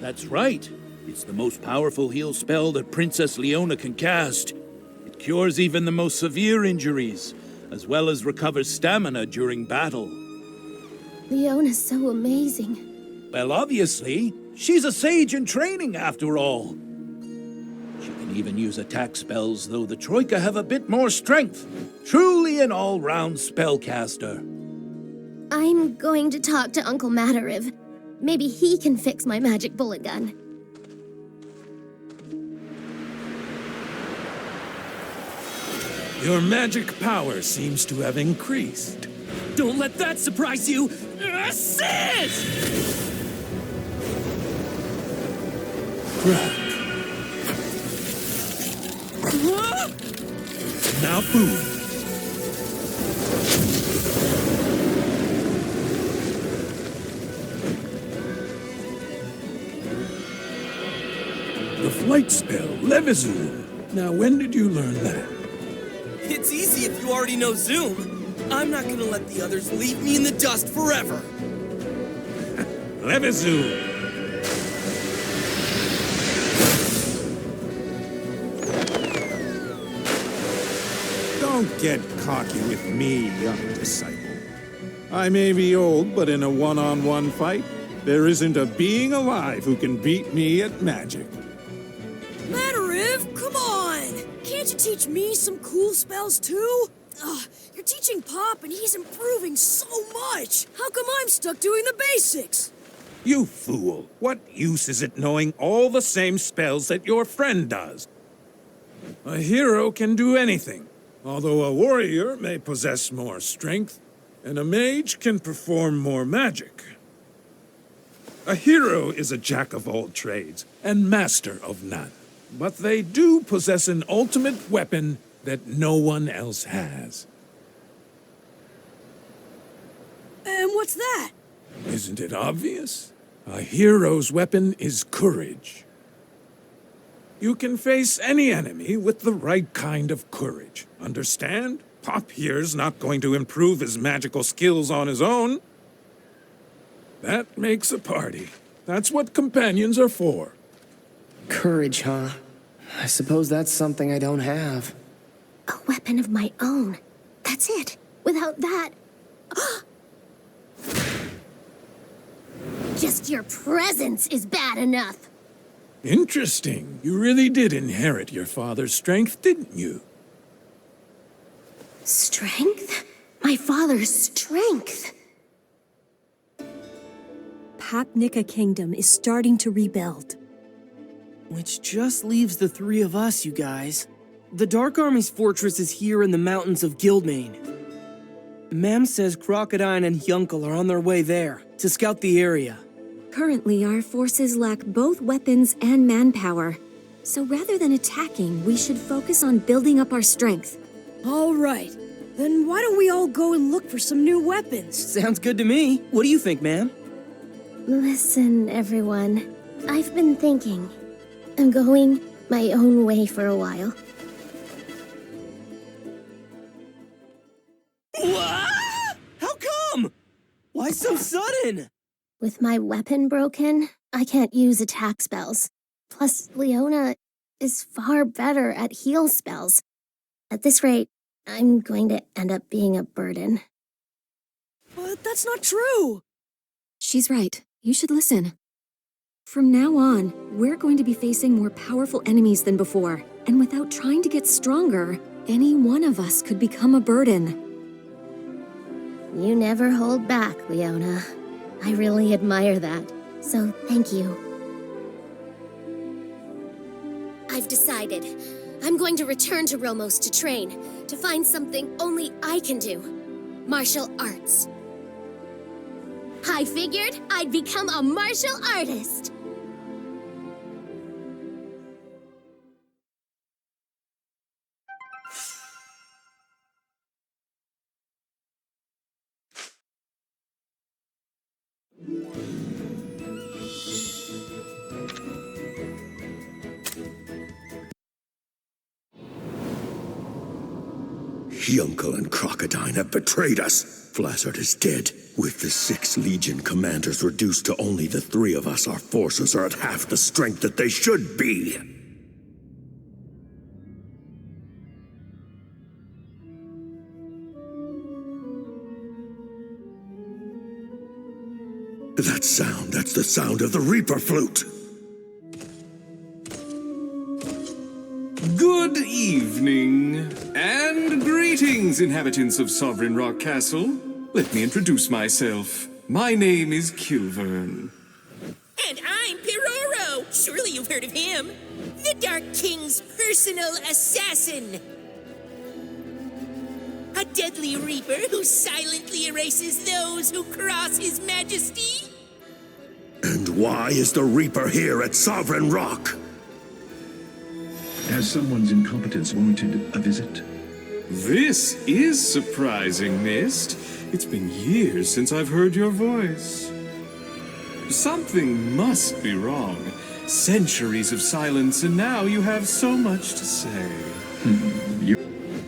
That's right. It's the most powerful heal spell that Princess Leona can cast. It cures even the most severe injuries, as well as recovers stamina during battle. Leona's so amazing. Well, obviously, she's a sage in training after all. She can even use attack spells, though the Troika have a bit more strength. Truly an all-round spellcaster. I'm going to talk to Uncle Matariv. Maybe he can fix my magic bullet gun. Your magic power seems to have increased. Don't let that surprise you! Assist! Crack. Now boom. The flight spell, Levizoom. Now when did you learn that? It's easy if you already know Zoom. I'm not gonna let the others leave me in the dust forever. Levizoom. Don't get cocky with me, young disciple. I may be old, but in a one-on-one fight, There isn't a being alive who can beat me at magic. Matariv, come on! Can't you teach me some cool spells too? You're teaching Pop and he's improving so much! How come I'm stuck doing the basics? You fool! What use is it knowing all the same spells that your friend does? A hero can do anything, although a warrior may possess more strength, and a mage can perform more magic. A hero is a jack of all trades and master of none, but they do possess an ultimate weapon that no one else has. And what's that? Isn't it obvious? A hero's weapon is courage. You can face any enemy with the right kind of courage. Understand? Pop here's not going to improve his magical skills on his own. That makes a party. That's what companions are for. Courage, huh? I suppose that's something I don't have. A weapon of my own. That's it. Without that... Just your presence is bad enough. Interesting. You really did inherit your father's strength, didn't you? Strength? My father's strength. Papnica Kingdom is starting to rebuild. Which just leaves the three of us, you guys. The Dark Army's fortress is here in the mountains of Guildmane. Mam says Crocodile and Yunkel are on their way there to scout the area. Currently, our forces lack both weapons and manpower. So rather than attacking, we should focus on building up our strength. All right. Then why don't we all go and look for some new weapons? Sounds good to me. What do you think, ma'am? Listen, everyone. I've been thinking. I'm going my own way for a while. What? How come? Why so sudden? With my weapon broken, I can't use attack spells. Plus, Leona is far better at heal spells. At this rate, I'm going to end up being a burden. But that's not true! She's right. You should listen. From now on, we're going to be facing more powerful enemies than before. And without trying to get stronger, any one of us could become a burden. You never hold back, Leona. I really admire that. So, thank you. I've decided. I'm going to return to Romos to train, to find something only I can do. Martial arts. I figured I'd become a martial artist. Yunkel and Crocodile have betrayed us. Flazard is dead. With the 6 Legion commanders reduced to only the 3 of us, our forces are at half the strength that they should be. That sound, that's the sound of the Reaper flute. Good evening, and greetings, inhabitants of Sovereign Rock Castle. Let me introduce myself. My name is Kilvern. And I'm Piroro. Surely you've heard of him. The Dark King's personal assassin. A deadly reaper who silently erases those who cross his majesty. And why is the Reaper here at Sovereign Rock? Has someone's incompetence warranted a visit? This is surprising, Mist. It's been years since I've heard your voice. Something must be wrong. Centuries of silence, and now you have so much to say.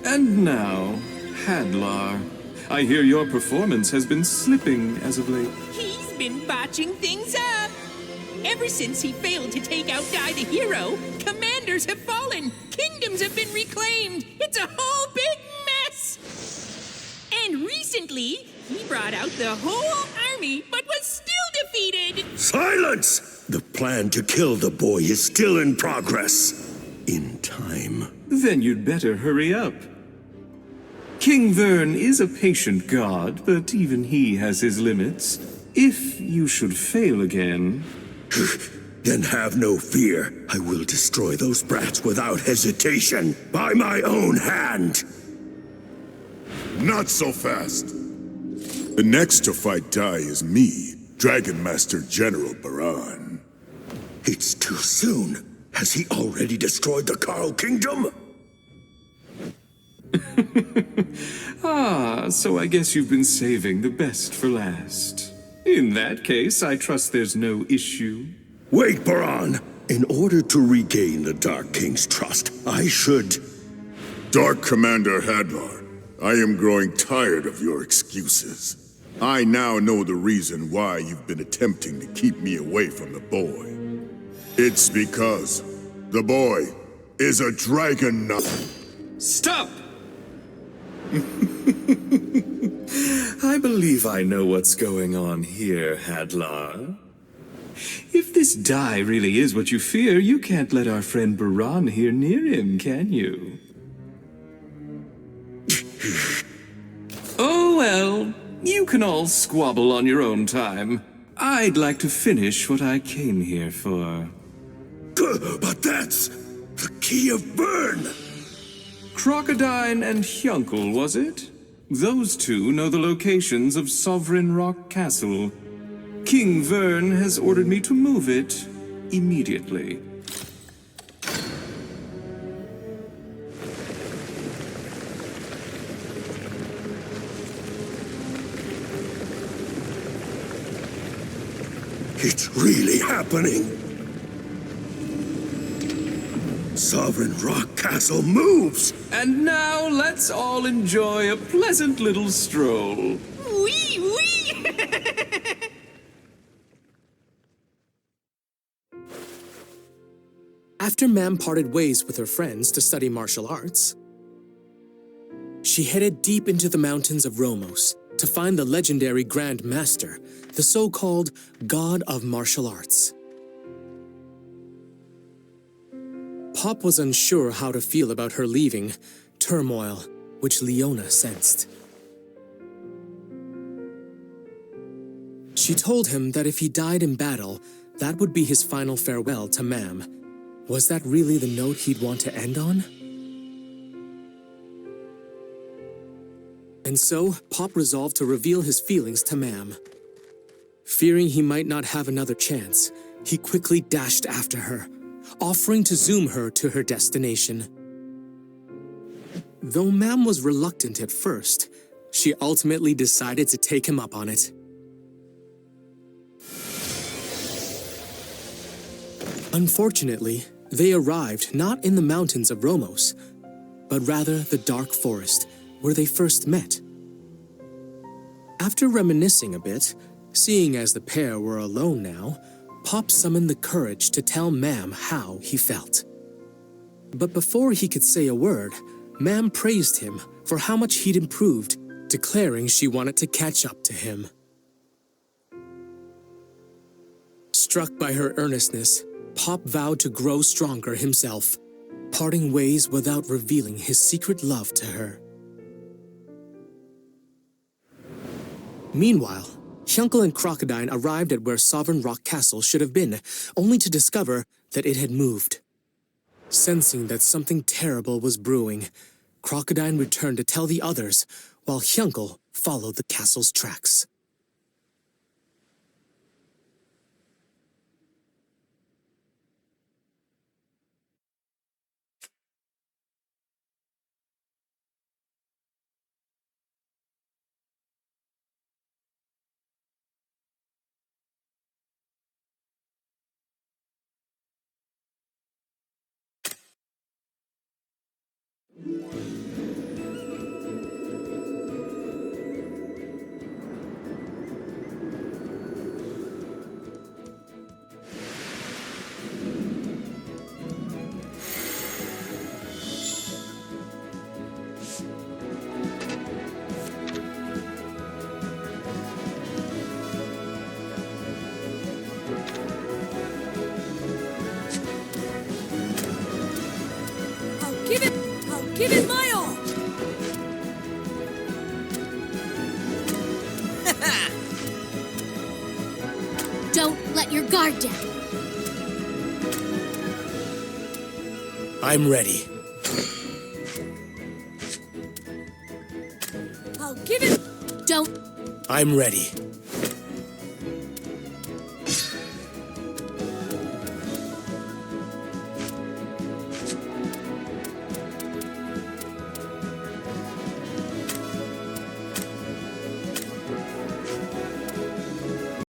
And now, Hadlar. I hear your performance has been slipping as of late. He's been botching things up. Ever since he failed to take out Dai the Hero, commanders have fallen, kingdoms have been reclaimed. It's a whole big mess. And recently, he brought out the whole army, but was still defeated. defeated! Silence! The plan to kill the boy is still in progress. In time. Then you'd better hurry up. King Vern is a patient god, but even he has his limits. If you should fail again... Then have no fear. I will destroy those brats without hesitation, by my own hand. Not so fast. The next to fight Dai is me, Dragon Master General Baran. It's too soon. Has he already destroyed the Carl Kingdom? Ah, so I guess you've been saving the best for last. In that case, I trust there's no issue. Wait, Baran! In order to regain the Dark King's trust, I should... Dark Commander Hadlar, I am growing tired of your excuses. I now know the reason why you've been attempting to keep me away from the boy. It's because the boy is a dragon now. Stop! I believe I know what's going on here, Hadlar. If this Dai really is what you fear, you can't let our friend Baran here near him, can you? Oh well, you can all squabble on your own time. I'd like to finish what I came here for. But that's the key of Vern! Crocodine and Hyunkel, was it? Those two know the locations of Sovereign Rock Castle. King Vern has ordered me to move it immediately. It's really happening! Sovereign Rock Castle moves! And now let's all enjoy a pleasant little stroll. Wee wee! After Mam parted ways with her friends to study martial arts, she headed deep into the mountains of Romos to find the legendary Grand Master, the so-called God of Martial Arts. Pop was unsure how to feel about her leaving, turmoil which Leona sensed. She told him that if he died in battle, that would be his final farewell to Mam. Was that really the note he'd want to end on? And so, Pop resolved to reveal his feelings to Mam. Fearing he might not have another chance, he quickly dashed after her, offering to zoom her to her destination. Though Mam was reluctant at first, she ultimately decided to take him up on it. Unfortunately, they arrived not in the mountains of Romos, but rather the dark forest where they first met. After reminiscing a bit, seeing as the pair were alone now, Pop summoned the courage to tell Mam how he felt. But before he could say a word, Mam praised him for how much he'd improved, declaring she wanted to catch up to him. Struck by her earnestness, Pop vowed to grow stronger himself, parting ways without revealing his secret love to her. Meanwhile, Hyunkel and Crocodine arrived at where Sovereign Rock Castle should have been, only to discover that it had moved. Sensing that something terrible was brewing, Crocodine returned to tell the others, while Hyunkel followed the castle's tracks. let your guard down. I'm ready. I'll give it. Don't. I'm ready.